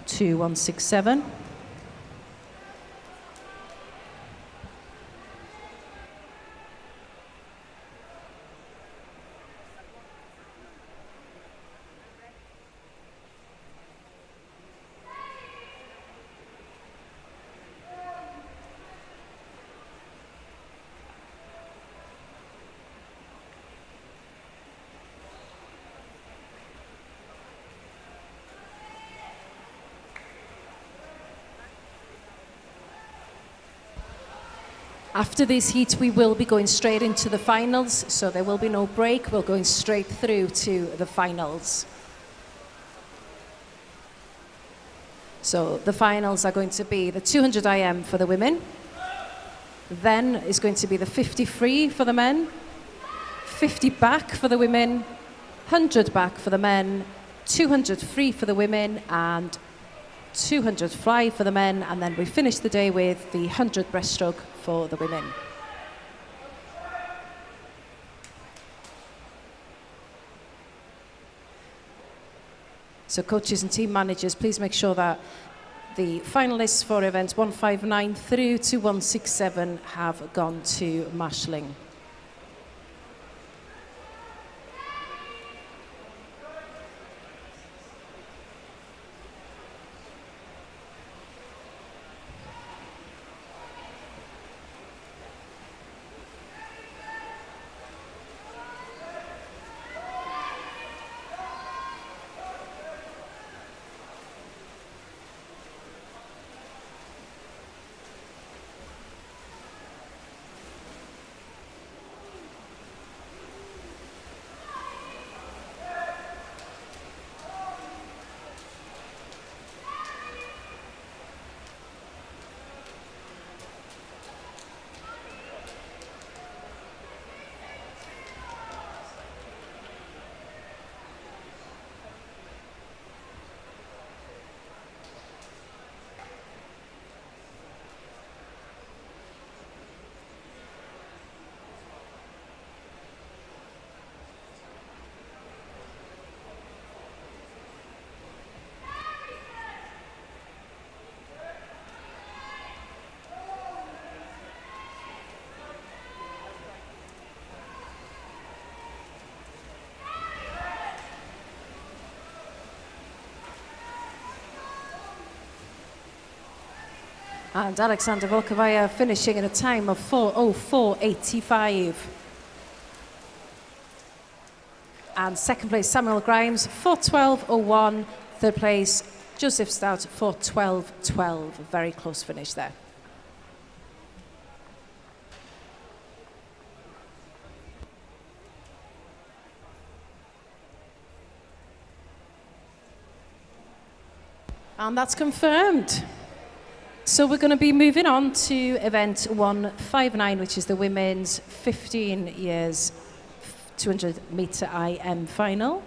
to 167. After this heat, we will be going straight into the finals, so there will be no break. We're going straight through to the finals. So the finals are going to be the 200 IM for the women. Then is going to be the 50 free for the men, 50 back for the women, 100 back for the men, 200 free for the women, and 200 fly for the men, and then we finish the day with the 100 breaststroke for the women. So coaches and team managers, please make sure that the finalists for events 159 through to 167 have gone to marshalling. And Alexander Volkovaya finishing in a time of 4:04.85. And second place, Samuel Grimes, 4:12.01. Third place, Joseph Stout, 4:12.12. A very close finish there. And that's confirmed. So we're going to be moving on to event 159, which is the women's 15 years 200 meter IM final.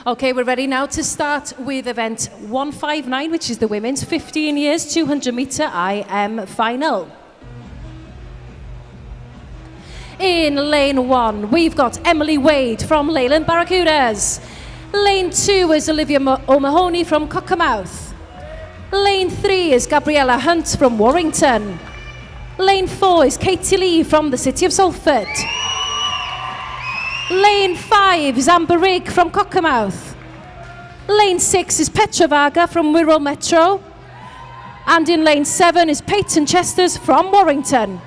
Okay, we're ready now to start with event 159, which is the women's 15 years 200 meter IM final. In lane 1, we've got Emily Wade from Leyland Barracudas. Lane 2 is Olivia O'Mahony from Cockermouth. Lane 3 is Gabriella Hunt from Warrington. Lane 4 is Katie Lee from the City of Salford. Lane 5 is Amber Rigg from Cockermouth. Lane 6 is Petra Varga from Wirral Metro. And in lane 7 is Peyton Chesters from Warrington.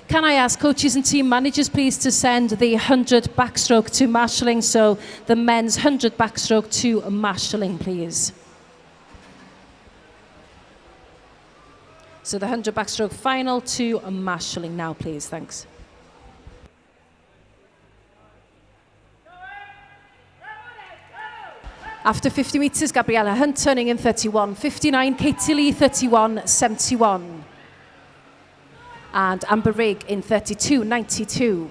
Can I ask coaches and team managers please to send the 100 backstroke to marshalling, so the men's 100 backstroke to marshalling, please. So the 100 backstroke final to marshalling now, please. Thanks. After 50 metres, Gabriella Hunt turning in 31.59, Katie Lee 31.71. And Amber Rigg in 32.92.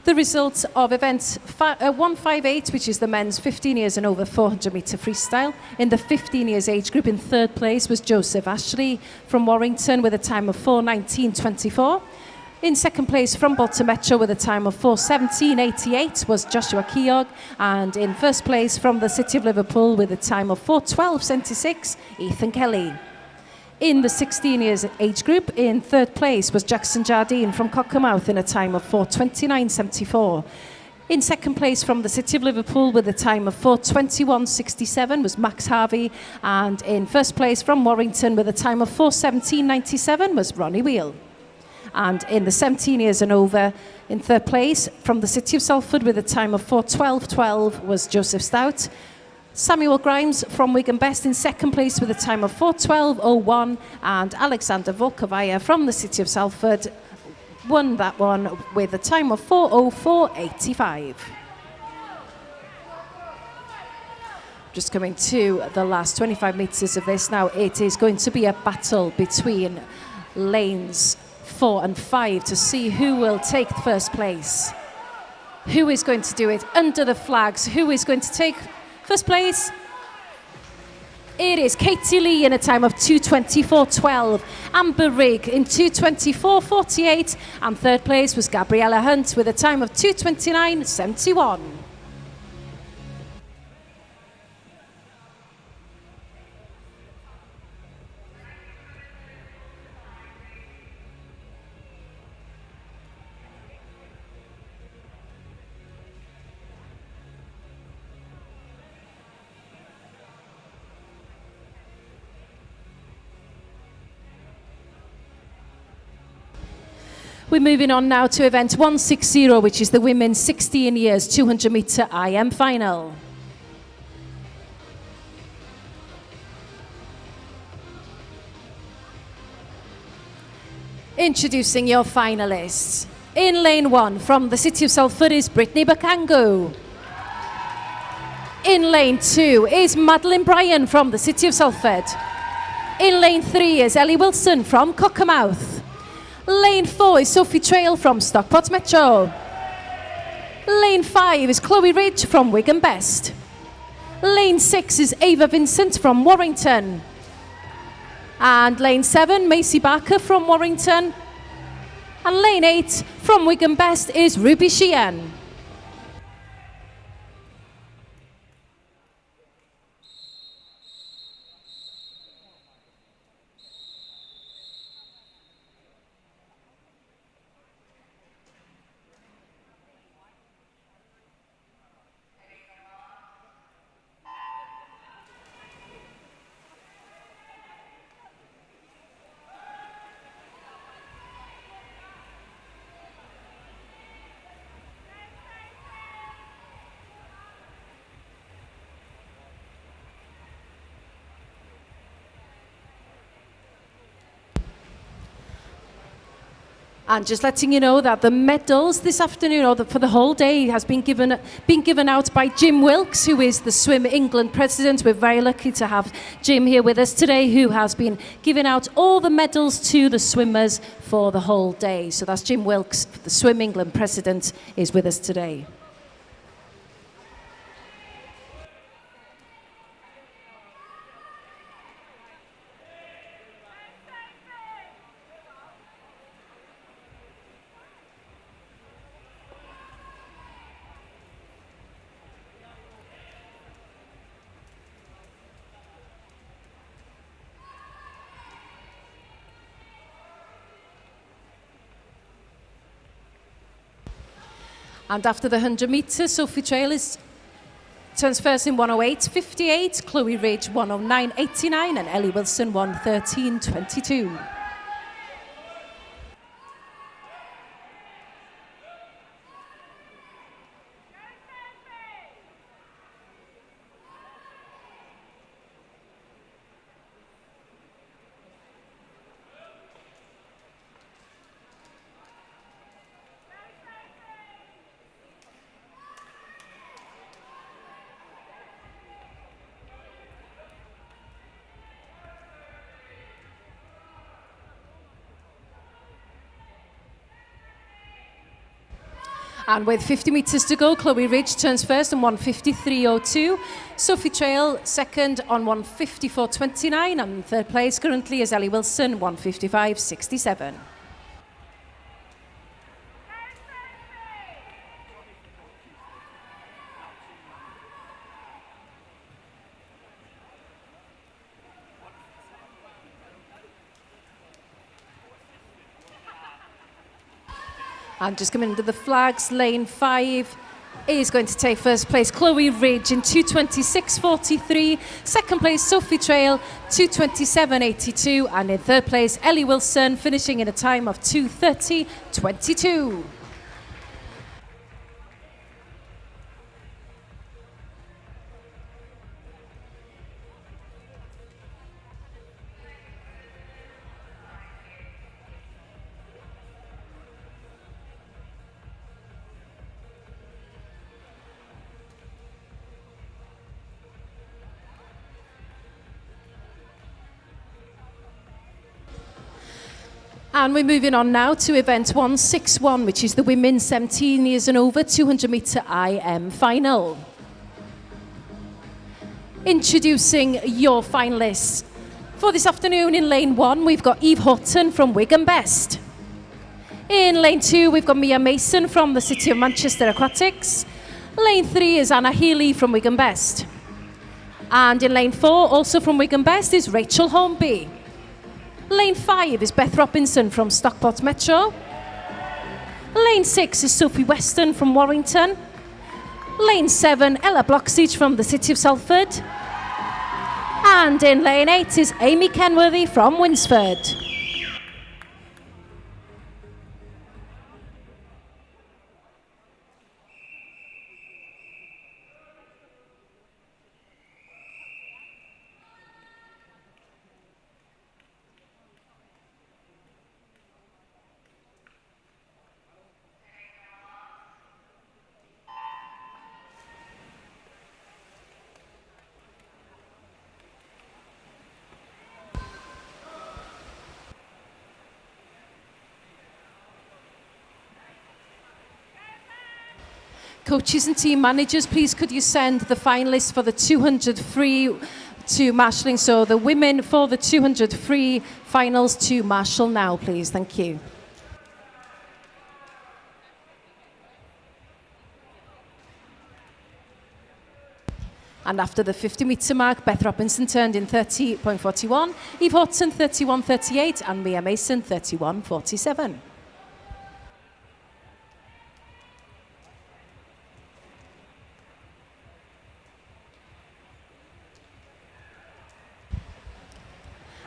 The results of event 158, which is the men's 15 years and over 400 metre freestyle. In the 15 years age group, in third place was Joseph Ashley from Warrington with a time of 4:19.24. In second place from Bolton Metro with a time of 4:17.88 was Joshua Keogh, and in first place from the City of Liverpool with a time of 4:12.76, Ethan Kelly. In the 16 years age group, in third place was Jackson Jardine from Cockermouth in a time of 4:29.74. In second place from the City of Liverpool with a time of 4:21.67 was Max Harvey, and in first place from Warrington with a time of 4:17.97 was Ronnie Wheel. And in the 17 years and over, in third place from the City of Salford with a time of 4:12.12 was Joseph Stout. Samuel Grimes from Wigan Best in second place with a time of 4:12.01, and Alexander Volkovaya from the City of Salford won that one with a time of 4:04.85. Just coming to the last 25 metres of this now, it is going to be a battle between lanes 4 and 5 to see who will take first place. Who is going to do it under the flags? Who is going to take first place? It is Katie Lee in a time of 2:24.12, Amber Rigg in 2:24.48, and third place was Gabriella Hunt with a time of 2:29.71. We're moving on now to event 160, which is the women's 16 years 200 metre IM final. Introducing your finalists. In lane 1 from the city of Salford is Brittany Bakango. In lane 2 is Madeline Bryan from the city of Salford. In lane 3 is Ellie Wilson from Cockermouth. Lane 4 is Sophie Trail from Stockport Metro. Lane 5 is Chloe Ridge from Wigan Best. Lane 6 is Ava Vincent from Warrington. And lane 7, Macy Barker from Warrington. And lane 8 from Wigan Best is Ruby Sheehan. And just letting you know that the medals this afternoon, or for the whole day, has been given out by Jim Wilkes, who is the Swim England president. We're very lucky to have Jim here with us today, who has been giving out all the medals to the swimmers for the whole day. So that's Jim Wilkes, the Swim England president, is with us today. And after the 100 metres, Sophie Trail turns first in 1:08.58, Chloe Ridge 1:09.89, and Ellie Wilson 1:13.22. And with 50 metres to go, Chloe Ridge turns first on 1:53.02. Sophie Trail second on 1:54.29. And third place currently is Ellie Wilson, 1:55.67. And just coming into the flags, lane 5 is going to take first place Chloe Ridge in 2:26.43. Second place Sophie Trail, 2:27.82. And in third place Ellie Wilson, finishing in a time of 2:30.22. And we're moving on now to event 161, which is the women's 17 years and over 200 metre IM final. Introducing your finalists. For this afternoon in lane 1, we've got Eve Houghton from Wigan Best. In lane 2, we've got Mia Mason from the City of Manchester Aquatics. Lane 3 is Anna Healy from Wigan Best. And in lane 4, also from Wigan Best, is Rachel Hornby. Lane 5 is Beth Robinson from Stockport Metro. Lane 6 is Sophie Weston from Warrington. Lane 7, Ella Bloxage from the City of Salford. And in lane 8 is Amy Kenworthy from Winsford. Coaches and team managers, please could you send the finalists for the 200 free to marshalling. So the women for the 200 free finals to marshal now, please. Thank you. And after the 50 metre mark, Beth Robinson turned in 30.41, Eve Houghton 31.38 and Mia Mason 31.47.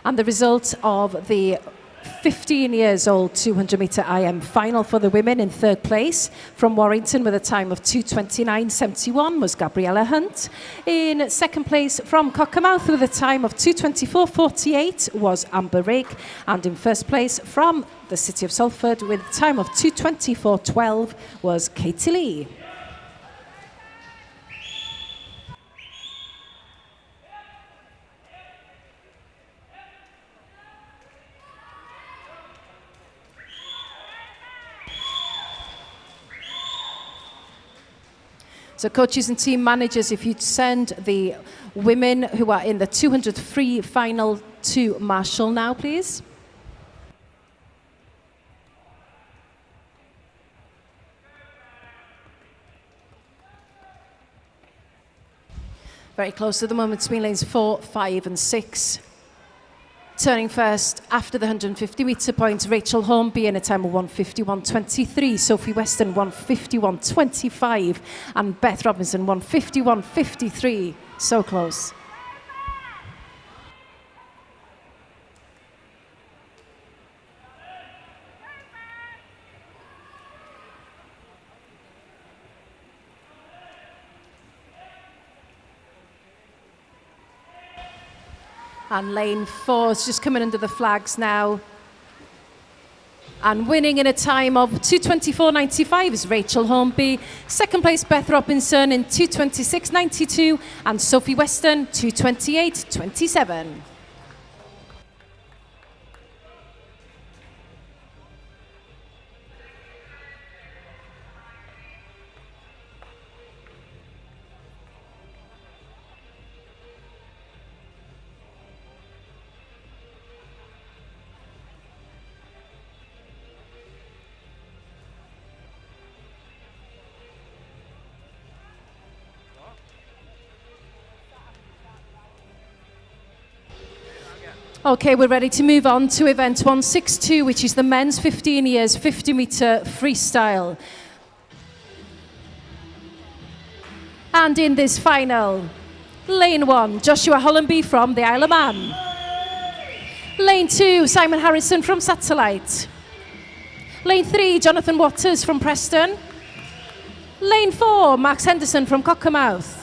And the result of the 15 years old 200 metre IM final for the women, in third place from Warrington with a time of 2:29.71 was Gabriella Hunt. In second place from Cockermouth with a time of 2:24.48 was Amber Rake. And in first place from the City of Salford with a time of 2:24.12 was Katie Lee. So coaches and team managers, if you'd send the women who are in the 200 free final to marshal now, please. Very close at the moment between lanes 4, 5 and 6. Turning first after the 150 metre point, Rachel Hornby in a time of 1:51.23, Sophie Weston 1:51.25 and Beth Robinson 1:51.53. So close. And lane 4 is just coming under the flags now. And winning in a time of 2:24.95 is Rachel Hornby. Second place, Beth Robinson in 2:26.92 and Sophie Weston 2:28.27. Okay, we're ready to move on to event 162, which is the men's 15 years 50 metre freestyle. And in this final, lane 1, Joshua Hollenby from the Isle of Man. Lane 2, Simon Harrison from Satellite. Lane 3, Jonathan Waters from Preston. Lane 4, Max Henderson from Cockermouth.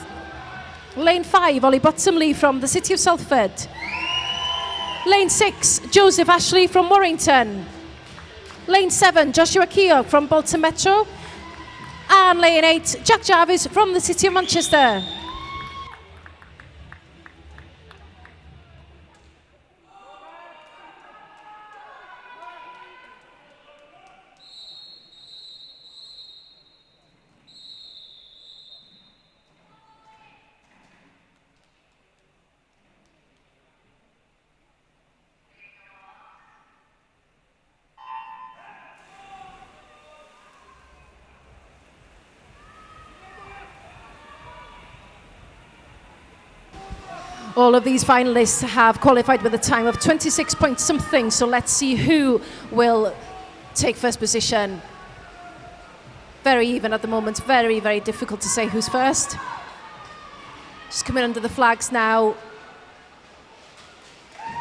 Lane 5, Ollie Bottomley from the City of Salford. Lane 6, Joseph Ashley from Warrington. Lane 7, Joshua Keogh from Bolton Metro. And lane 8, Jack Jarvis from the City of Manchester. All of these finalists have qualified with a time of 26 point something, so let's see who will take first position. Very even at the moment, very, very difficult to say who's first. Just coming under the flags now.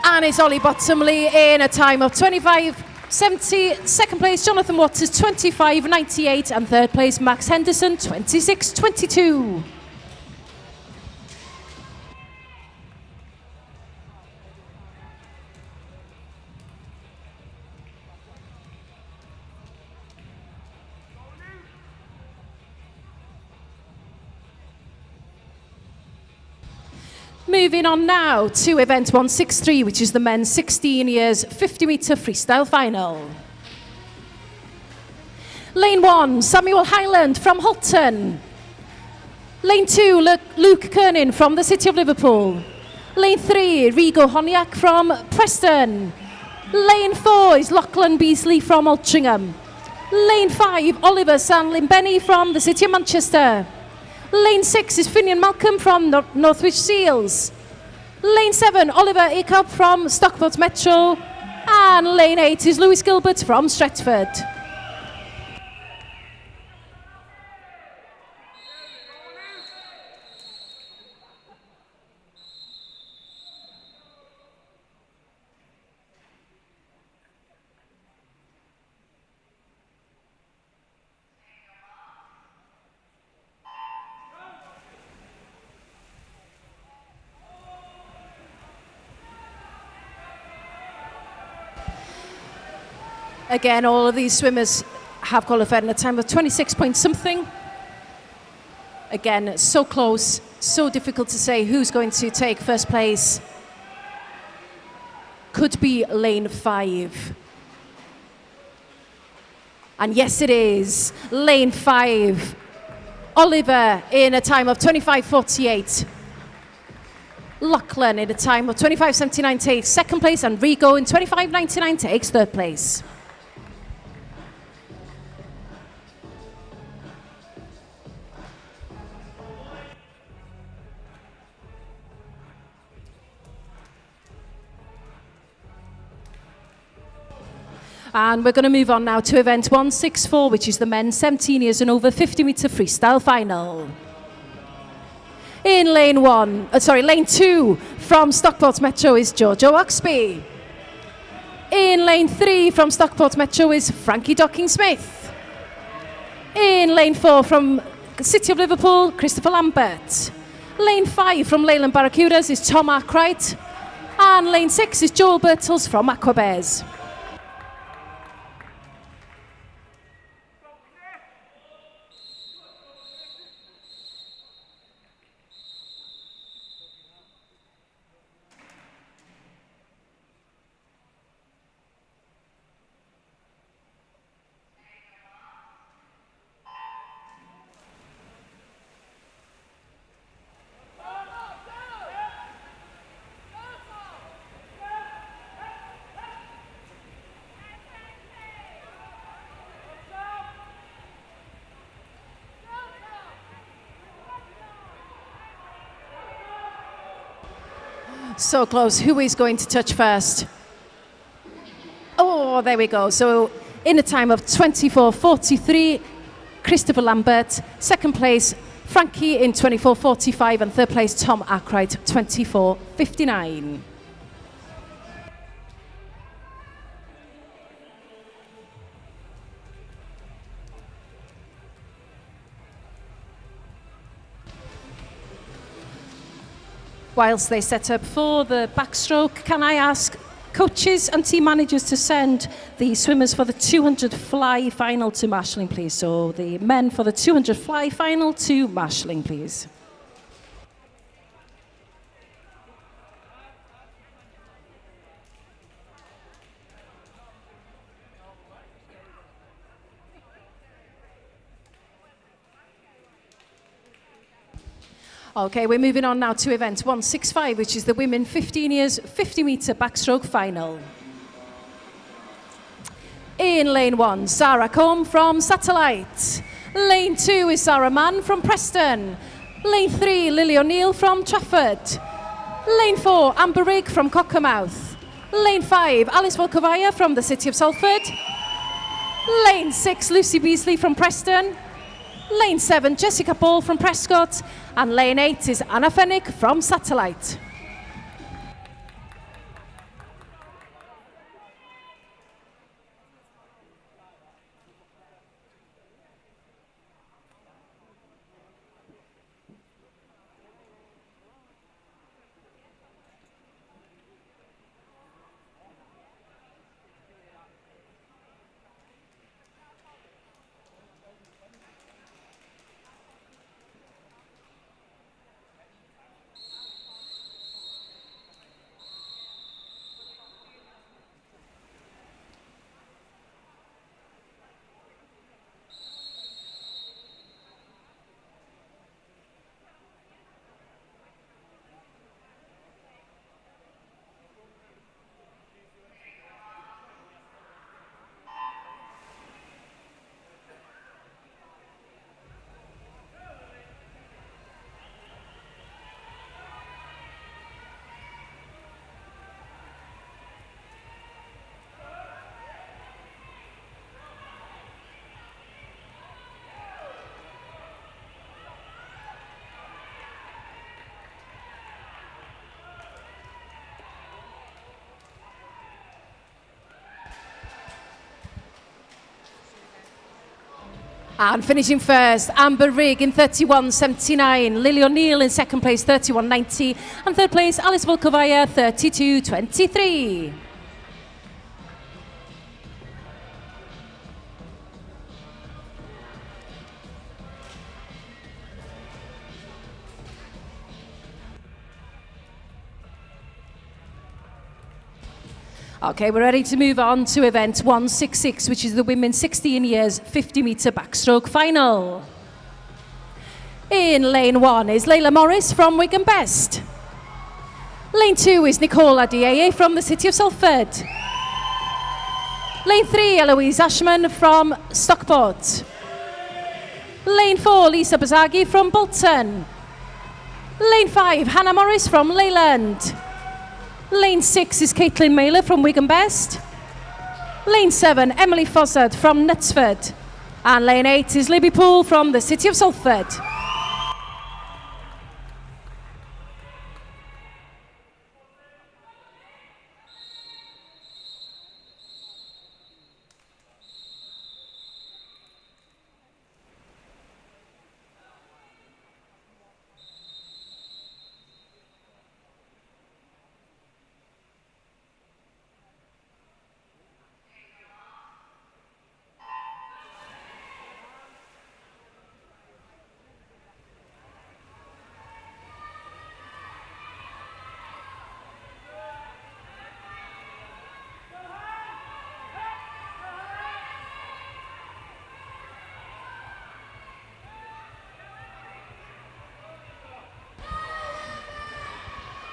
And it's Ollie Bottomley in a time of 25.70. Second place, Jonathan Waters, 25.98. And third place, Max Henderson, 26.22. Moving on now to event 163, which is the men's 16 years 50 metre freestyle final. Lane 1, Samuel Highland from Hulton. Lane 2, Luke Kernan from the City of Liverpool. Lane 3, Rigo Honiak from Preston. Lane 4 is Lachlan Beasley from Altrincham. Lane 5, Oliver Sanlin-Benny from the City of Manchester. Lane 6 is Finian Malcolm from Northwich Seals. Lane 7, Oliver Acup from Stockport Metro. And lane 8 is Lewis Gilbert from Stretford. Again, all of these swimmers have qualified in a time of 26 point something. Again, so close, so difficult to say who's going to take first place. Could be lane 5. And yes, it is. Lane 5. Oliver in a time of 25.48. Lachlan in a time of 25.79 takes second place, and Rigo in 25.99 takes third place. And we're going to move on now to event 164, which is the men's 17 years and over 50 metre freestyle final. In lane 2 from Stockport Metro is Jojo Oxby. In lane 3 from Stockport Metro is Frankie Docking-Smith. In lane 4 from City of Liverpool, Christopher Lambert. Lane 5 from Leyland Barracudas is Tom Arkwright. And lane 6 is Joel Birtles from Aquabears. So close. Who is going to touch first? Oh, there we go. So in a time of 24.43, Christopher Lambert. Second place, Frankie in 24.45. And third place, Tom Arkwright, 24.59. Whilst they set up for the backstroke, can I ask coaches and team managers to send the swimmers for the 200 fly final to marshalling, please? So the men for the 200 fly final to marshalling, please. Okay, we're moving on now to event 165, which is the women 15 years 50 metre backstroke final. In lane 1, Sarah Combe from Satellite. Lane 2 is Sarah Mann from Preston. Lane 3, Lily O'Neill from Trafford. Lane 4, Amber Rigg from Cockermouth. Lane 5, Alice Volkovaya from the City of Salford. Lane 6, Lucy Beasley from Preston. Lane 7, Jessica Ball from Prescott. And lane 8 is Anna Fennick from Satellite. And finishing first, Amber Rigg in 31.79, Lily O'Neill in second place 31.90, and third place Alice Volkovaya 32.23. Okay, we're ready to move on to event 166, which is the women's 16 years 50 metre backstroke final. In lane 1 is Layla Morris from Wigan Best. Lane 2 is Nicola Dieye from the City of Salford. Lane 3, Eloise Ashman from Stockport. Lane 4, Lisa Bazagi from Bolton. Lane 5, Hannah Morris from Leyland. Lane 6 is Caitlin Mailer from Wigan Best. Lane 7, Emily Fossard from Knutsford. And lane 8 is Libby Poole from the City of Salford.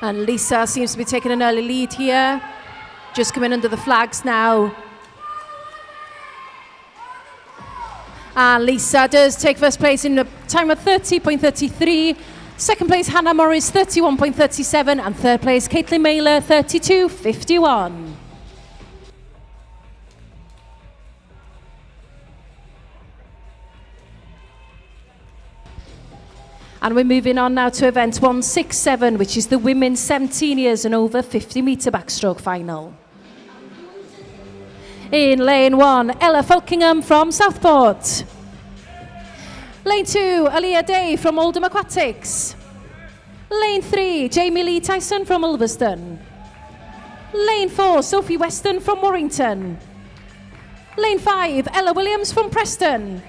And Lisa seems to be taking an early lead here. Just coming under the flags now. And Lisa does take first place in a time of 30.33. Second place, Hannah Morris, 31.37. And third place, Caitlin Mailer, 32.51. And we're moving on now to event 167, which is the women's 17 years and over 50 metre backstroke final. In lane 1, Ella Falkingham from Southport. Lane 2, Aaliyah Day from Oldham Aquatics. Lane 3, Jamie Lee Tyson from Ulverston. Lane 4, Sophie Weston from Warrington. Lane 5, Ella Williams from Preston.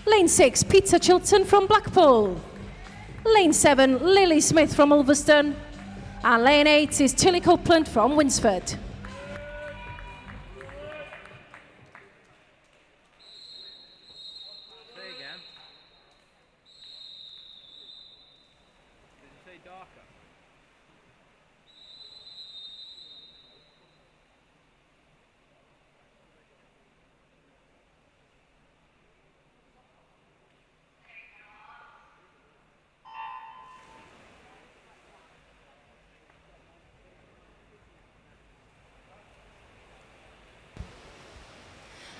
Lane 6, Peter Chilton from Blackpool. Lane 7, Lily Smith from Ulverston. And lane 8 is Tilly Copeland from Winsford. Say again. Did you say darker?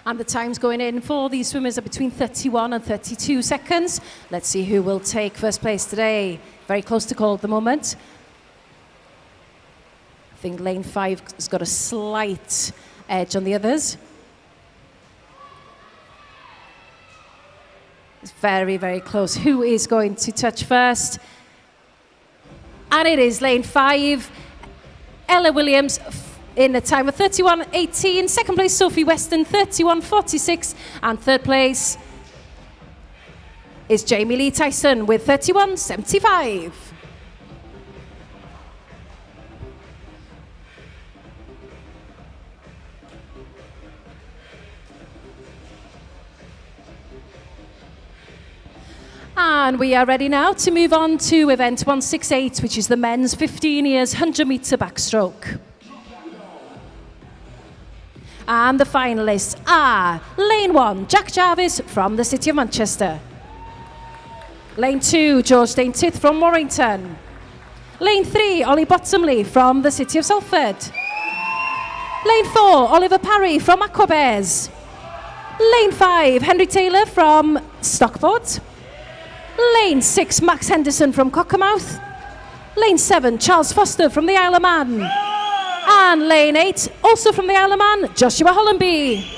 And the times going in for these swimmers are between 31 and 32 seconds. Let's see who will take first place today. Very close to call at the moment. I think lane 5 has got a slight edge on the others. It's very, very close. Who is going to touch first? And it is lane 5, Ella Williams in a time of 31.18. Second place, Sophie Weston, 31.46. And third place is Jamie Lee Tyson with 31.75. And we are ready now to move on to event 168, which is the men's 15 years 100 metre backstroke. And the finalists are lane 1, Jack Jarvis from the City of Manchester. Lane 2, George Daintith from Warrington. Lane 3, Ollie Bottomley from the City of Salford. Lane 4, Oliver Parry from Aquabears. Lane 5, Henry Taylor from Stockport. Lane 6, Max Henderson from Cockermouth. Lane 7, Charles Foster from the Isle of Man. And lane 8, also from the Isle of Man, Joshua Hollenby.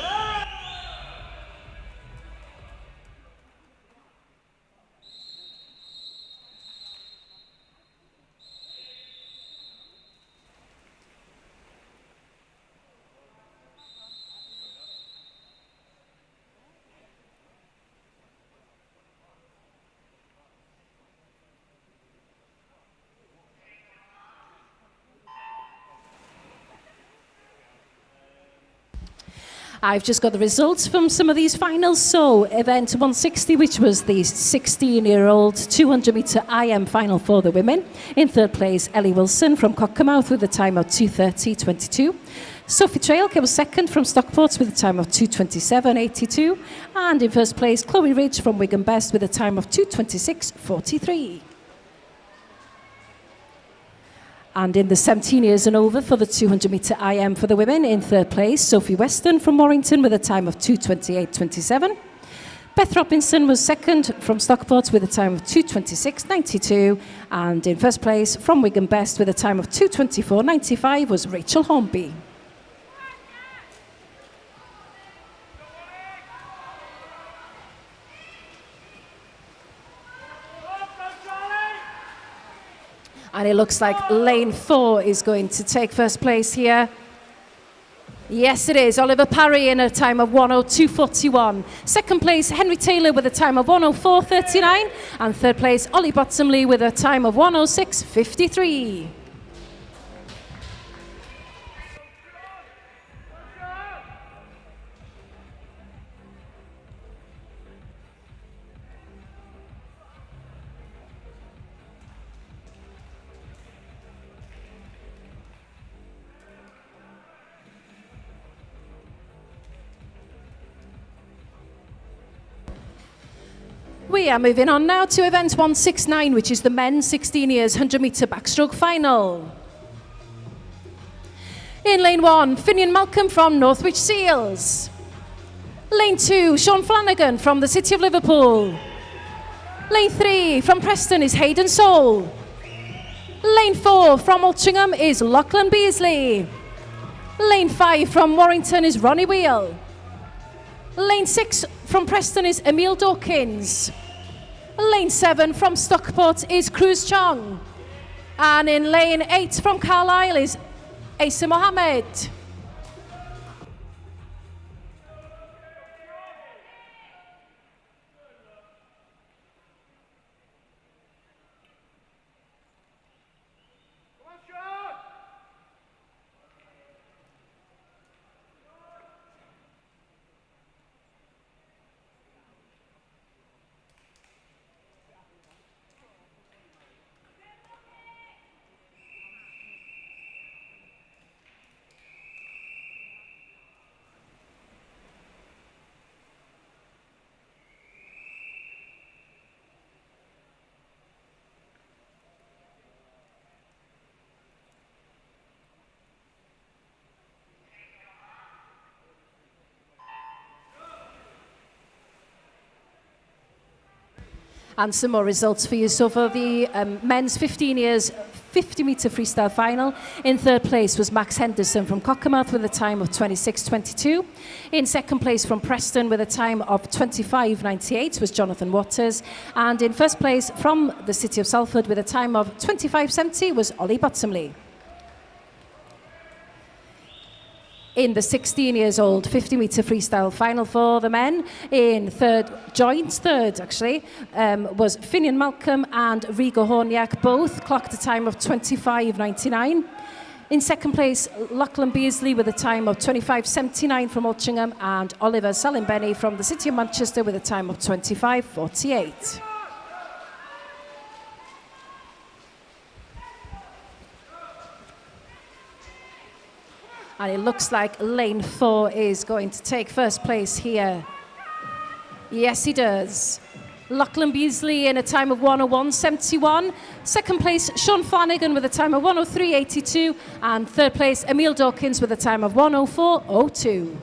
I've just got the results from some of these finals. So event 160, which was the 16-year-old 200 metre IM final for the women. In third place, Ellie Wilson from Cockermouth with a time of 2:30.22. Sophie Trail was second from Stockport with a time of 2:27.82. And in first place, Chloe Ridge from Wigan Best with a time of 2:26.43. And in the 17 years and over for the 200 metre IM for the women, in third place, Sophie Weston from Warrington with a time of 2:28.27. Beth Robinson was second from Stockport with a time of 2:26.92. And in first place, from Wigan Best with a time of 2:24.95 was Rachel Hornby. And it looks like lane 4 is going to take first place here. Yes, it is. Oliver Parry in a time of 1:02.41. Second place, Henry Taylor with a time of 1:04.39. And third place, Ollie Bottomley with a time of 1:06.53. We are moving on now to event 169, which is the men's 16 years 100 metre backstroke final. In lane 1, Finian Malcolm from Northwich Seals. Lane 2, Sean Flanagan from the City of Liverpool. Lane 3, from Preston is Hayden Soul. Lane 4, from Altrincham is Lachlan Beasley. Lane 5, from Warrington is Ronnie Wheel. Lane 6, from Preston is Emil Dawkins. Lane 7 from Stockport is Cruz Chong. And in lane 8 from Carlisle is Asa Mohammed. And some more results for you. So for the men's 15 years 50-metre freestyle final, in third place was Max Henderson from Cockermouth with a time of 26.22. In second place from Preston with a time of 25.98 was Jonathan Waters. And in first place from the city of Salford with a time of 25.70 was Ollie Bottomley. In the 16 years old 50-metre freestyle final for the men, in joint third actually, was Finian Malcolm and Rigo Horniak, both clocked a time of 25.99. In second place, Lachlan Beasley with a time of 25.79 from Altrincham, and Oliver Salimbenny from the city of Manchester with a time of 25.48. And it looks like lane 4 is going to take first place here. Yes, he does. Lachlan Beasley in a time of 1:01.71. Second place, Sean Flanagan with a time of 1:03.82. And third place, Emil Dawkins with a time of 1:04.02.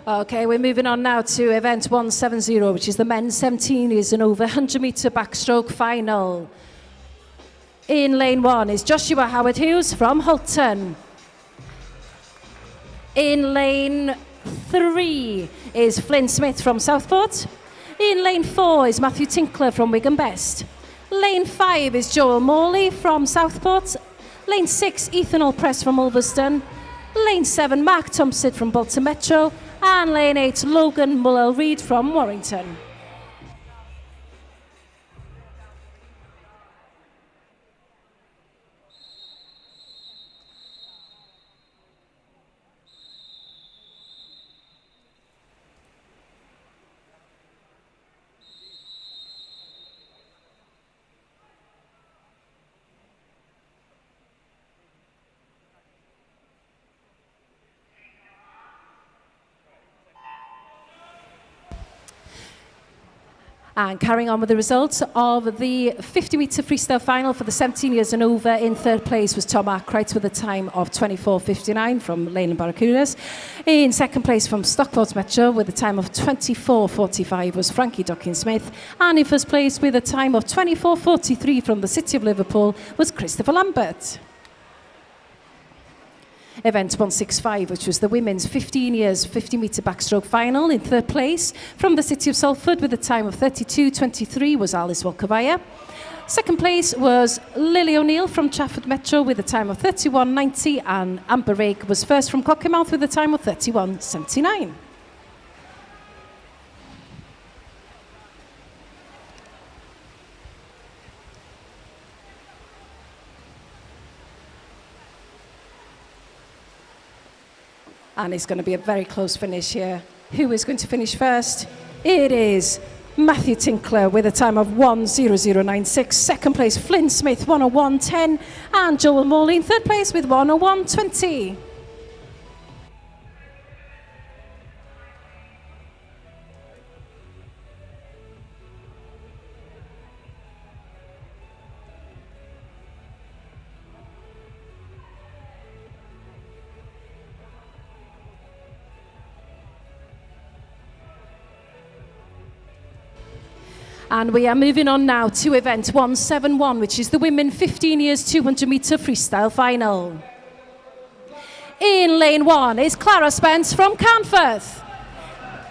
Okay, we're moving on now to event 170, which is the men's 17 years and over 100-metre backstroke final. In lane 1 is Joshua Howard Hughes from Hulton. In lane 3 is Flynn Smith from Southport. In lane 4 is Matthew Tinkler from Wigan Best. Lane 5 is Joel Morley from Southport. Lane 6, Ethan Allpress from Ulverston. Lane 7, Mark Thompson from Bolton Metro. And lane 8, Logan Mullell-Reid from Warrington. And carrying on with the results of the 50-metre freestyle final for the 17 years and over, in third place was Tom Arkwright with a time of 24.59 from Leyland Barracudas. In second place from Stockport Metro with a time of 24.45 was Frankie Dockin-Smith. And in first place with a time of 24.43 from the City of Liverpool was Christopher Lambert. Event 165, which was the women's 15 years 50-metre backstroke final, in third place from the city of Salford with a time of 32.23 was Alice Volkovaya. Second place was Lily O'Neill from Trafford Metro with a time of 31.90, and Amber Rake was first from Cockermouth with a time of 31.79. And it's going to be a very close finish here. Who is going to finish first? It is Matthew Tinkler with a time of 1:00.96. Second place, Flynn Smith, 1:01.10. And Joel Morley in third place with 1:01.20. And we are moving on now to event 171, which is the women 15 years 200-metre freestyle final. In lane 1 is Clara Spence from Carnforth.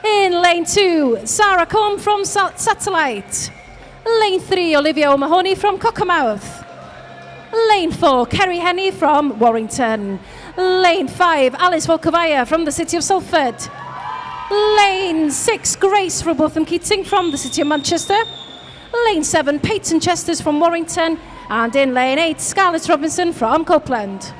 In lane 2, Sarah Combe from Satellite. Lane 3, Olivia O'Mahony from Cockermouth. Lane 4, Kerry Henney from Warrington. Lane 5, Alice Volkovaya from the city of Salford. Lane 6, Grace Robotham Keating from the city of Manchester. Lane 7, Peyton Chesters from Warrington. And in lane 8, Scarlett Robinson from Copeland.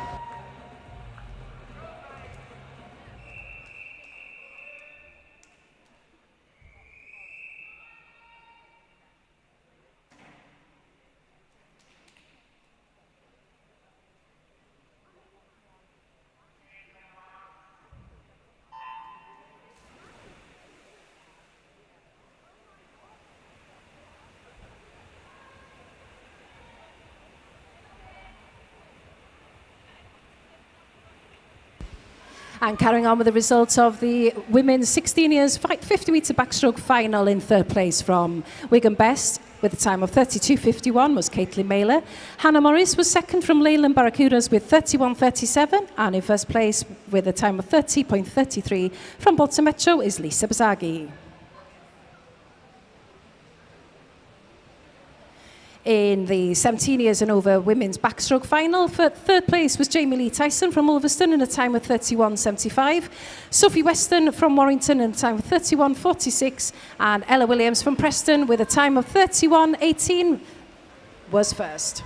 And carrying on with the results of the women's 16 years 50-metre backstroke final, in third place from Wigan Best with a time of 32.51 was Caitlin Mailer. Hannah Morris was second from Leyland Barracudas with 31.37, and in first place with a time of 30.33 from Bolton Metro is Lisa Bazagi. In the 17 years and over women's backstroke final, for third place was Jamie Lee Tyson from Ulverston in a time of 31.75, Sophie Weston from Warrington in a time of 31.46, and Ella Williams from Preston with a time of 31.18 was first.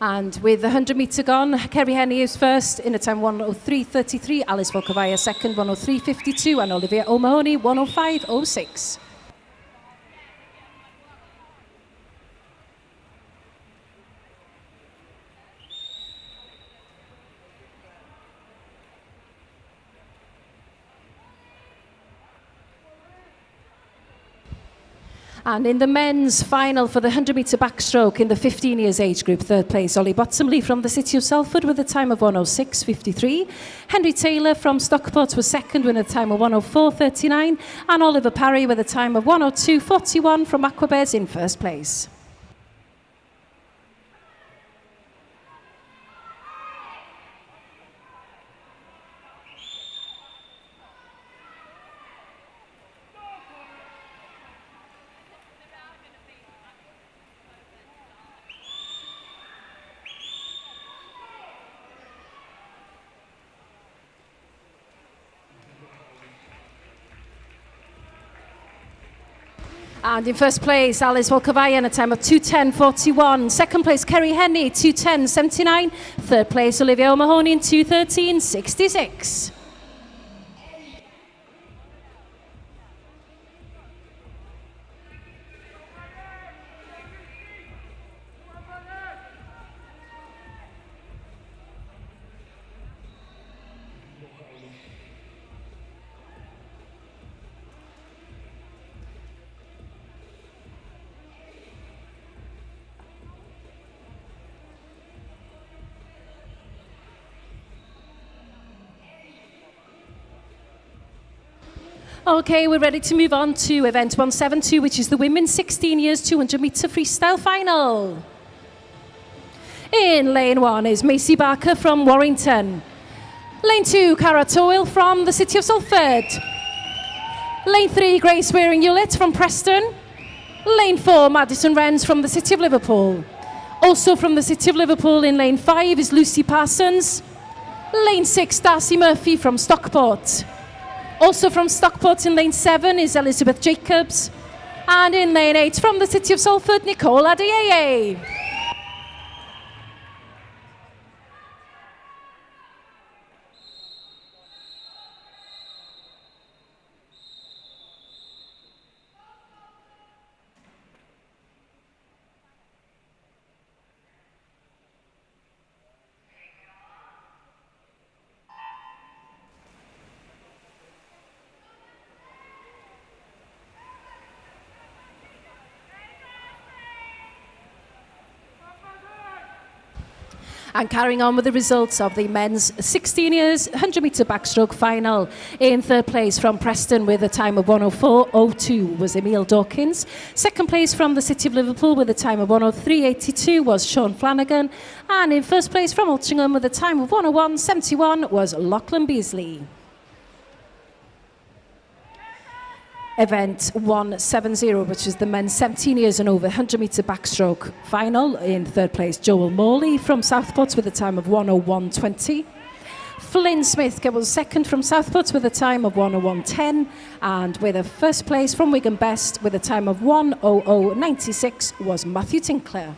And with the 100-metre gone, Kerry Henny is first in a time 1:03.33, Alice Volkovaya second, 1:03.52, and Olivia O'Mahony 1:05.06. And in the men's final for the 100-metre backstroke in the 15 years age group, third place, Ollie Bottomley from the city of Salford with a time of 1:06.53. Henry Taylor from Stockport was second with a time of 1:04.39. And Oliver Parry with a time of 1:02.41 from Aquabeds in first place. And in first place, Alice Volkovaya in a time of 2:10.41. Second place, Kerry Henny, 2:10.79. Third place, Olivia O'Mahony in 2:13.66. Okay, we're ready to move on to event 172, which is the women's 16 years 200-metre freestyle final. In lane 1 is Macy Barker from Warrington. Lane 2, Cara Toyle from the city of Salford. Lane 3, Grace Waring-Hewlett from Preston. Lane 4, Madison Wrens from the city of Liverpool. Also from the city of Liverpool in lane 5 is Lucy Parsons. Lane 6, Darcy Murphy from Stockport. Also from Stockport in lane 7 is Elizabeth Jacobs. And in lane 8 from the city of Salford, Nicole Adeyeye. And carrying on with the results of the men's 16 years 100-metre backstroke final. In third place from Preston with a time of 1:04.02 was Emile Dawkins. Second place from the city of Liverpool with a time of 1:03.82 was Sean Flanagan. And in first place from Altrincham with a time of 1:01.71 was Lachlan Beasley. Event 170, which is the men's 17 years and over 100-metre backstroke final. In third place, Joel Morley from Southport with a time of 1:01.20. Flynn Smith was second from Southport with a time of 1:01.10. And with a first place from Wigan Best with a time of 1:00.96 was Matthew Tinkler.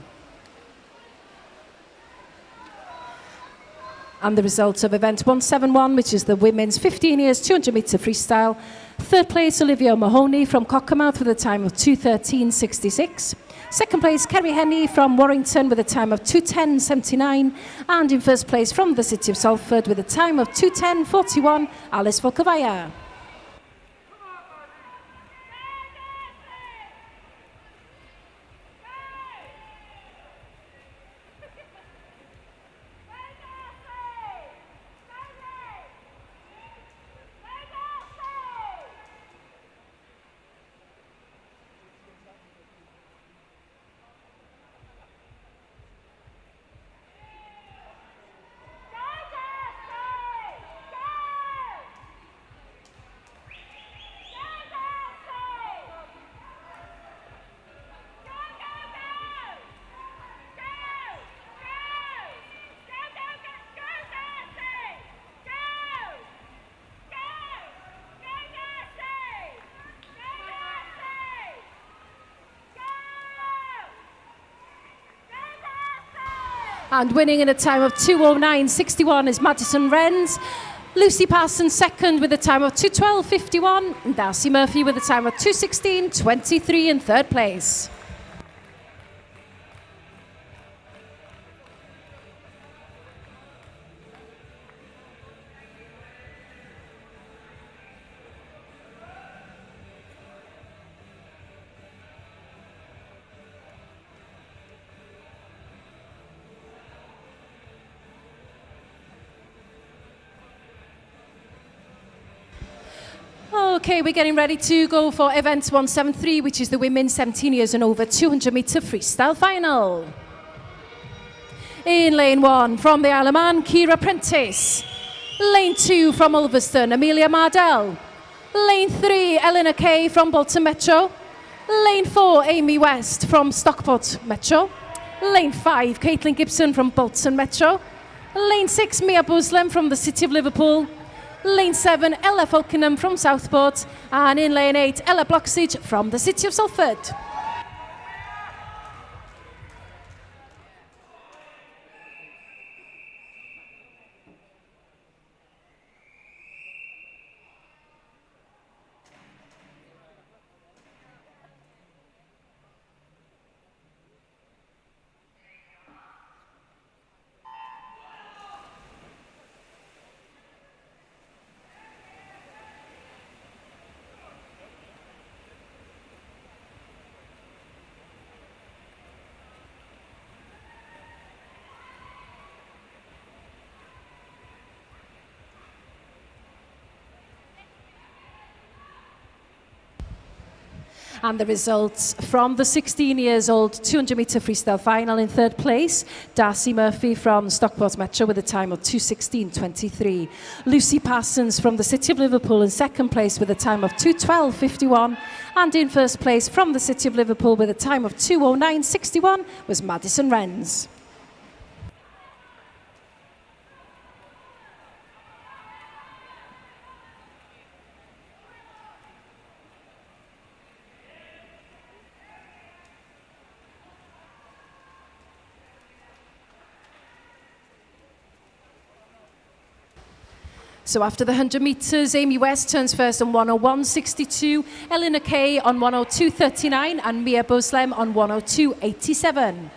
And the results of event 171, which is the women's 15 years 200-metre freestyle. Third place, Olivia O'Mahony from Cockermouth with a time of 2:13.66. Second place, Kerry Henny from Warrington with a time of 2:10.79. And in first place from the city of Salford with a time of 2:10.41, Alice Volkovaya. And winning in a time of 2:09.61 is Madison Wrens. Lucy Parsons second with a time of 2:12.51. And Darcy Murphy with a time of 2:16.23 in third place. Okay, we're getting ready to go for event 173, which is the women's 17 years and over 200 metre freestyle final. In lane 1, from the Isle of Man, Kira Prentice. Lane 2, from Ulverston, Amelia Mardell. Lane 3, Eleanor Kay from Bolton Metro. Lane 4, Amy West from Stockport Metro. Lane 5, Caitlin Gibson from Bolton Metro. Lane 6, Mia Buslam from the City of Liverpool. Lane 7, Ella Falkenham from Southport. And in lane 8, Ella Bloxage from the City of Salford. And the results from the 16 years old 200 metre freestyle final: in third place, Darcy Murphy from Stockport Metro with a time of 2:16.23. Lucy Parsons from the City of Liverpool in second place with a time of 2:12.51. And in first place from the City of Liverpool with a time of 2:09.61 was Madison Wrens. So after the 100 metres, Amy West turns first on 1:01.62, Eleanor Kay on 1:02.39 and Mia Buslam on 1:02.87.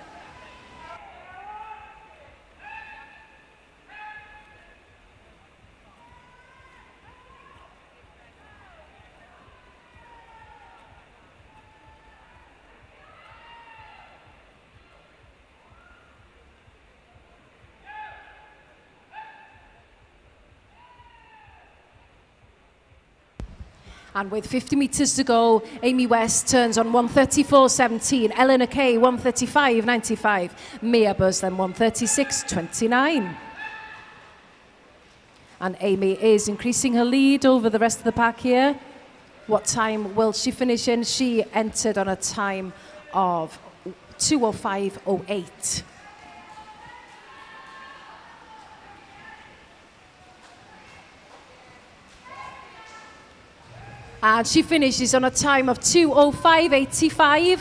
And with 50 metres to go, Amy West turns on 1:34.17, Eleanor Kay 1:35.95, Mia Buslam 1:36.29. And Amy is increasing her lead over the rest of the pack here. What time will she finish in? She entered on a time of 2:05.08. And she finishes on a time of 2:05.85.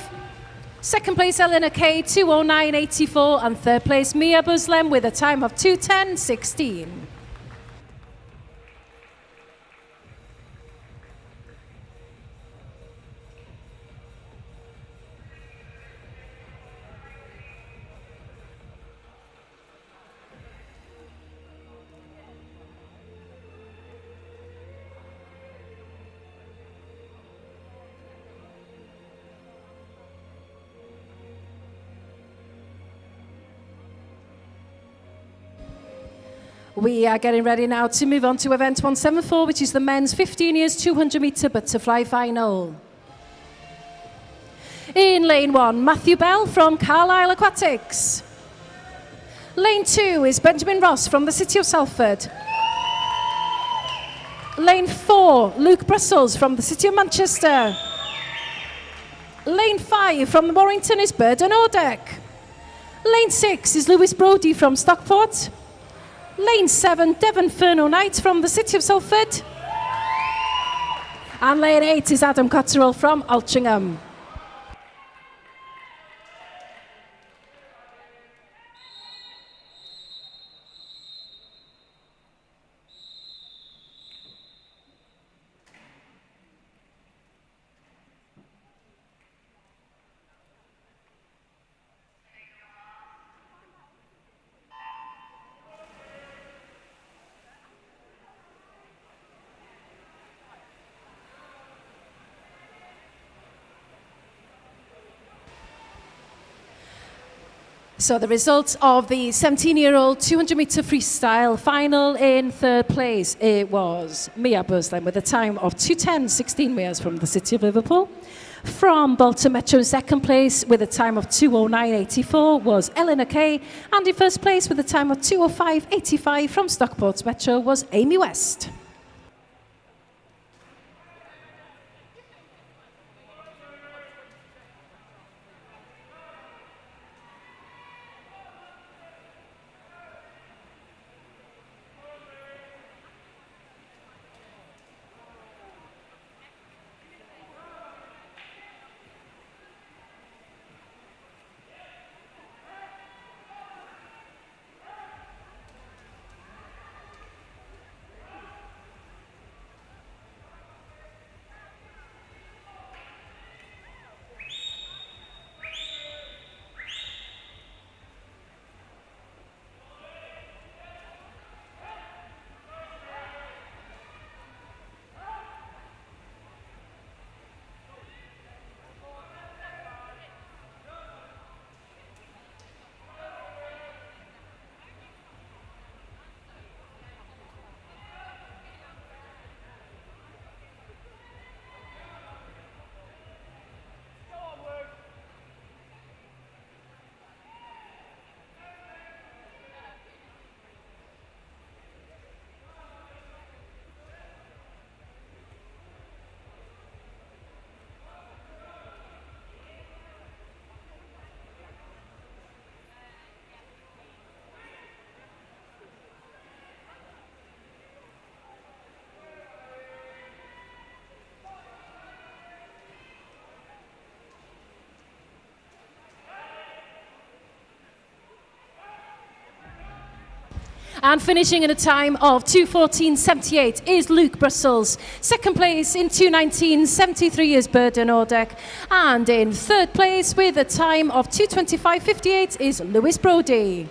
Second place, Eleanor Kay, 2:09.84. And third place, Mia Buslam with a time of 2:10.16. We are getting ready now to move on to event 174, which is the men's 15 years 200 metre butterfly final. In lane 1, Matthew Bell from Carlisle Aquatics. Lane 2 is Benjamin Ross from the City of Salford. Lane 4, Luke Brussels from the City of Manchester. Lane 5 from Warrington is Burden Odek. Lane 6 is Lewis Brody from Stockport. Lane 7, Devon Furno Knight from the City of Salford. And lane 8 is Adam Cotterill from Altrincham. So the results of the 17-year-old 200-metre freestyle final. In third place, it was Mia Burslem with a time of 2:10.16 meters from the city of Liverpool. From Bolton Metro in second place with a time of 2:09.84 was Eleanor Kay. And in first place with a time of 2:05.85 from Stockport Metro was Amy West. And finishing in a time of 2:14.78 is Luke Brussels. Second place in 2:19.73 is Burden Ordek. And in third place with a time of 2:25.58 is Lewis Brody.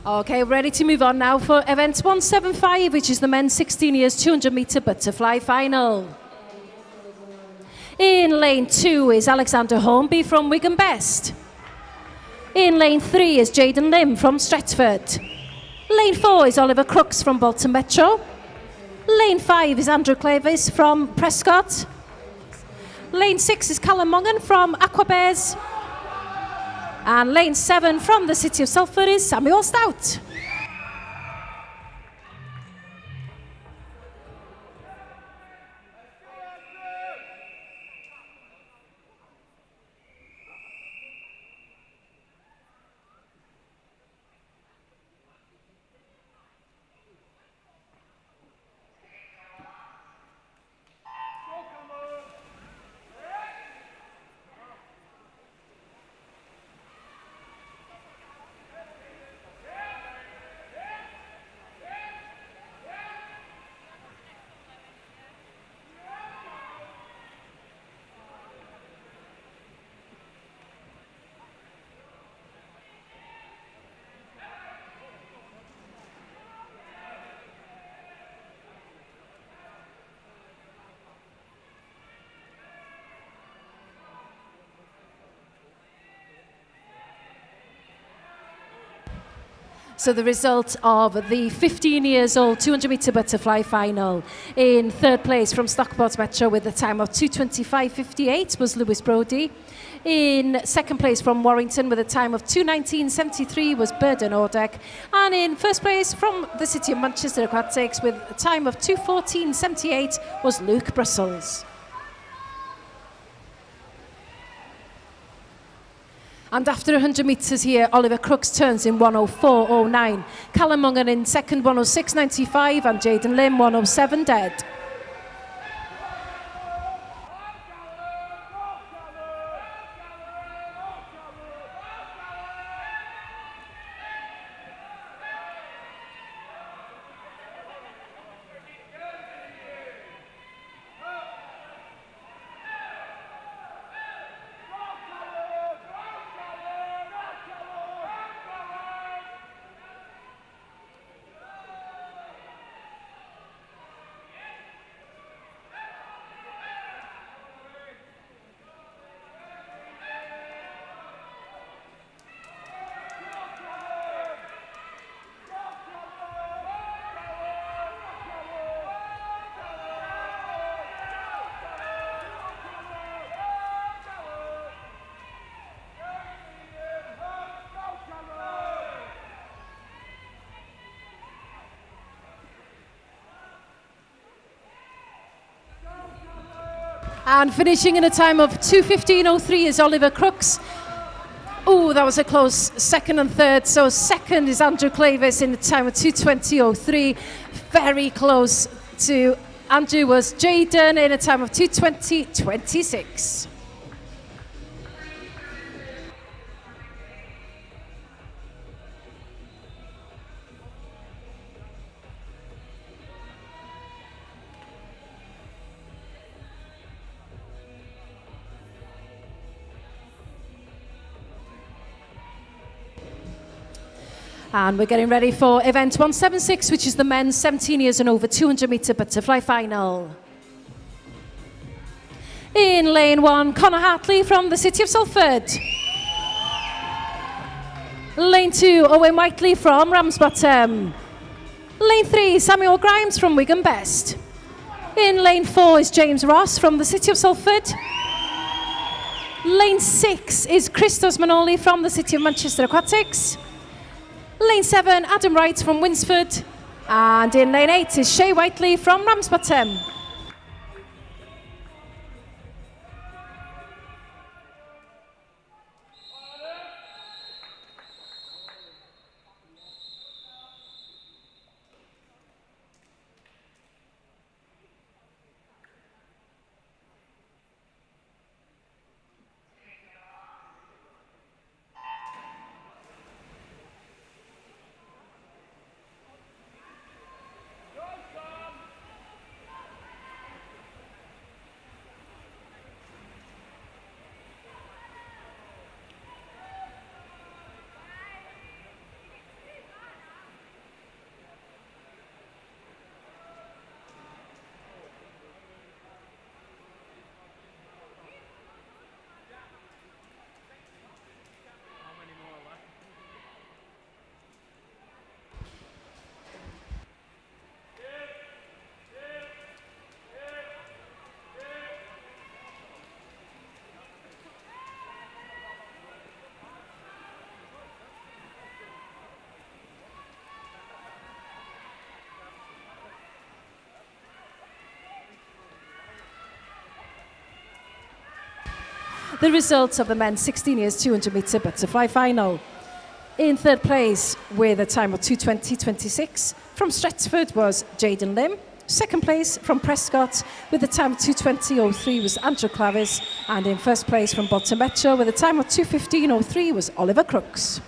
Okay, ready to move on now for event 175, which is the men's 16 years 200 metre butterfly final. In lane 2 is Alexander Hornby from Wigan Best. In lane 3 is Jaden Lim from Stretford. Lane 4 is Oliver Crooks from Bolton Metro. Lane 5 is Andrew Clavis from Prescott. Lane 6 is Callum Mongan from Aquabears. And lane 7 from the city of Salford is Samuel Stout. So the result of the 15 years old 200 metre butterfly final. In third place from Stockport Metro with a time of 2:25.58 was Lewis Brody. In second place from Warrington with a time of 2:19.73 was Burden Ordek. And in first place from the city of Manchester Aquatics with a time of 2:14.78 was Luke Brussels. And after 100 metres here, Oliver Crooks turns in 1:04.09. Callum Mungan in second, 1:06.95, and Jaden Lim, 1:07 dead. And finishing in a time of 2:15.03 is Oliver Crooks. Oh, that was a close second and third. So second is Andrew Clavis in a time of 2:20.03. Very close to Andrew was Jaden in a time of 2:20.26. And we're getting ready for event 176, which is the men's 17 years and over 200 metre butterfly final. In lane 1, Connor Hartley from the City of Salford. Lane 2, Owen Whiteley from Ramsbottom. Lane 3, Samuel Grimes from Wigan Best. In lane 4 is James Ross from the City of Salford. Lane 6 is Christos Manoli from the City of Manchester Aquatics. Lane 7, Adam Wright from Winsford. And in lane 8 is Shay Whiteley from Ramsbottom. The results of the men's 16 years 200 metre butterfly final. In third place with a time of 2:20.26 from Stretford was Jaden Lim. Second place from Prescott with a time of 2:20.03 was Andrew Clavis. And in first place from Bolton Metro with a time of 2:15.03 was Oliver Crooks.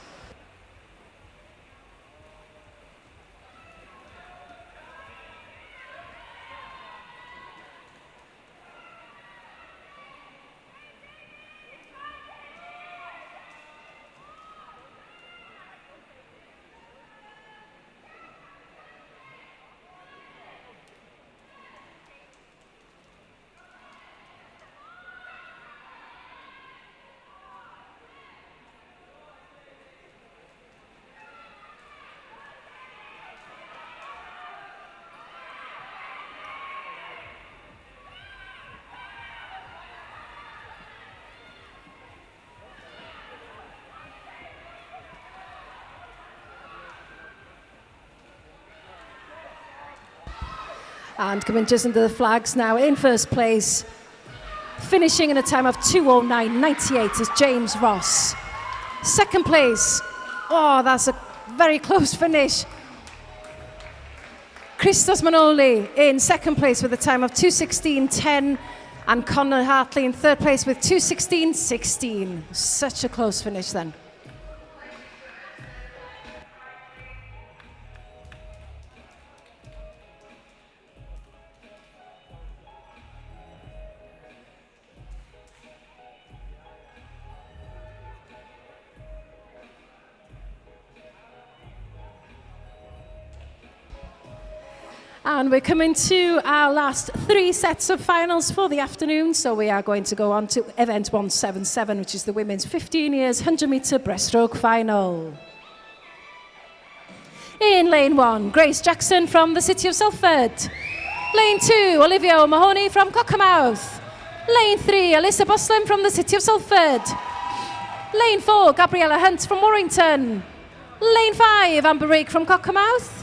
And coming just under the flags now, in first place, finishing in a time of 2:09.98 is James Ross. Second place, oh, that's a very close finish. Christos Manoli in second place with a time of 2:16.10, and Connor Hartley in third place with 2:16.16. Such a close finish then. And we're coming to our last three sets of finals for the afternoon. So we are going to go on to event 177, which is the women's 15 years 100 metre breaststroke final. In lane 1, Grace Jackson from the City of Salford. Lane 2, Olivia O'Mahony from Cockermouth. Lane 3, Alyssa Boslin from the City of Salford. Lane 4, Gabriella Hunt from Warrington. Lane 5, Amber Rigg from Cockermouth.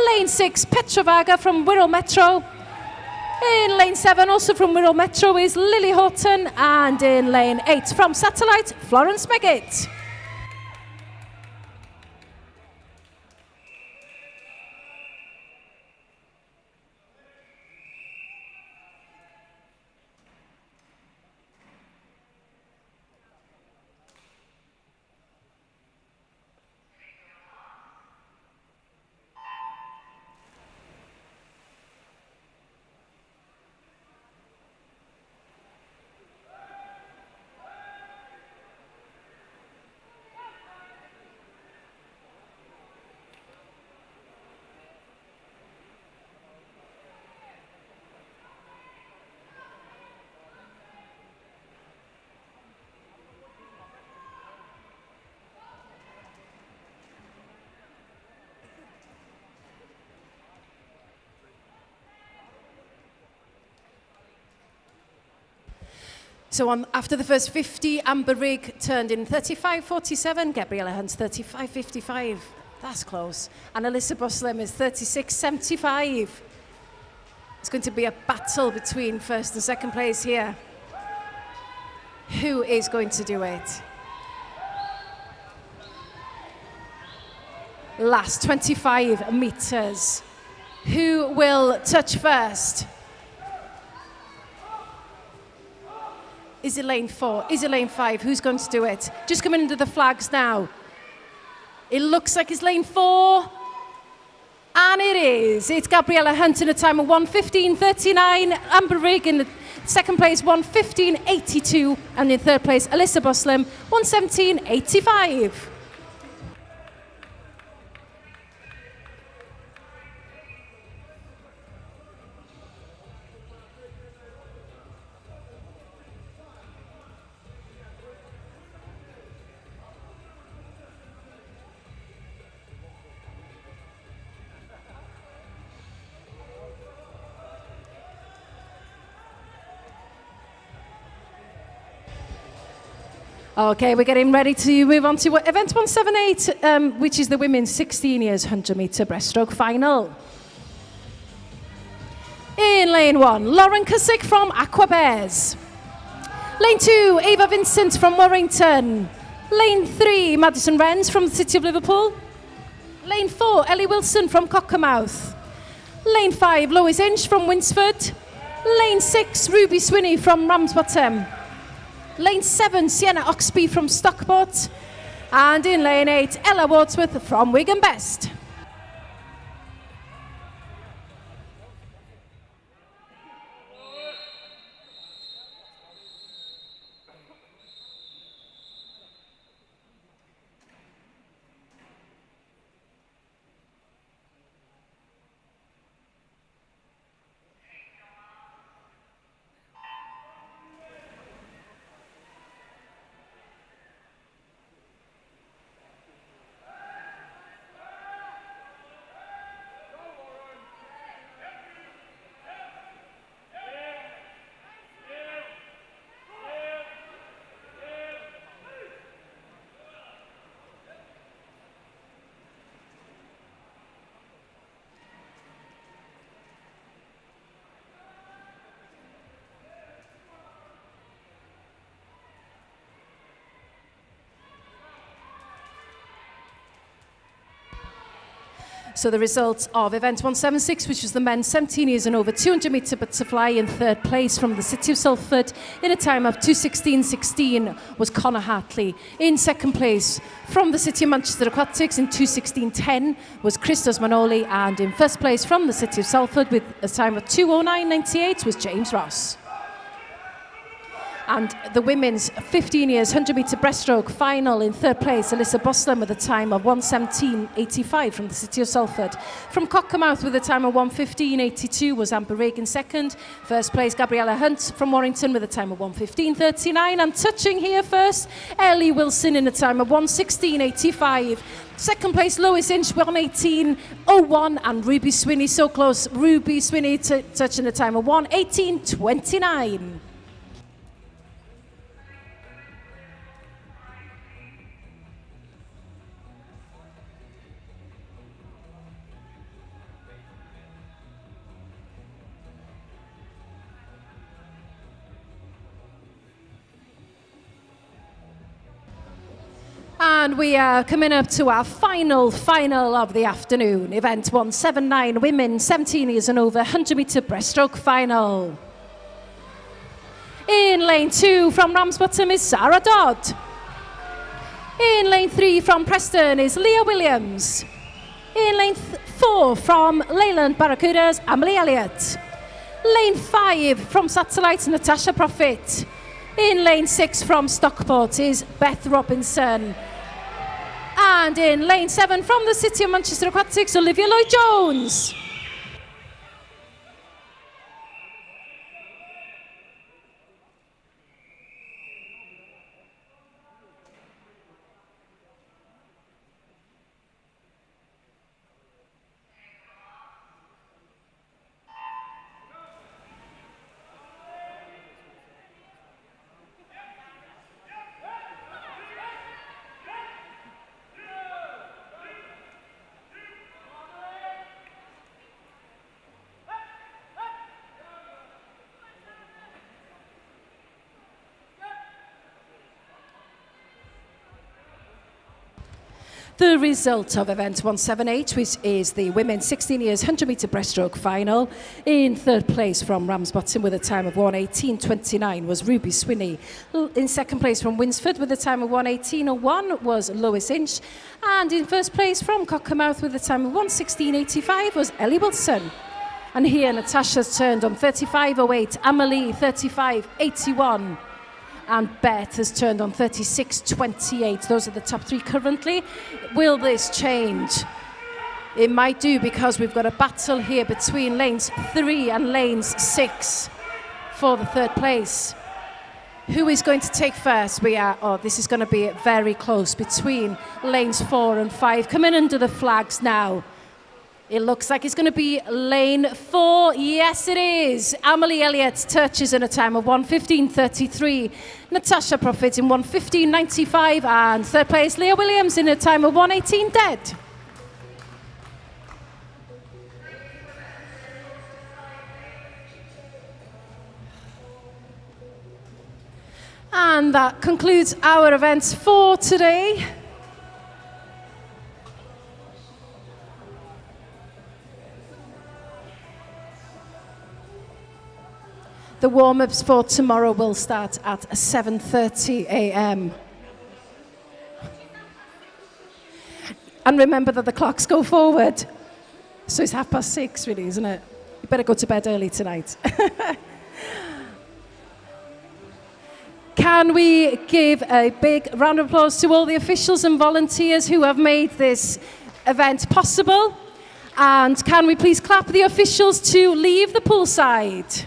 Lane 6, Petra Varga from Wirral Metro. In lane 7, also from Wirral Metro, is Lily Horton, and in lane 8 from Satellite, Florence Meggitt. So after the first 50, Amber Rigg turned in 35.47, Gabriella Hunt 35.55. That's close. And Alyssa Buslam is 36.75. It's going to be a battle between first and second place here. Who is going to do it? Last 25 meters. Who will touch first? Is it lane 4? Is it lane 5? Who's going to do it? Just coming under the flags now. It looks like it's lane 4. And it is. It's Gabriella Hunt in a time of 1:15.39. Amber Rigg in the second place, 1:15.82. And in third place, Alyssa Buslam, 1:17.85. Okay, we're getting ready to move on to event 178, which is the women's 16 years 100 metre breaststroke final. In lane 1, Lauren Cusick from Aqua Bears. Lane 2, Ava Vincent from Warrington. Lane 3, Madison Wrens from the City of Liverpool. Lane 4, Ellie Wilson from Cockermouth. Lane 5, Lois Inch from Winsford. Lane 6, Ruby Swinney from Ramsbottom. Lane 7, Sienna Oxby from Stockport. And in lane 8, Ella Wordsworth from Wigan Best. So the results of event 176, which was the men's 17 years and over 200 metre butterfly, in third place from the City of Salford in a time of 2:16.16 was Connor Hartley. In second place from the City of Manchester Aquatics in 2:16.10 was Christos Manoli, and in first place from the City of Salford with a time of 2:09.98 was James Ross. And the women's 15 years 100 metre breaststroke final, in third place, Alyssa Buslam with a time of 1:17.85 from the City of Salford. From Cockermouth with a time of 1:15.82 was Amber Rigg in second. First place, Gabriella Hunt from Warrington with a time of 1:15.39. And touching here first, Ellie Wilson in a time of 1:16.85. Second place, Lois Inch, 1:18.01. And Ruby Swinney, so close. Ruby Swinney touching a time of 1:18.29. And we are coming up to our final of the afternoon. Event 179, women 17 years and over, 100-metre breaststroke final. In lane 2 from Ramsbottom is Sarah Dodd. In lane 3 from Preston is Leah Williams. In lane 4 from Leyland Barracudas, Emily Elliott. Lane 5 from Satellite, Natasha Profit. In lane 6 from Stockport is Beth Robinson. And in lane 7 from the City of Manchester Aquatics, Olivia Lloyd-Jones. The result of event 178, which is the women's 16 years 100-metre breaststroke final. In third place from Ramsbottom with a time of 1:18.29 was Ruby Swinney. In second place from Winsford with a time of 1:18.01 was Lois Inch. And in first place from Cockermouth with a time of 1:16.85 was Ellie Wilson. And here Natasha's turned on 35.08, Amelie 35.81. And Beth has turned on 36.28. Those are the top 3 currently. Will this change? It might do, because we've got a battle here between lanes 3 and lanes 6 for the third place. Who is going to take first? This is going to be very close between lanes 4 and 5. Coming under the flags now. It looks like it's going to be lane 4. Yes, it is. Amelie Elliott touches in a time of 1:15.33. Natasha Profit in 1:15.95. And third place, Leah Williams in a time of 1:18 dead. And that concludes our events for today. The warm-ups for tomorrow will start at 7:30 a.m. And remember that the clocks go forward. So it's 6:30 really, isn't it? You better go to bed early tonight. Can we give a big round of applause to all the officials and volunteers who have made this event possible? And can we please clap the officials to leave the poolside?